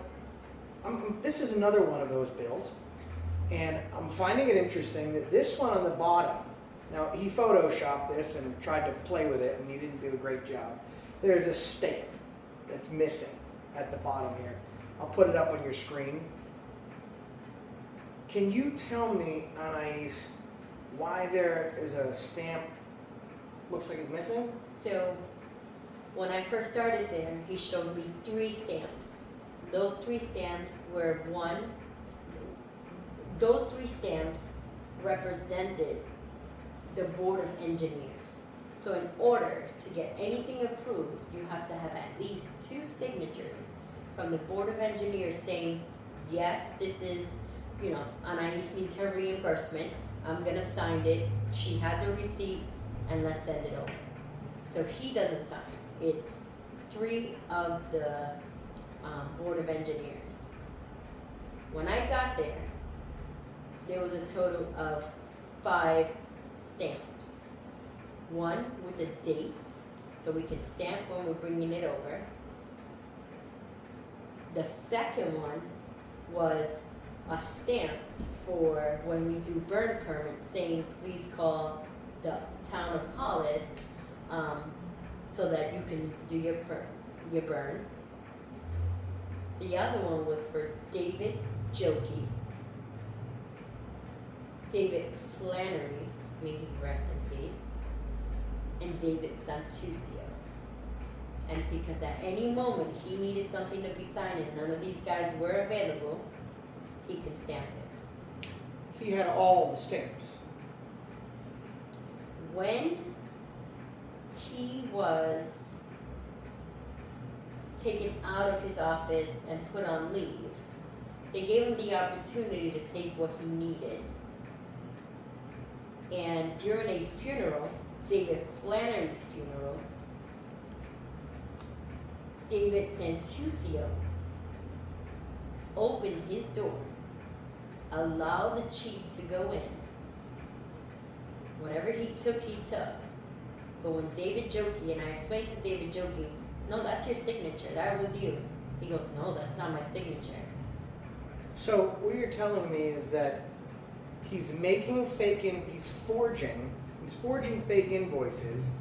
[SPEAKER 1] this is another one of those bills, and I'm finding it interesting that this one on the bottom, now he photoshopped this and tried to play with it, and he didn't do a great job. There's a stamp that's missing at the bottom here. I'll put it up on your screen. Can you tell me, ANAIS, why there is a stamp looks like it's missing?
[SPEAKER 7] So, when I first started there, he showed me 3 stamps. Those 3 stamps were those 3 stamps represented the Board of Engineers. So in order to get anything approved, you have to have at least 2 signatures from the Board of Engineers saying, yes, this is, ANAIS needs her reimbursement. I'm gonna sign it. She has a receipt, and let's send it over. So he doesn't sign. It's 3 of the Board of Engineers. When I got there was a total of 5 stamps. 1 with the dates, so we can stamp when we're bringing it over. The second one was a stamp for when we do burn permits saying, please call the town of Hollis so that you can do your burn. The other one was for David Jokey, David Flannery, may he rest in peace, and David Santuccio. And because at any moment he needed something to be signed and none of these guys were available, he can stamp it.
[SPEAKER 1] He had all the stamps.
[SPEAKER 7] When he was taken out of his office and put on leave. They gave him the opportunity to take what he needed. And during a funeral, David Flannery's funeral, David Santuccio opened his door, allowed the chief to go in. Whatever he took, he took. But when David Jokey, and I explained to David Jokey, no, that's your signature, that was you. He goes, no, that's not my signature.
[SPEAKER 1] So what you're telling me is that he's making he's forging fake invoices.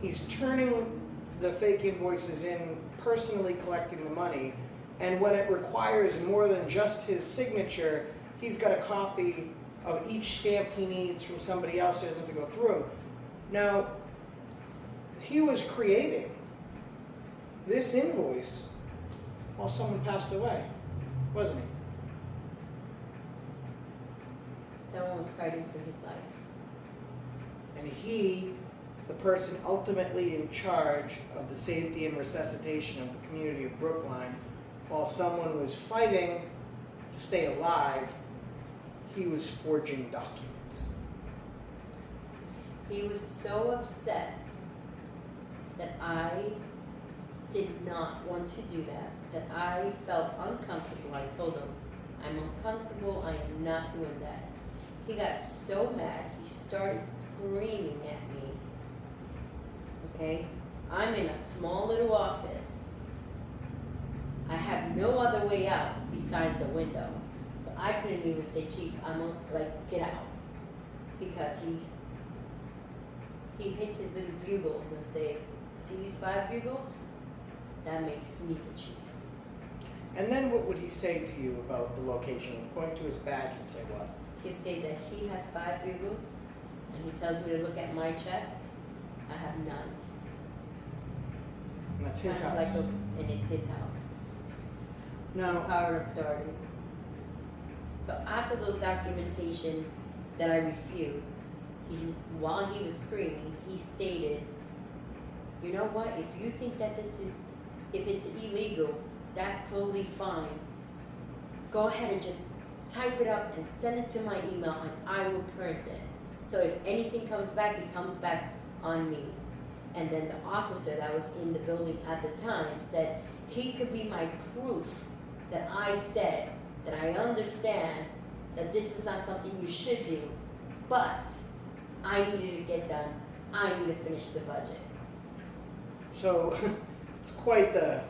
[SPEAKER 1] He's turning the fake invoices in, personally collecting the money, and when it requires more than just his signature, he's got a copy of each stamp he needs from somebody else who doesn't have to go through him. Now, he was creating this invoice while someone passed away, wasn't he?
[SPEAKER 7] Someone was fighting for his life.
[SPEAKER 1] And he, the person ultimately in charge of the safety and resuscitation of the community of Brookline, while someone was fighting to stay alive, he was forging documents.
[SPEAKER 7] He was so upset that I did not want to do that I felt uncomfortable. I told him, I'm uncomfortable, I am not doing that. He got so mad, he started screaming at me. Okay? I'm in a small little office. I have no other way out besides the window. So I couldn't even say, Chief, get out. Because he hits his little bugles and say, see these 5 bugles? That makes me the chief.
[SPEAKER 1] And then what would he say to you about the location? Point to his badge and say what?
[SPEAKER 7] He'd say that he has 5 bugles, and he tells me to look at my chest. I have none.
[SPEAKER 1] And that's his house.
[SPEAKER 7] And it's his house.
[SPEAKER 1] Now,
[SPEAKER 7] Power of authority. So after those documentation that I refused, while he was screaming, he stated, you know what, if you think that if it's illegal, that's totally fine. Go ahead and just type it up and send it to my email and I will print it. So if anything comes back, it comes back on me. And then the officer that was in the building at the time said he could be my proof that I said that I understand that this is not something you should do, but I needed to get done. I need to finish the budget.
[SPEAKER 1] so it's quite the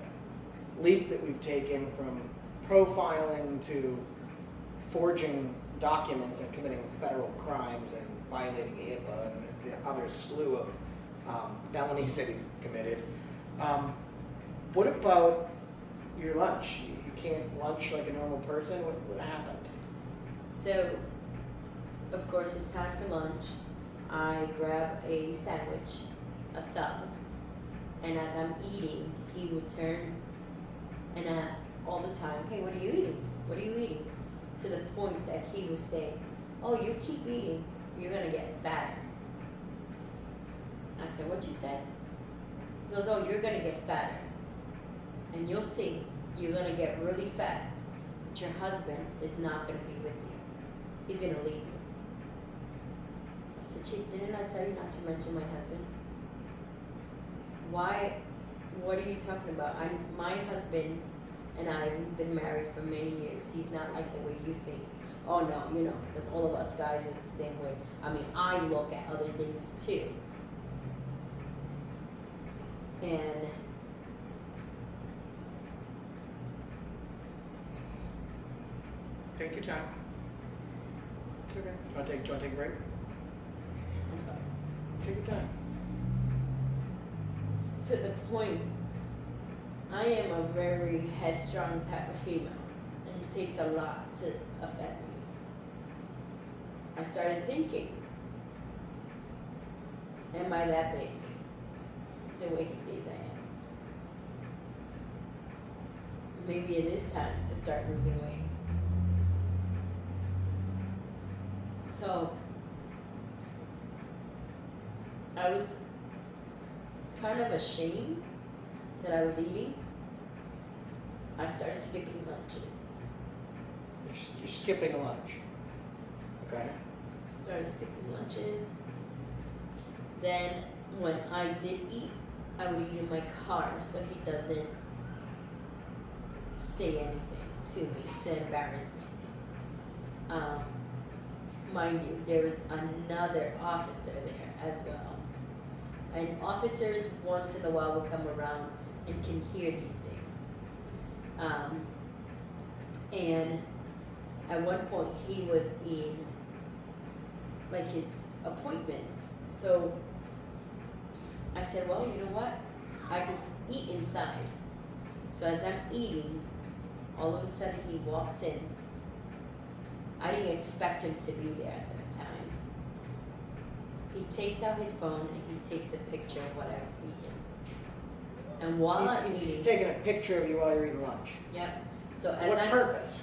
[SPEAKER 1] leap that we've taken from profiling to forging documents and committing federal crimes and violating HIPAA and the other slew of felonies that he's committed. What about your lunch? You can't lunch like a normal person? What happened?
[SPEAKER 7] So, of course, it's time for lunch. I grab a sandwich, a sub, and as I'm eating, he would turn and ask all the time, hey, what are you eating? What are you eating? To the point that he was saying, oh, you keep eating, you're gonna get fatter. I said, what you said? He goes, oh, you're gonna get fatter. And you'll see, you're gonna get really fat, but your husband is not gonna be with you. He's gonna leave you. I said, Chief, didn't I tell you not to mention my husband? Why? What are you talking about? My husband and I, we've been married for many years. He's not like the way you think. Oh no, because all of us guys is the same way. I mean, I look at other things too. And
[SPEAKER 1] Take your time. It's okay. Do you want to take a break? Take your time.
[SPEAKER 7] to the point, I am a very headstrong type of female, and it takes a lot to affect me. I started thinking, am I that big? The way he says I am. Maybe it is time to start losing weight. So, I was kind of ashamed that I was eating, I started skipping lunches.
[SPEAKER 1] You're skipping lunch. Okay.
[SPEAKER 7] Started skipping lunches. Then when I did eat, I would eat in my car so he doesn't say anything to me to embarrass me. Mind you, there was another officer there as well. And officers once in a while will come around and can hear these things. And at one point he was in like his appointments. So I said, well, you know what? I can eat inside. So as I'm eating, all of a sudden he walks in. I didn't expect him to be there at that time. He takes out his phone and he takes a picture of what I've eaten. And while I'm eating,
[SPEAKER 1] He's taking a picture of you while you're eating lunch.
[SPEAKER 7] yep. So as
[SPEAKER 1] What
[SPEAKER 7] I'm,
[SPEAKER 1] purpose?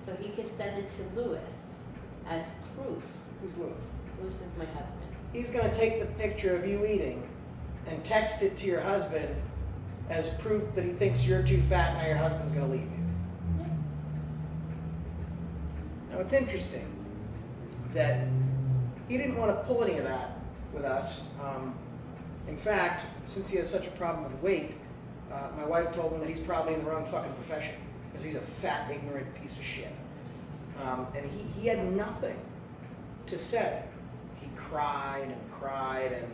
[SPEAKER 7] so he can send it to Lewis as proof.
[SPEAKER 1] Who's Lewis?
[SPEAKER 7] Lewis is my husband.
[SPEAKER 1] He's gonna take the picture of you eating and text it to your husband as proof that he thinks you're too fat, now your husband's gonna leave you. Now it's interesting that he didn't want to pull any of that with us. In fact, since he has such a problem with weight, my wife told him that he's probably in the wrong fucking profession because he's a fat, ignorant piece of shit. And he had nothing to say. He cried and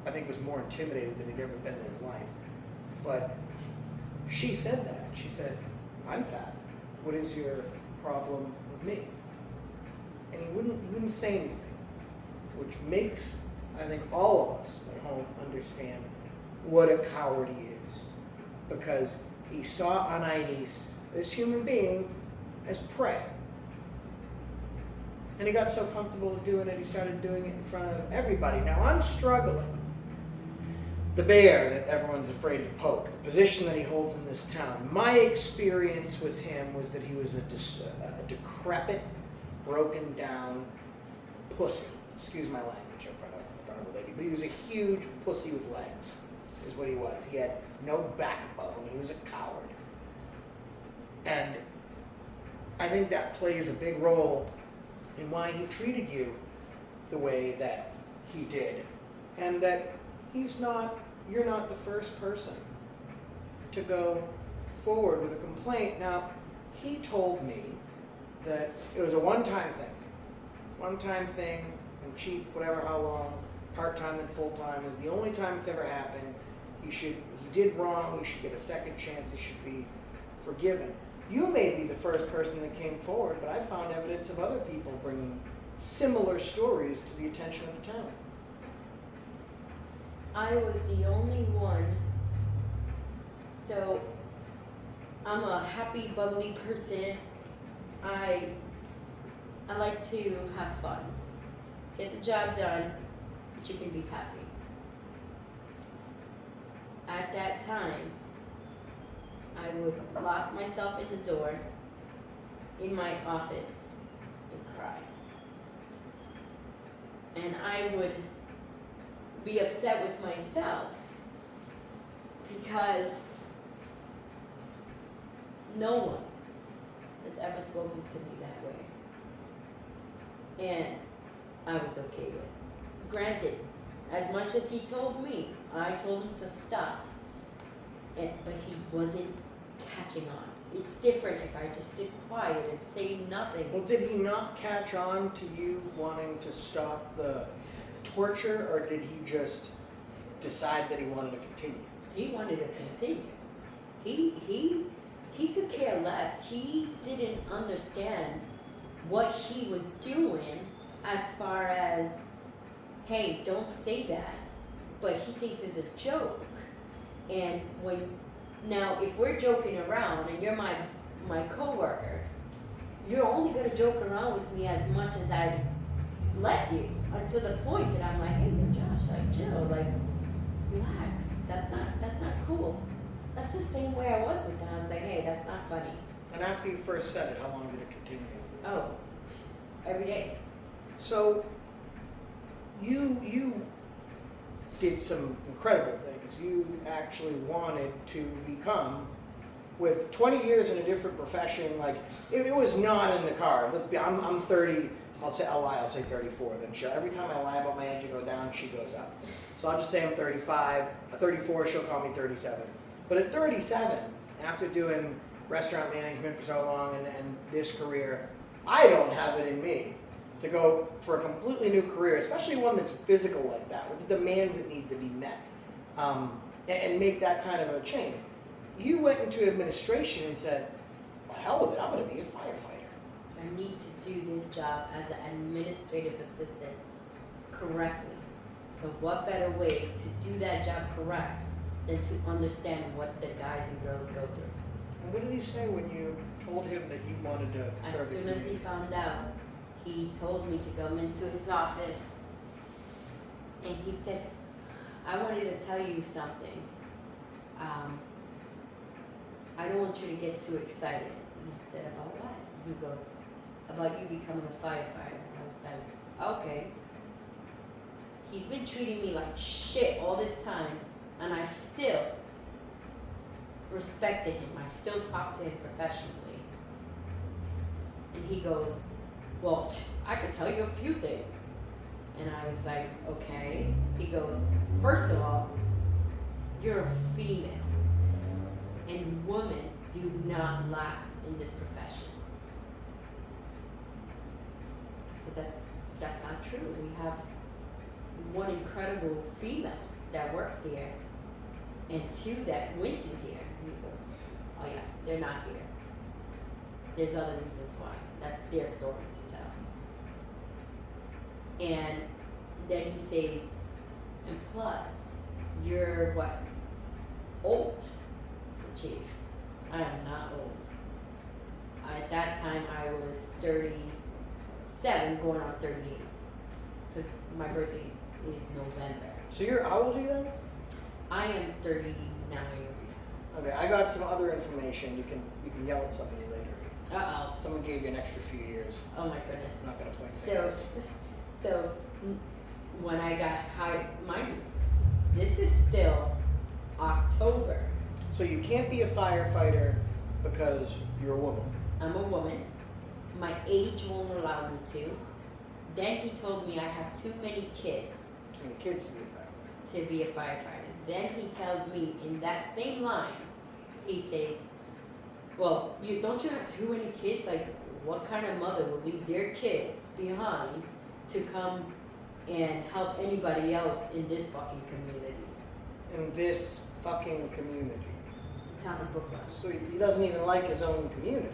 [SPEAKER 1] I think was more intimidated than he'd ever been in his life. But she said that. She said, I'm fat. What is your problem with me? And he wouldn't say anything, which makes, I think, all of us at home understand what a coward he is. Because he saw ANAIS, this human being, as prey. And he got so comfortable with doing it, he started doing it in front of everybody. Now I'm struggling. The bear that everyone's afraid to poke, the position that he holds in this town. My experience with him was that he was a decrepit, broken down pussy. Excuse my language in front of the lady, but he was a huge pussy with legs, is what he was. He had no backbone. He was a coward. And I think that plays a big role in why he treated you the way that he did. And that you're not the first person to go forward with a complaint. Now, he told me that it was a one-time thing, and chief, whatever, how long, part-time and full-time is the only time it's ever happened. He did wrong, he should get a second chance, he should be forgiven. You may be the first person that came forward, but I found evidence of other people bringing similar stories to the attention of the town.
[SPEAKER 7] I was the only one. So I'm a happy, bubbly person. I like to have fun. Get the job done, but you can be happy. At that time, I would lock myself in the door in my office and cry. And I would be upset with myself because no one has ever spoken to me that way. And I was okay with it. Granted, as much as he told me, I told him to stop. But he wasn't catching on. It's different if I just stay quiet and say nothing.
[SPEAKER 1] Well, did he not catch on to you wanting to stop the torture, or did he just decide that he wanted to continue?
[SPEAKER 7] He wanted to continue. He could care less. He didn't understand what he was doing as far as, hey, don't say that. But he thinks it's a joke. And now if we're joking around and you're my coworker, you're only gonna joke around with me as much as I let you, until the point that I'm like, hey, Josh, like chill, like relax. That's not cool. That's the same way I was with them. I was like, hey, that's not funny.
[SPEAKER 1] And after you first said it, how long did it continue?
[SPEAKER 7] Oh, every day.
[SPEAKER 1] So you did some incredible things. You actually wanted to become with 20 years in a different profession, like it was not in the cards. I'm 30. I'll say 34. Then every time I lie about my age, I go down, she goes up. So I'll just say I'm 35. At 34, she'll call me 37. But at 37, after doing restaurant management for so long and this career, I don't have it in me to go for a completely new career, especially one that's physical like that, with the demands that need to be met, and make that kind of a change. You went into administration and said, well, hell with it, I'm going to be a firefighter.
[SPEAKER 7] I need to do this job as an administrative assistant correctly. So what better way to do that job correct than to understand what the guys and girls go through?
[SPEAKER 1] And what did he say when you told him that you wanted to serve
[SPEAKER 7] As
[SPEAKER 1] the
[SPEAKER 7] soon as he
[SPEAKER 1] community?
[SPEAKER 7] found out, he told me to come into his office and he said, I wanted to tell you something. I don't want you to get too excited. And I said, about what? And he goes, about you becoming a firefighter. And I was like, okay. He's been treating me like shit all this time, and I still respected him. I still talked to him professionally. And he goes, well, I could tell you a few things. And I was like, okay. He goes, first of all, you're a female. And women do not last in this profession. I said, that's not true. We have one incredible female that works here and two that went through here. And he goes, oh yeah, they're not here. There's other reasons why. That's their story to tell. And then he says, and plus, you're what? Old. I said, Chief, I am not old. At that time, I was 37, going on 38. Because my birthday is November.
[SPEAKER 1] So how old are you then?
[SPEAKER 7] I am 39.
[SPEAKER 1] Okay, I got some other information. You can yell at somebody later.
[SPEAKER 7] Uh-oh.
[SPEAKER 1] Someone gave you an extra few years.
[SPEAKER 7] Oh my goodness.
[SPEAKER 1] I'm not gonna point fingers.
[SPEAKER 7] So when I got hired, mind you, this is still October.
[SPEAKER 1] So you can't be a firefighter because you're a woman.
[SPEAKER 7] I'm a woman. My age won't allow me to. Then he told me I have too many kids.
[SPEAKER 1] Too many kids to be a firefighter.
[SPEAKER 7] To be a firefighter. Then he tells me in that same line, he says, well, don't you have too many kids? Like, what kind of mother would leave their kids behind to come and help anybody else in this fucking community?
[SPEAKER 1] In this fucking community.
[SPEAKER 7] The town of Brookline.
[SPEAKER 1] So he doesn't even like his own community.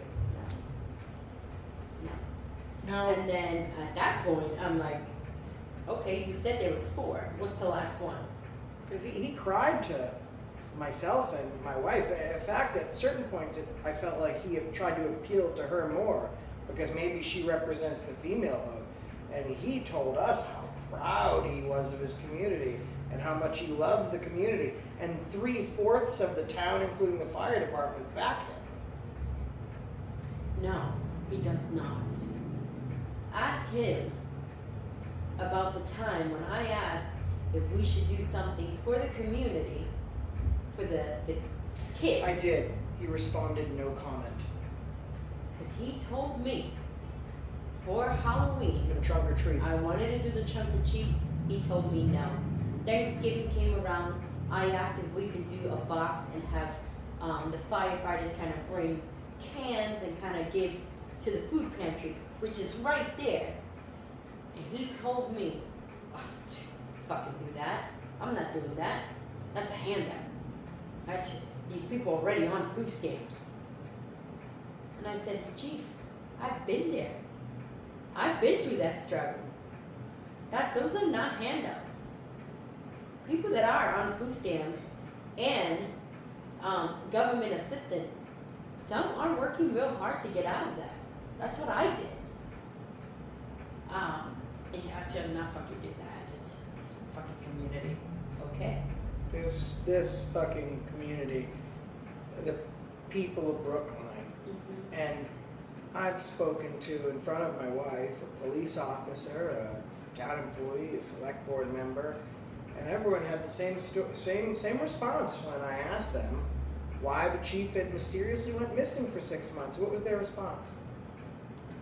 [SPEAKER 7] No.
[SPEAKER 1] Now,
[SPEAKER 7] And then at that point, I'm like, okay, you said there was 4. What's the last one?
[SPEAKER 1] because he cried to myself and my wife. In fact, at certain points, I felt like he had tried to appeal to her more because maybe she represents the female vote. And he told us how proud he was of his community and how much he loved the community. And 3/4 of the town, including the fire department, back him.
[SPEAKER 7] No, he does not. Ask him about the time when I asked if we should do something for the community, for the kids.
[SPEAKER 1] I did. He responded no comment.
[SPEAKER 7] Because he told me for Halloween,
[SPEAKER 1] For the trunk or treat.
[SPEAKER 7] I wanted to do the trunk or treat. He told me no. Thanksgiving came around. I asked if we could do a box and have the firefighters kind of bring cans and kind of give to the food pantry, which is right there. And he told me, oh, fucking do that. I'm not doing that. That's a handout. These people are already on food stamps. And I said, Chief, I've been there. I've been through that struggle. Those are not handouts. People that are on food stamps and government assistance, some are working real hard to get out of that. That's what I did. And I should not fucking do that. It's fucking community. Okay?
[SPEAKER 1] This fucking community, the people of Brookline, and I've spoken to, in front of my wife, a police officer, a town employee, a select board member, and everyone had the same response when I asked them, why the chief had mysteriously went missing for 6 months. What was their response?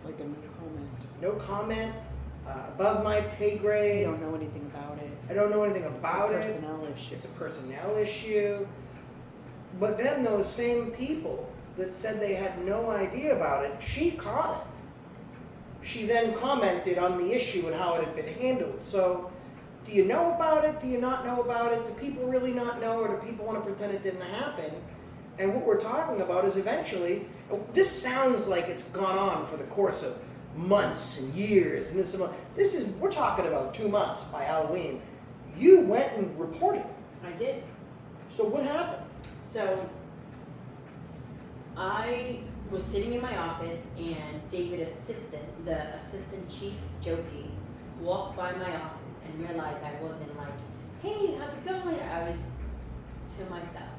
[SPEAKER 4] Like a no comment.
[SPEAKER 1] No comment, above my pay
[SPEAKER 4] You
[SPEAKER 1] grade.
[SPEAKER 4] don't know anything about it.
[SPEAKER 1] I don't know anything about
[SPEAKER 4] It's a
[SPEAKER 1] it.
[SPEAKER 4] personnel issue.
[SPEAKER 1] It's a personnel issue. But then those same people that said they had no idea about it, she caught it. She then commented on the issue and how it had been handled. So, do you know about it? Do you not know about it? Do people really not know, or do people want to pretend it didn't happen? And what we're talking about is eventually, this sounds like it's gone on for the course of months and years, and we're talking about 2 months by Halloween. You went and reported it.
[SPEAKER 7] I did.
[SPEAKER 1] So what happened?
[SPEAKER 7] So I was sitting in my office, and the assistant chief, Joe P, walked by my office and realized I wasn't like, hey, how's it going? I was to myself.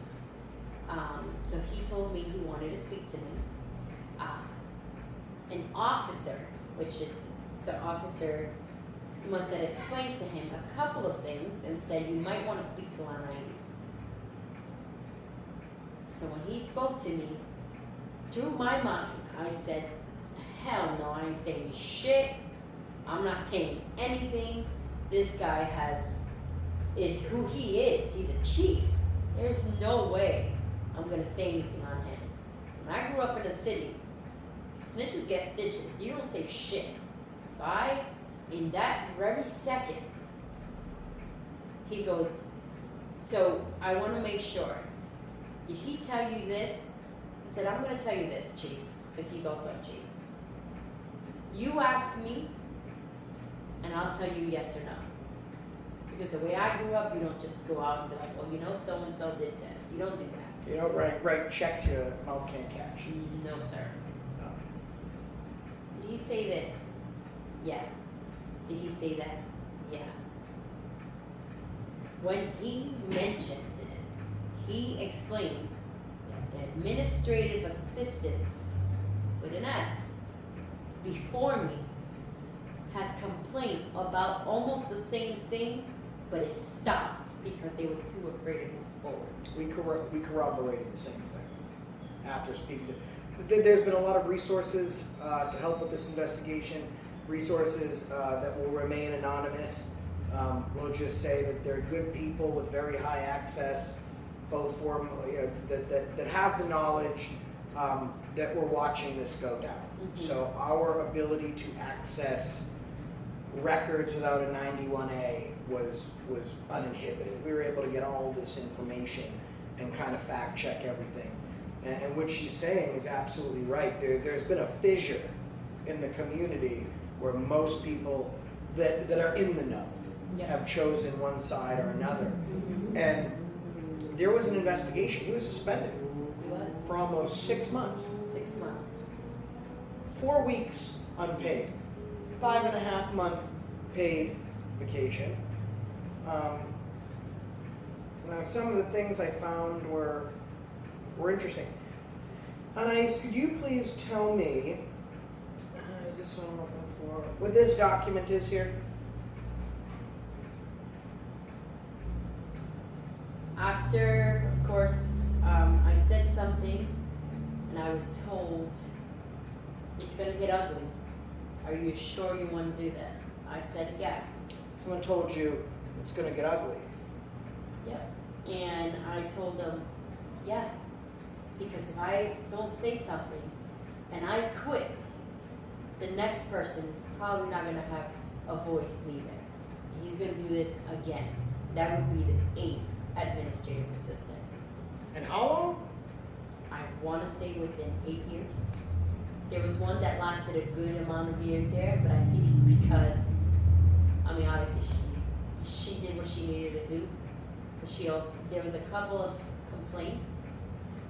[SPEAKER 7] So he told me he wanted to speak to me. An officer, which is the officer, must have explained to him a couple of things and said you might want to speak to ANAIS. So when he spoke to me, through my mind, I said, hell no, I ain't saying shit. I'm not saying anything. This guy is who he is. He's a chief. There's no way I'm gonna say anything on him. When I grew up in a city, snitches get stitches. You don't say shit. So in that very second, he goes, so I wanna make sure. Did he tell you this? I said, I'm gonna tell you this, chief, because he's also a chief. You ask me, and I'll tell you yes or no. Because the way I grew up, you don't just go out and be like, well, you know, so-and-so did this. You don't do that.
[SPEAKER 1] You don't write checks your mouth can't cash.
[SPEAKER 7] No, sir.
[SPEAKER 1] No.
[SPEAKER 7] Did he say this? Yes. Did he say that? Yes. When he mentioned it, he explained that the administrative assistants, with an S, before me, has complained about almost the same thing, but it stopped because they were too afraid to move forward.
[SPEAKER 1] We corroborated the same thing after speaking to. There's been a lot of resources to help with this investigation. Resources that will remain anonymous. We'll just say that they're good people with very high access, both for that have the knowledge that we're watching this go down.
[SPEAKER 7] Mm-hmm.
[SPEAKER 1] So our ability to access records without a 91A was uninhibited. We were able to get all of this information and kind of fact check everything. And what she's saying is absolutely right. There's been a fissure in the community where most people that are in the know have chosen one side or another.
[SPEAKER 7] Mm-hmm.
[SPEAKER 1] And there was an investigation. He was suspended
[SPEAKER 7] He was
[SPEAKER 1] for almost 6 months.
[SPEAKER 7] 6 months.
[SPEAKER 1] 4 weeks unpaid, 5.5 month paid vacation. Now some of the things I found were interesting. ANAIS, could you please tell me, is this what I'm looking for? What this document is here?
[SPEAKER 7] After, of course, I said something, and I was told, it's gonna get ugly. Are you sure you want to do this? I said yes.
[SPEAKER 1] Someone told you it's going to get ugly.
[SPEAKER 7] Yep. And I told them yes, because if I don't say something and I quit, the next person is probably not gonna have a voice neither. He's gonna do this again. That would be the 8th administrative assistant.
[SPEAKER 1] And how long?
[SPEAKER 7] I want to say within 8 years. There was one that lasted a good amount of years there, but I think it's because, I mean, obviously she did what she needed to do, but there was a couple of complaints,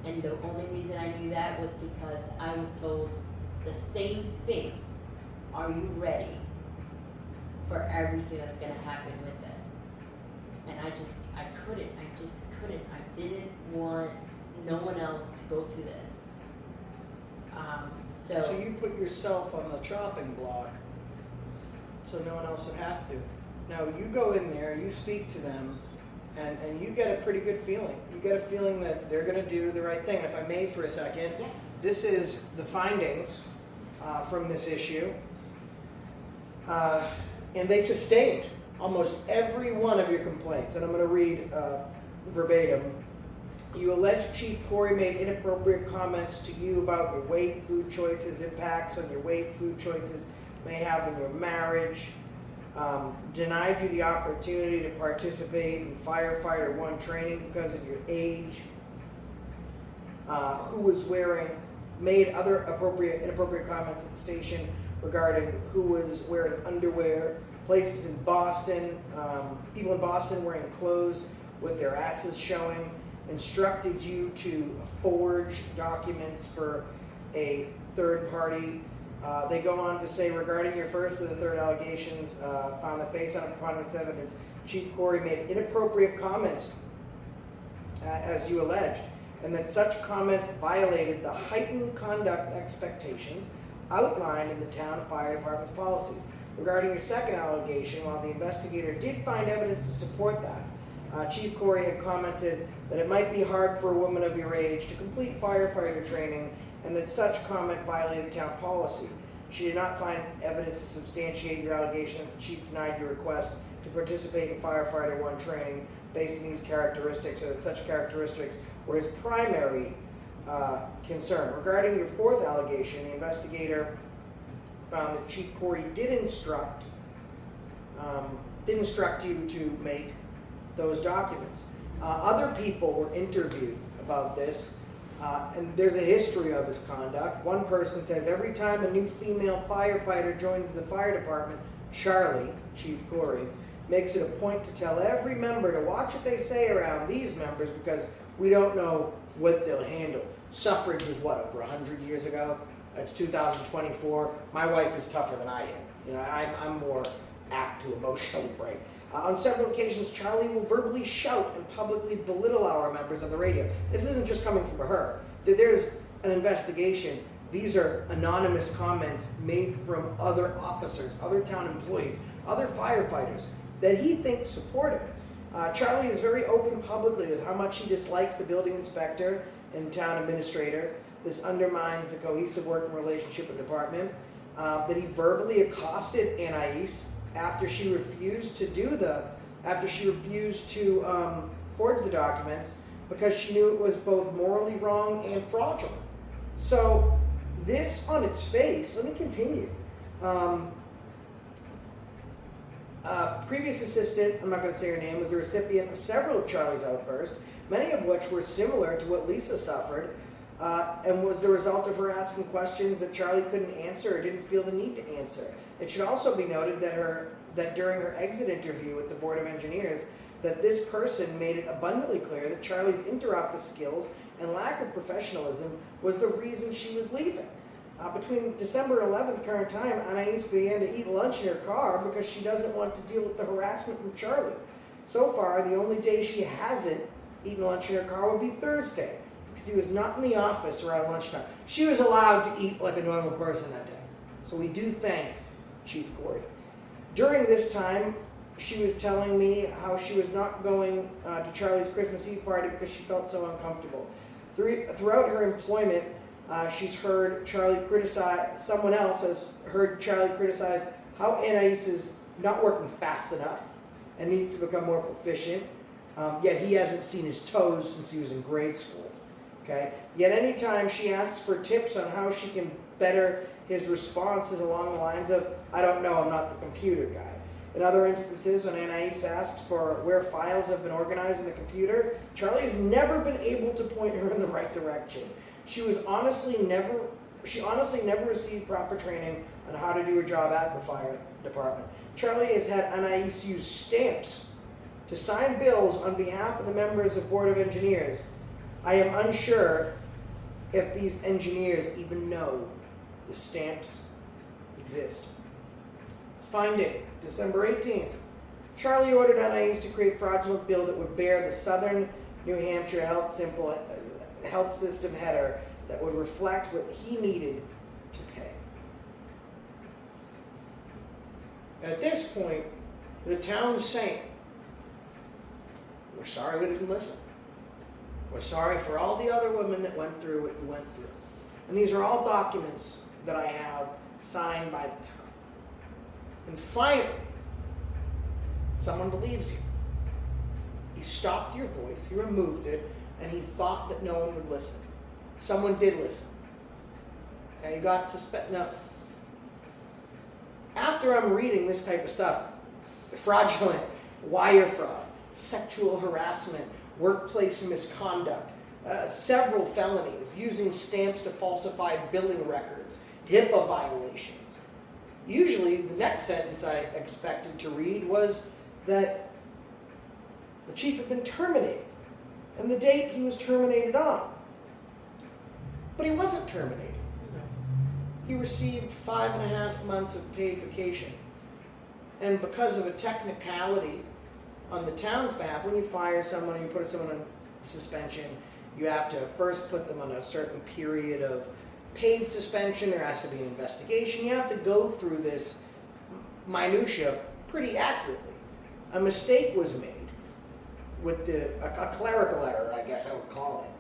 [SPEAKER 7] and the only reason I knew that was because I was told the same thing. Are you ready for everything that's gonna happen with this? And I couldn't. I didn't want no one else to go through this.
[SPEAKER 1] So you put yourself on the chopping block so no one else would have to. Now you go in there, you speak to them, and you get a pretty good feeling. You get a feeling that they're going to do the right thing. If I may for a second,
[SPEAKER 7] Yeah.
[SPEAKER 1] this is the findings from this issue. And they sustained almost every one of your complaints. And I'm going to read verbatim. You allege Chief Corey made inappropriate comments to you about your weight, food choices, impacts on your weight, food choices may have in your marriage, denied you the opportunity to participate in Firefighter 1 training because of your age, who was made other inappropriate comments at the station regarding who was wearing underwear, places in Boston, people in Boston wearing clothes with their asses showing, instructed you to forge documents for a third party. They go on to say, regarding your first or the third allegations, found that based on a preponderance of evidence, Chief Corey made inappropriate comments, as you alleged, and that such comments violated the heightened conduct expectations outlined in the town fire department's policies. Regarding your second allegation, while the investigator did find evidence to support that, Chief Corey had commented that it might be hard for a woman of your age to complete firefighter training and that such comment violated town policy. She did not find evidence to substantiate your allegation that the chief denied your request to participate in Firefighter 1 training based on these characteristics, or that such characteristics were his primary concern. Regarding your fourth allegation, the investigator found that Chief Corey did instruct you to make those documents. Other people were interviewed about this, and there's a history of his conduct. One person says, every time a new female firefighter joins the fire department, Charlie, Chief Corey, makes it a point to tell every member to watch what they say around these members because we don't know what they'll handle. Suffrage was what, over 100 years ago? It's 2024. My wife is tougher than I am. You know, I'm more apt to emotionally break. On several occasions, Charlie will verbally shout and publicly belittle our members on the radio. This isn't just coming from her. There's an investigation. These are anonymous comments made from other officers, other town employees, other firefighters that he thinks support him. Charlie is very open publicly with how much he dislikes the building inspector and town administrator. This undermines the cohesive working relationship in the department. That he verbally accosted ANAIS after she refused to forge the documents because she knew it was both morally wrong and fraudulent. So this on its face, let me continue. Previous assistant, I'm not going to say her name, was the recipient of several of Charlie's outbursts, many of which were similar to what Lisa suffered, and was the result of her asking questions that Charlie couldn't answer or didn't feel the need to answer. It should also be noted that during her exit interview with the Board of Engineers, that this person made it abundantly clear that Charlie's inter-office skills and lack of professionalism was the reason she was leaving. Between December 11th current time, Anais began to eat lunch in her car because she doesn't want to deal with the harassment from Charlie. So far, the only day she hasn't eaten lunch in her car would be Thursday, because he was not in the office around lunchtime. She was allowed to eat like a normal person that day. So we do thank Chief Corey. During this time, she was telling me how she was not going to Charlie's Christmas Eve party because she felt so uncomfortable. Throughout her employment, she's heard Charlie criticize, someone else has heard Charlie criticize how ANAIS is not working fast enough and needs to become more proficient, yet he hasn't seen his toes since he was in grade school. Okay? Yet anytime she asks for tips on how she can better his response is along the lines of, I don't know, I'm not the computer guy. In other instances, when ANAIS asks for where files have been organized in the computer, Charlie has never been able to point her in the right direction. She honestly never received proper training on how to do her job at the fire department. Charlie has had ANAIS use stamps to sign bills on behalf of the members of Board of Engineers. I am unsure if these engineers even know the stamps exist. Finding, December 18th. Charlie ordered ANAIS to create a fraudulent bill that would bear the Southern New Hampshire health system header that would reflect what he needed to pay. At this point, the town's saying, We're sorry we didn't listen. We're sorry for all the other women that went through what you went through. And these are all documents that I have signed by the town. And finally, someone believes you. He stopped your voice, he removed it, and he thought that no one would listen. Someone did listen. Okay, you got suspect. Now, after I'm reading this type of stuff, fraudulent, wire fraud, sexual harassment, workplace misconduct, several felonies, using stamps to falsify billing records, HIPAA violations. Usually, the next sentence I expected to read was that the chief had been terminated, and the date he was terminated on. But he wasn't terminated. He received 5.5 months of paid vacation. And because of a technicality on the town's behalf, when you fire someone, you put someone on suspension, you have to first put them on a certain period of paid suspension. There has to be an investigation. You have to go through this minutia pretty accurately. A mistake was made with a clerical error, I guess I would call it.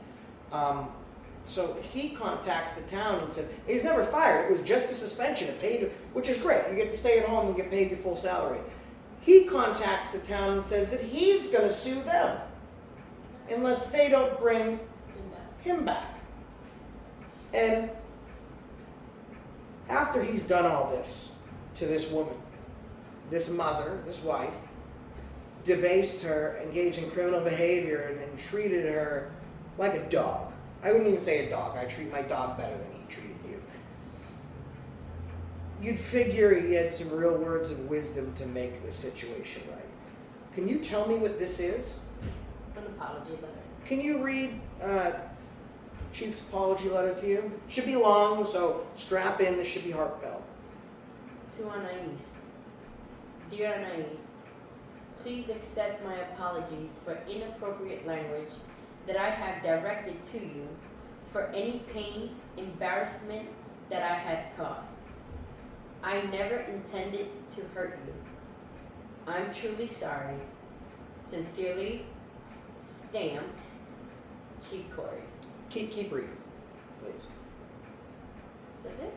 [SPEAKER 1] So he contacts the town and said, he was never fired, it was just a suspension, paid, which is great. You get to stay at home and get paid your full salary. He contacts the town and says that he's going to sue them unless they don't bring him back. And after he's done all this to this woman, this mother, this wife, debased her, engaged in criminal behavior, and treated her like a dog. I wouldn't even say a dog. I treat my dog better than he treated you. You'd figure he had some real words of wisdom to make the situation right. Can you tell me what this is?
[SPEAKER 7] An apology letter.
[SPEAKER 1] Can you read Chief's apology letter to you? It should be long, so strap in. This should be heartfelt.
[SPEAKER 7] To ANAIS. Dear ANAIS, please accept my apologies for inappropriate language that I have directed to you, for any pain, embarrassment that I have caused. I never intended to hurt you. I'm truly sorry. Sincerely, stamped, Chief Corey.
[SPEAKER 1] Keep reading, please.
[SPEAKER 7] Does it?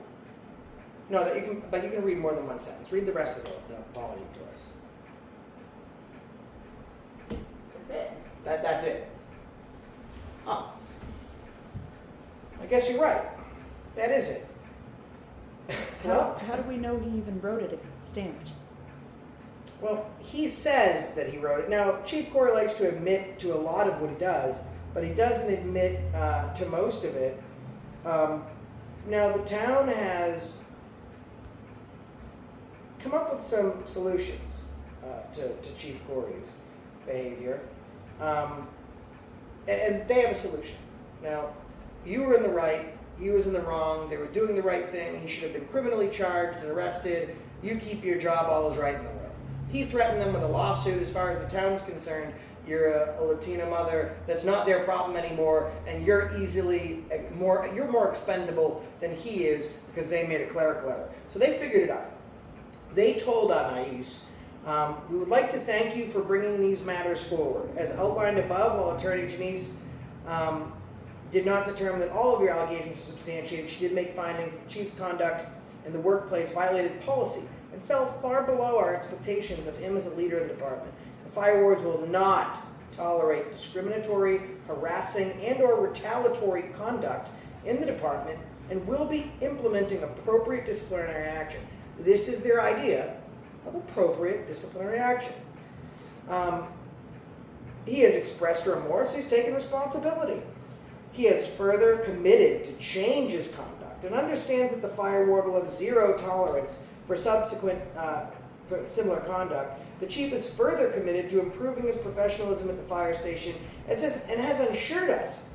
[SPEAKER 1] No, but you can read more than one sentence. Read the rest of the apology for us.
[SPEAKER 7] That's it.
[SPEAKER 1] That's it. Huh. I guess you're right. That is it.
[SPEAKER 4] How do we know he even wrote it if it's stamped?
[SPEAKER 1] Well, he says that he wrote it. Now, Chief Corey likes to admit to a lot of what he does, but he doesn't admit to most of it. Now, the town has come up with some solutions to Chief Corey's behavior. And they have a solution. Now, you were in the right, he was in the wrong, they were doing the right thing, he should have been criminally charged and arrested, you keep your job, all is right in the world. He threatened them with a lawsuit. As far as the town's concerned, you're a Latina mother, that's not their problem anymore, and you're more expendable than he is because they made a clerical error. So they figured it out. They told ANAIS, we would like to thank you for bringing these matters forward. As outlined above, while Attorney Janice did not determine that all of your allegations were substantiated, she did make findings that the chief's conduct in the workplace violated policy and fell far below our expectations of him as a leader of the department. The fire wards will not tolerate discriminatory, harassing, and or retaliatory conduct in the department and will be implementing appropriate disciplinary action. This is their idea of appropriate disciplinary action. He has expressed remorse. He's taken responsibility. He has further committed to change his conduct and understands that the fire ward will have zero tolerance for subsequent for similar conduct. The chief is further committed to improving his professionalism at the fire station and has assured us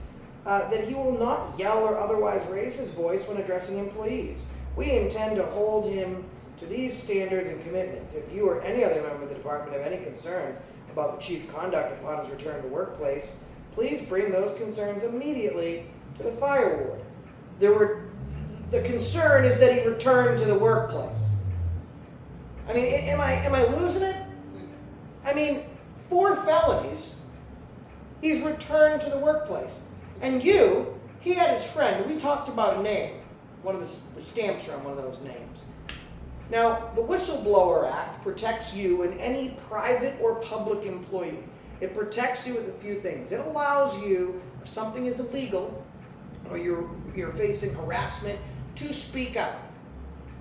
[SPEAKER 1] that he will not yell or otherwise raise his voice when addressing employees. We intend to hold him to these standards and commitments. If you or any other member of the department have any concerns about the chief's conduct upon his return to the workplace, please bring those concerns immediately to the fire ward. The concern is that he returned to the workplace. I mean, am I losing it? I mean, 4 felonies He's returned to the workplace. And he had his friend, we talked about a name. One of the stamps are on one of those names. Now, the Whistleblower Act protects you and any private or public employee. It protects you with a few things. It allows you, if something is illegal or you're facing harassment, to speak out.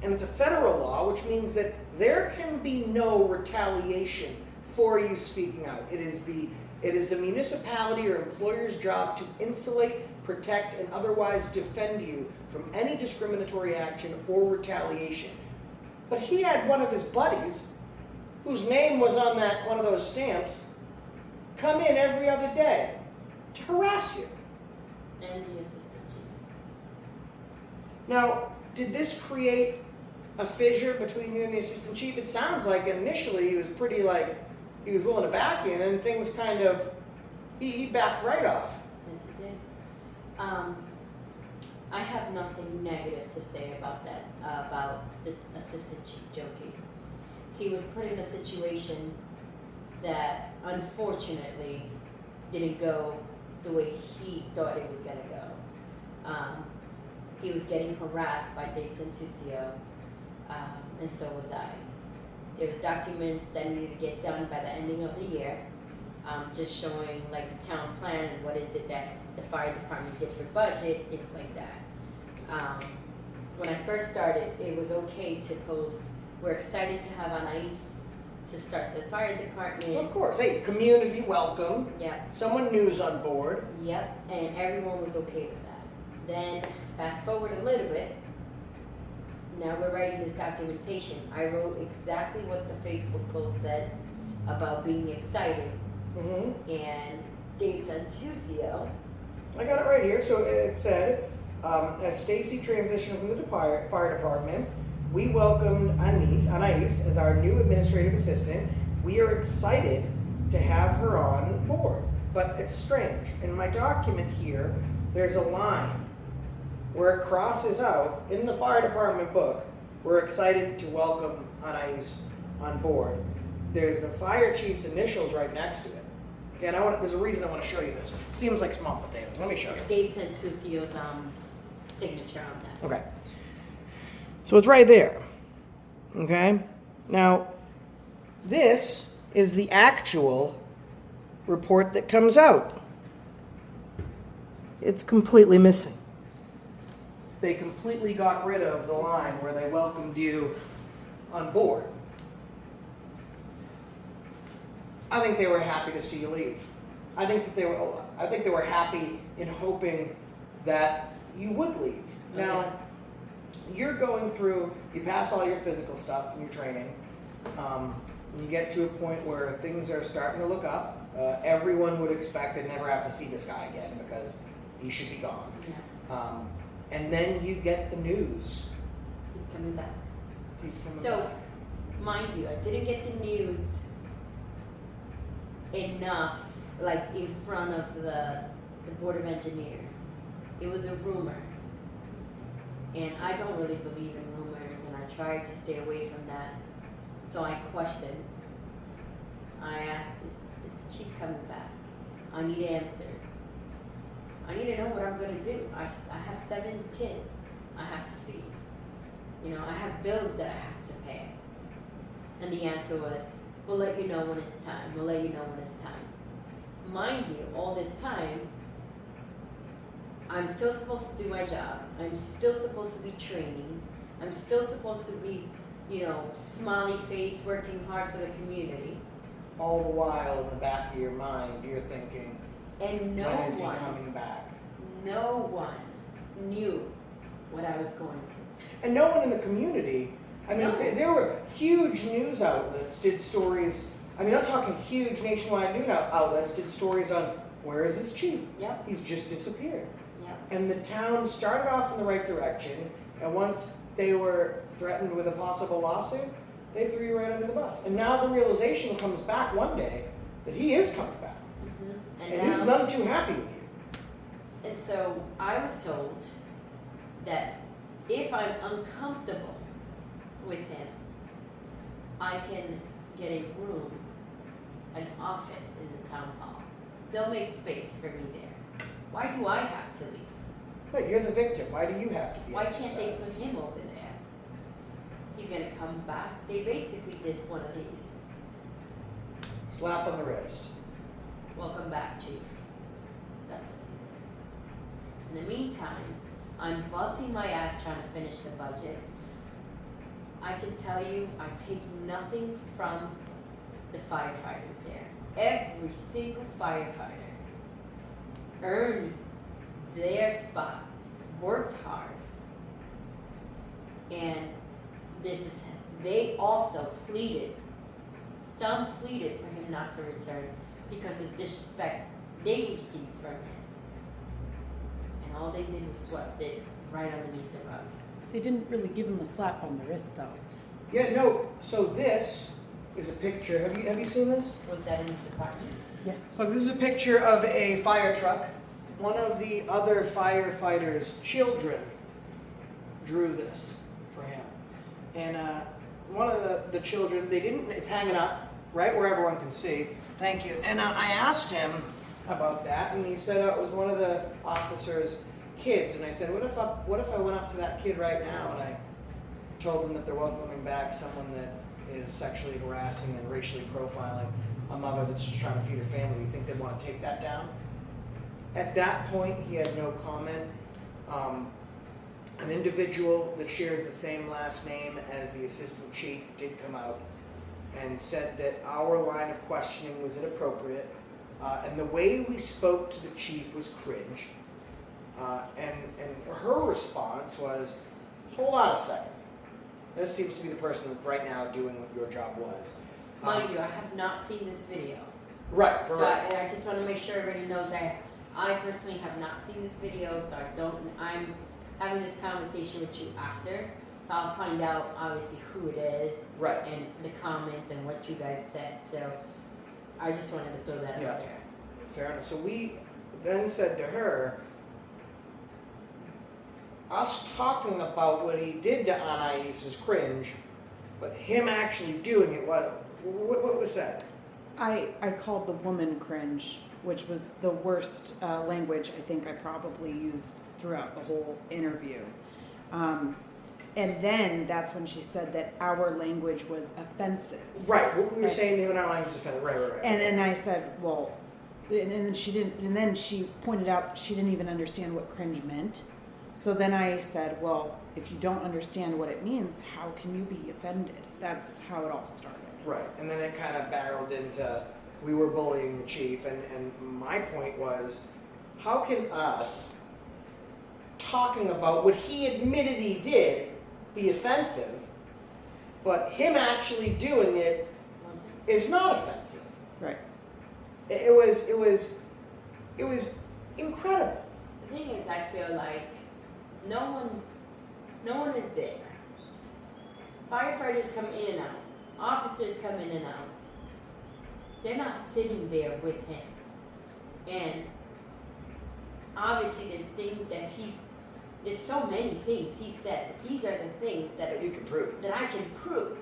[SPEAKER 1] And it's a federal law, which means that there can be no retaliation for you speaking out. It is the municipality or employer's job to insulate, protect, and otherwise defend you from any discriminatory action or retaliation. But he had one of his buddies, whose name was on that one of those stamps, come in every other day to harass you.
[SPEAKER 7] And the assistant chief.
[SPEAKER 1] Now, did this create a fissure between you and the assistant chief? It sounds like initially he was pretty he was willing to back in, and things kind of, he backed right off.
[SPEAKER 7] Yes, it did. I have nothing negative to say about that, about the assistant chief Joki. He was put in a situation that unfortunately didn't go the way he thought it was gonna go. He was getting harassed by Dave Santuccio, and so was I. There was documents that needed to get done by the ending of the year, just showing like the town plan and what is it that the fire department did for budget, things like that. When I first started, it was okay to post, we're excited to have ANAIS to start the fire department.
[SPEAKER 1] Of course, hey, community welcome.
[SPEAKER 7] Yep.
[SPEAKER 1] Someone new's on board.
[SPEAKER 7] Yep, and everyone was okay with that. Then, fast forward a little bit, now we're writing this documentation. I wrote exactly what the Facebook post said about being excited.
[SPEAKER 1] Mm-hmm.
[SPEAKER 7] And Dave Santuccio.
[SPEAKER 1] I got it right here. So it said, as Stacy transitioned from the fire department, we welcomed Anais as our new administrative assistant. We are excited to have her on board. But it's strange. In my document here, there's a line where it crosses out in the fire department book. We're excited to welcome Anais on board. There's the fire chief's initials right next to it. Okay, and there's a reason I want to show you this. Seems like small potatoes. Let me show you.
[SPEAKER 7] Dave Santuccio's signature on that.
[SPEAKER 1] Okay. So it's right there. Okay? Now, this is the actual report that comes out. It's completely missing. They completely got rid of the line where they welcomed you on board. I think they were happy to see you leave. I think they were happy in hoping that you would leave.
[SPEAKER 7] Okay.
[SPEAKER 1] Now, you're going through, you pass all your physical stuff and your training. You get to a point where things are starting to look up. Everyone would expect to never have to see this guy again because he should be gone.
[SPEAKER 7] Yeah.
[SPEAKER 1] And then you get the news.
[SPEAKER 7] He's coming back.
[SPEAKER 1] He's coming
[SPEAKER 7] So,
[SPEAKER 1] back.
[SPEAKER 7] mind you, I didn't get the news enough, like in front of the Board of Engineers. It was a rumor. And I don't really believe in rumors, and I tried to stay away from that. So I questioned. I asked, is the chief coming back? I need answers. I need to know what I'm going to do. I have 7 kids I have to feed. You know, I have bills that I have to pay. And the answer was, we'll let you know when it's time. We'll let you know when it's time. Mind you, all this time, I'm still supposed to do my job. I'm still supposed to be training. I'm still supposed to be, you know, smiley face, working hard for the community.
[SPEAKER 1] All the while in the back of your mind, you're thinking,
[SPEAKER 7] And no
[SPEAKER 1] when is he
[SPEAKER 7] one,
[SPEAKER 1] coming back?
[SPEAKER 7] no one knew what I was going through.
[SPEAKER 1] And no one in the community, I mean,
[SPEAKER 7] No.
[SPEAKER 1] there were huge news outlets did stories. I mean, I'm talking huge nationwide news outlets did stories on where is this chief?
[SPEAKER 7] Yep.
[SPEAKER 1] He's just disappeared.
[SPEAKER 7] Yep.
[SPEAKER 1] And the town started off in the right direction, and once they were threatened with a possible lawsuit, they threw you right under the bus. And now the realization comes back one day that he is coming back.
[SPEAKER 7] Mm-hmm.
[SPEAKER 1] And he's
[SPEAKER 7] now-
[SPEAKER 1] none too happy with you.
[SPEAKER 7] And so I was told that if I'm uncomfortable with him, I can get a room, an office in the town hall. they'll make space for me there. Why do I have to leave?
[SPEAKER 1] But you're the victim. Why do you have to be
[SPEAKER 7] Why can't they
[SPEAKER 1] exercised?
[SPEAKER 7] put him over there? He's gonna come back. They basically did one of these.
[SPEAKER 1] Slap on the wrist.
[SPEAKER 7] Welcome back, Chief. That's what they did. In the meantime, I'm busting my ass trying to finish the budget. I can tell you, I take nothing from the firefighters there. Every single firefighter earned their spot, worked hard, and they also pleaded. Some pleaded for him not to return because of disrespect they received from him. And all they did was swept it right underneath the rug.
[SPEAKER 4] They didn't really give him a slap on the wrist, though.
[SPEAKER 1] Yeah, no. So this is a picture. Have you seen this?
[SPEAKER 7] Was that in his department?
[SPEAKER 4] Yes.
[SPEAKER 1] Look, this is a picture of a fire truck. One of the other firefighters' children drew this for him. And one of the children, it's hanging up right where everyone can see. Thank you. And I asked him about that, and he said it was one of the officers' kids. And I said, what if I went up to that kid right now and I told them that they're welcoming back someone that is sexually harassing and racially profiling a mother that's just trying to feed her family? You think they'd want to take that down? At that point, he had no comment. An individual that shares the same last name as the assistant chief did come out and said that our line of questioning was inappropriate, and the way we spoke to the chief was cringe. And her response was, hold on a second. This seems to be the person that's right now doing what your job was.
[SPEAKER 7] Mind you, I have not seen this video.
[SPEAKER 1] Right,
[SPEAKER 7] So
[SPEAKER 1] correct.
[SPEAKER 7] I just want to make sure everybody knows that I personally have not seen this video, so I'm having this conversation with you after. So I'll find out obviously who it is.
[SPEAKER 1] Right.
[SPEAKER 7] And the comments and what you guys said. So I just wanted to throw that
[SPEAKER 1] Yeah.
[SPEAKER 7] out there.
[SPEAKER 1] Fair enough. So we then said to her, us talking about what he did to ANAIS is cringe, but him actually doing it, what was that?
[SPEAKER 4] I called the woman cringe, which was the worst language I think I probably used throughout the whole interview. And then that's when she said that our language was offensive.
[SPEAKER 1] Right, what we were
[SPEAKER 4] Right.
[SPEAKER 1] saying to him in our language is offensive. Right.
[SPEAKER 4] And I said, well, and then she didn't, and then she pointed out she didn't even understand what cringe meant. So then I said, well, if you don't understand what it means, how can you be offended? That's how it all started.
[SPEAKER 1] Right, and then it kind of barreled into, we were bullying the chief, and my point was, how can us talking about what he admitted he did be offensive, but him actually doing it
[SPEAKER 7] Was it?
[SPEAKER 1] is not offensive?
[SPEAKER 4] Right.
[SPEAKER 1] It was incredible.
[SPEAKER 7] The thing is, I feel like no one is there. Firefighters come in and out. Officers come in and out. They're not sitting there with him. And obviously there's things that there's so many things he said. These are the things
[SPEAKER 1] That you can prove.
[SPEAKER 7] that I can prove.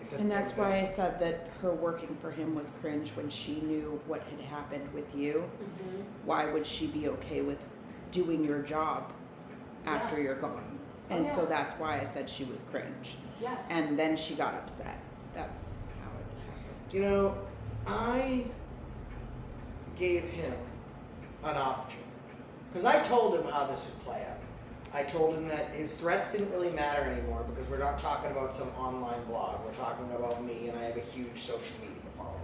[SPEAKER 1] He said
[SPEAKER 4] And
[SPEAKER 1] the
[SPEAKER 4] that's
[SPEAKER 1] same thing.
[SPEAKER 4] why I said that her working for him was cringe when she knew what had happened with you.
[SPEAKER 7] Mm-hmm.
[SPEAKER 4] Why would she be okay with doing your job after
[SPEAKER 7] Yeah.
[SPEAKER 4] you're gone?
[SPEAKER 7] Oh,
[SPEAKER 4] And
[SPEAKER 7] yeah.
[SPEAKER 4] so that's why I said she was cringe.
[SPEAKER 7] Yes.
[SPEAKER 4] And then she got upset. That's how it happened.
[SPEAKER 1] You know, I gave him an option. Because I told him how this would play out. I told him that his threats didn't really matter anymore because we're not talking about some online blog. We're talking about me, and I have a huge social media following.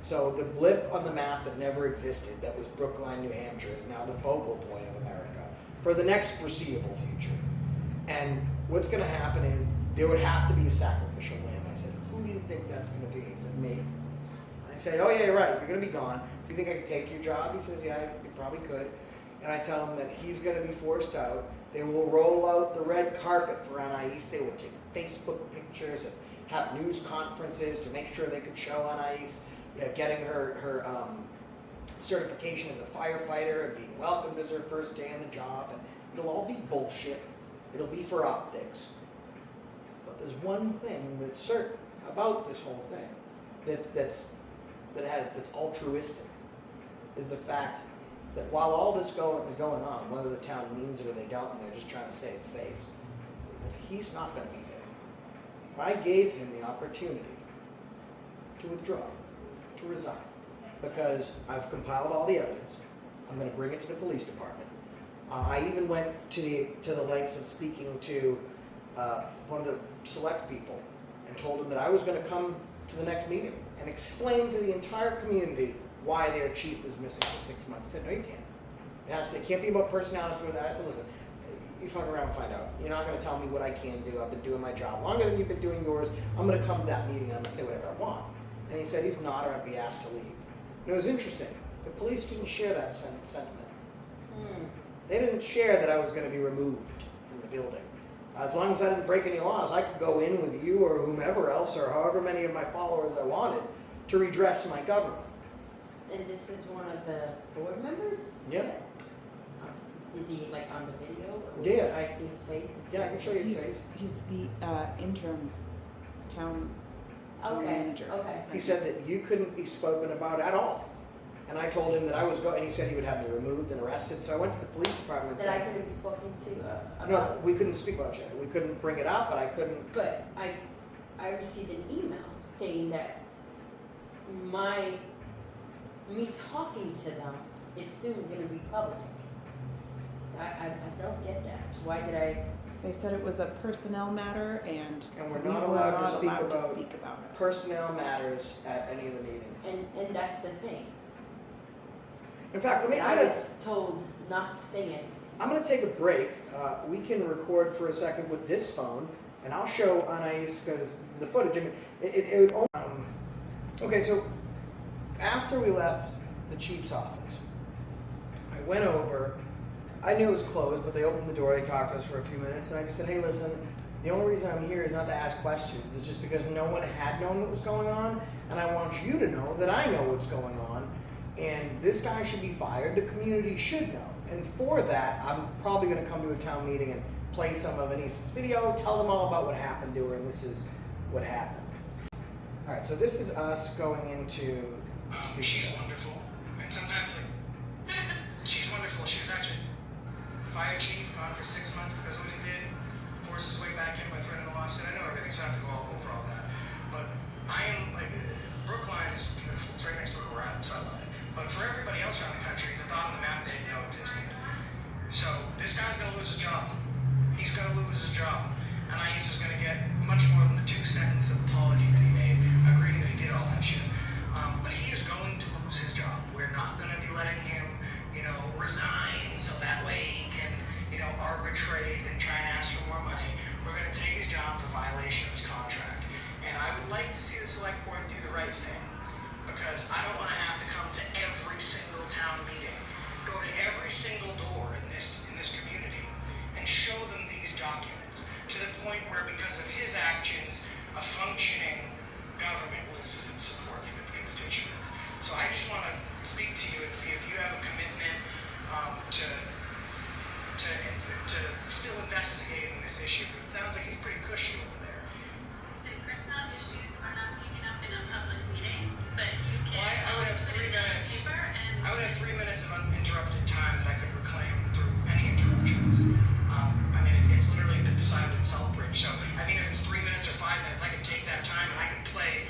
[SPEAKER 1] So the blip on the map that never existed, that was Brookline, New Hampshire, is now the focal point of America for the next foreseeable future. And what's going to happen is there would have to be a sacrificial lamb. I said, who do you think that's going to be? He said, me. I said, oh yeah, you're right. You're going to be gone. Do you think I could take your job? He says, yeah, you probably could. And I tell him that he's going to be forced out. They will roll out the red carpet for ANAIS. They will take Facebook pictures and have news conferences to make sure they could show ANAIS getting her certification as a firefighter and being welcomed as her first day on the job. And it'll all be bullshit. It'll be for optics. But there's one thing that's certain about this whole thing that's altruistic. is the fact that while all this is going on, whether the town means it or they don't, and they're just trying to save face, is that he's not going to be there. But I gave him the opportunity to withdraw, to resign, because I've compiled all the evidence. I'm going to bring it to the police department. I even went to the lengths of speaking to one of the select people and told him that I was going to come to the next meeting and explain to the entire community why their chief is missing for 6 months. I said, no, you can't. It can't be about personalities. I said, listen, you fuck around and find out. You're not going to tell me what I can do. I've been doing my job longer than you've been doing yours. I'm going to come to that meeting and I'm going to say whatever I want. And he said he's not, or I'd be asked to leave. And it was interesting. The police didn't share that sentiment. They didn't share that I was going to be removed from the building. As long as I didn't break any laws, I could go in with you or whomever else or however many of my followers I wanted to redress my government.
[SPEAKER 7] And this is one of the board members?
[SPEAKER 1] Yeah.
[SPEAKER 7] Is he like on the video? Or
[SPEAKER 1] Yeah.
[SPEAKER 7] I see his face. And
[SPEAKER 1] Yeah, I can show you his face.
[SPEAKER 4] He's the interim town manager.
[SPEAKER 7] Okay.
[SPEAKER 1] He said that you couldn't be spoken about at all. And I told him that I was going, and he said he would have me removed and arrested. So I went to the police department and
[SPEAKER 7] That I
[SPEAKER 1] said,
[SPEAKER 7] couldn't be spoken to about?
[SPEAKER 1] no, we couldn't speak about it. We couldn't bring it up, but I couldn't.
[SPEAKER 7] But I received an email saying that me talking to them is soon going to be public. So I don't get that. Why did I?
[SPEAKER 4] They said it was a personnel matter and
[SPEAKER 1] And we're
[SPEAKER 4] we
[SPEAKER 1] not
[SPEAKER 4] were
[SPEAKER 1] allowed
[SPEAKER 4] not
[SPEAKER 1] to speak
[SPEAKER 4] allowed
[SPEAKER 1] about
[SPEAKER 4] to speak about it.
[SPEAKER 1] personnel matters at any of the meetings.
[SPEAKER 7] And that's the thing.
[SPEAKER 1] In fact,
[SPEAKER 7] I was told not to say it.
[SPEAKER 1] I'm going to take a break. We can record for a second with this phone, and I'll show ANAIS because the footage. I mean, it would only, okay, so after we left the chief's office, I went over. I knew it was closed, but they opened the door. They talked to us for a few minutes, and I just said, "Hey, listen. The only reason I'm here is not to ask questions. It's just because no one had known what was going on, and I want you to know that I know what's going on. And this guy should be fired. The community should know. And for that, I'm probably going to come to a town meeting and play some of ANAIS's video, tell them all about what happened to her, and this is what happened." All right, so this is us going into.
[SPEAKER 11] She's wonderful, and sometimes she's wonderful. She was actually fire chief, gone for 6 months because of what he did. Forced his way back in by threatening a lawsuit. I know everything, so I have to go all over all that. But I am Brookline is beautiful. It's right next door to where I live, so I love it. But for everybody else around the country, it's a thought on the map they didn't know existed. So this guy's gonna lose his job. He's gonna lose his job. ANAIS is gonna get much more than the 2-sentence apology that he made, agreeing that he did all that shit. But he is going to lose his job. We're not gonna be letting him, resign so that way he can, arbitrate and try and ask for more money. We're gonna take his job for violation of his contract. And I would like to see the select board do the right thing. Because I don't want to have to come to every single town meeting, go to every single door in this community, and show them these documents to the point where, because of his actions, a functioning government loses its support from its constituents. So I just want to speak to you and see if you have a commitment to still investigating this issue, because it sounds like he's pretty cushy over there.
[SPEAKER 9] Personal issues are not taken up in a public meeting, but you can
[SPEAKER 11] I would have 3 minutes.
[SPEAKER 9] paper and
[SPEAKER 11] I would have 3 minutes of uninterrupted time that I could reclaim through any interruptions. It's literally been decided in Southbridge. So, if it's 3 minutes or 5 minutes, I could take that time and I could play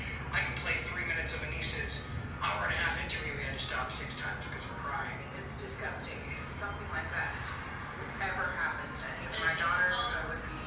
[SPEAKER 11] 3 minutes of ANAIS's hour-and-a-half interview. We had to stop 6 times because we're crying.
[SPEAKER 4] It's disgusting. If something like that ever happens to any of my daughters, I would be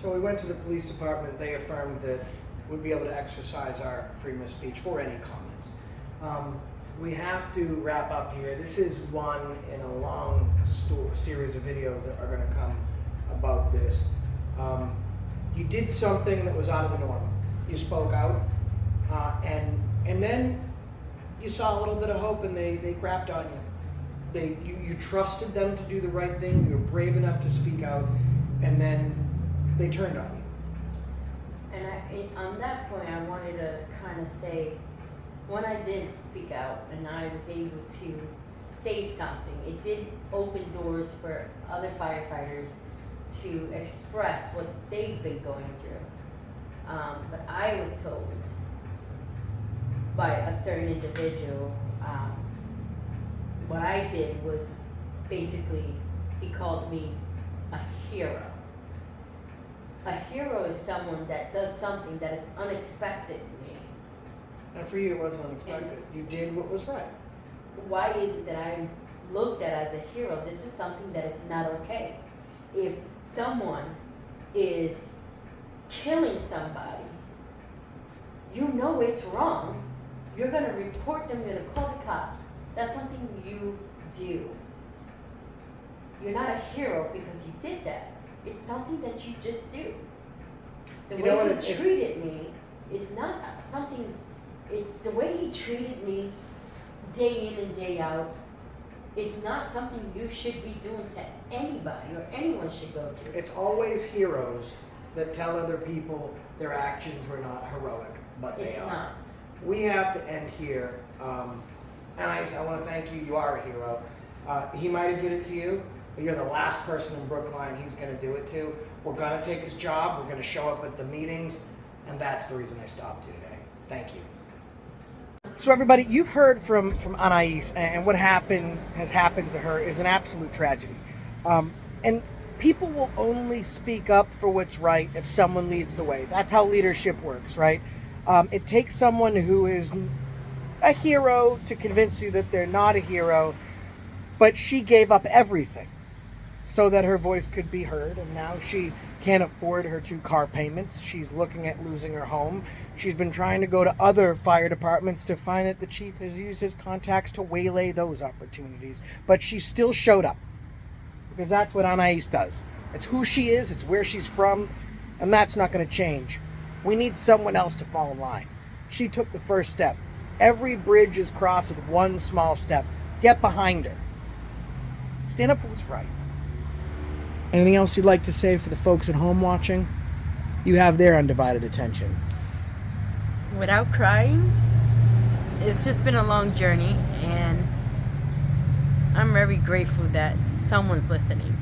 [SPEAKER 1] So we went to the police department. They affirmed that we'd be able to exercise our freedom of speech for any comments. We have to wrap up here. This is one in a long series of videos that are going to come about this. You did something that was out of the norm. You spoke out, and then you saw a little bit of hope, and they crapped on you. You trusted them to do the right thing. You were brave enough to speak out, and then they turned on you.
[SPEAKER 7] And on that point, I wanted to kind of say, when I did speak out and I was able to say something, it did open doors for other firefighters to express what they've been going through. But I was told by a certain individual, what I did was basically, he called me a hero. A hero is someone that does something that is unexpected in me.
[SPEAKER 1] And for you, it wasn't unexpected. You did what was right.
[SPEAKER 7] Why is it that I'm looked at as a hero? This is something that is not okay. If someone is killing somebody, you know it's wrong. You're going to report them, you're going to call the cops. That's something you do. You're not a hero because you did that. It's something that you just do. The way he treated me is not something, it's the way he treated me day in and day out is not something you should be doing to anybody or anyone should go through.
[SPEAKER 1] It's always heroes that tell other people their actions were not heroic, but they are.
[SPEAKER 7] Not.
[SPEAKER 1] We have to end here. ANAIS, I want to thank you. You are a hero. He might have did it to you, but you're the last person in Brookline he's going to do it to. We're going to take his job. We're going to show up at the meetings, and that's the reason I stopped you today. Thank you. So everybody, you've heard from ANAIS, and what has happened to her is an absolute tragedy. And people will only speak up for what's right if someone leads the way. That's how leadership works, right? It takes someone who is a hero to convince you that they're not a hero, but she gave up everything so that her voice could be heard, and now she can't afford her 2 car payments. She's looking at losing her home. She's been trying to go to other fire departments to find that the chief has used his contacts to waylay those opportunities, but she still showed up because that's what ANAIS does. It's who she is, it's where she's from, and that's not going to change. We need someone else to fall in line. She took the first step. Every bridge is crossed with one small step. Get behind her. Stand up for what's right. Anything else you'd like to say for the folks at home watching? You have their undivided attention.
[SPEAKER 6] Without crying, it's just been a long journey, and I'm very grateful that someone's listening.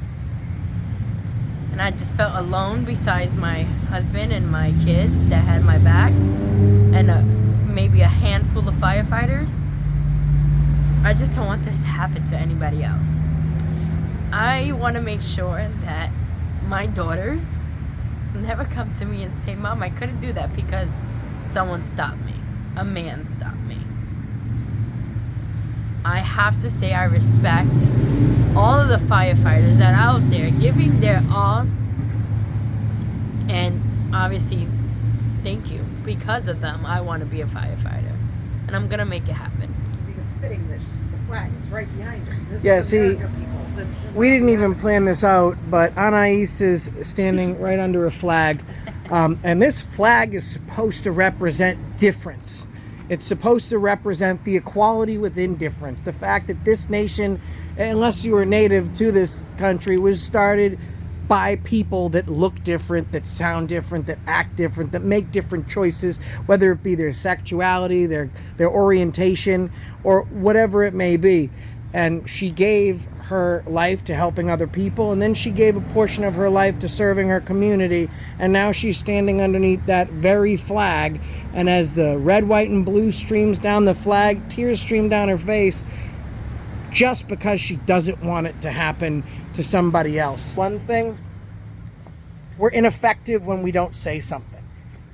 [SPEAKER 6] And I just felt alone besides my husband and my kids that had my back, and maybe a handful of firefighters. I just don't want this to happen to anybody else. I want to make sure that my daughters never come to me and say, Mom, I couldn't do that because someone stopped me. A man stopped me. I have to say I respect all of the firefighters that are out there giving their all. And obviously, thank you. Because of them, I want to be a firefighter. And I'm going to make it happen.
[SPEAKER 4] I think it's fitting that the flag is right behind her. This
[SPEAKER 1] Yeah,
[SPEAKER 4] is
[SPEAKER 1] see,
[SPEAKER 4] America, people.
[SPEAKER 1] we didn't even plan this out, but ANAIS is standing right under a flag. And this flag is supposed to represent difference. It's supposed to represent the equality within difference. The fact that this nation, unless you were native to this country, was started by people that look different, that sound different, that act different, that make different choices, whether it be their sexuality, their orientation, or whatever it may be. And she gave her life to helping other people, and then she gave a portion of her life to serving her community, and now she's standing underneath that very flag, and as the red, white, and blue streams down the flag, tears stream down her face, just because she doesn't want it to happen to somebody else. One thing, we're ineffective when we don't say something.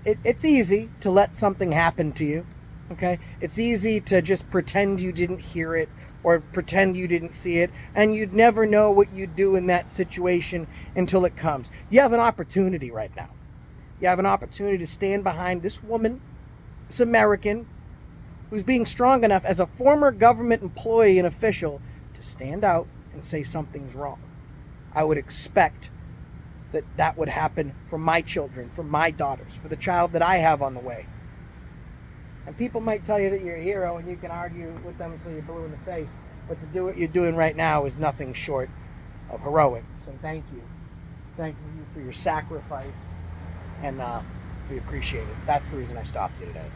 [SPEAKER 1] It's easy to let something happen to you, okay? It's easy to just pretend you didn't hear it or pretend you didn't see it, and you'd never know what you'd do in that situation until it comes. You have an opportunity right now. You have an opportunity to stand behind this woman, this American, who's being strong enough as a former government employee and official to stand out and say something's wrong. I would expect that that would happen for my children, for my daughters, for the child that I have on the way. And people might tell you that you're a hero and you can argue with them until you're blue in the face, but to do what you're doing right now is nothing short of heroic. So thank you. Thank you for your sacrifice, and we appreciate it. That's the reason I stopped you today.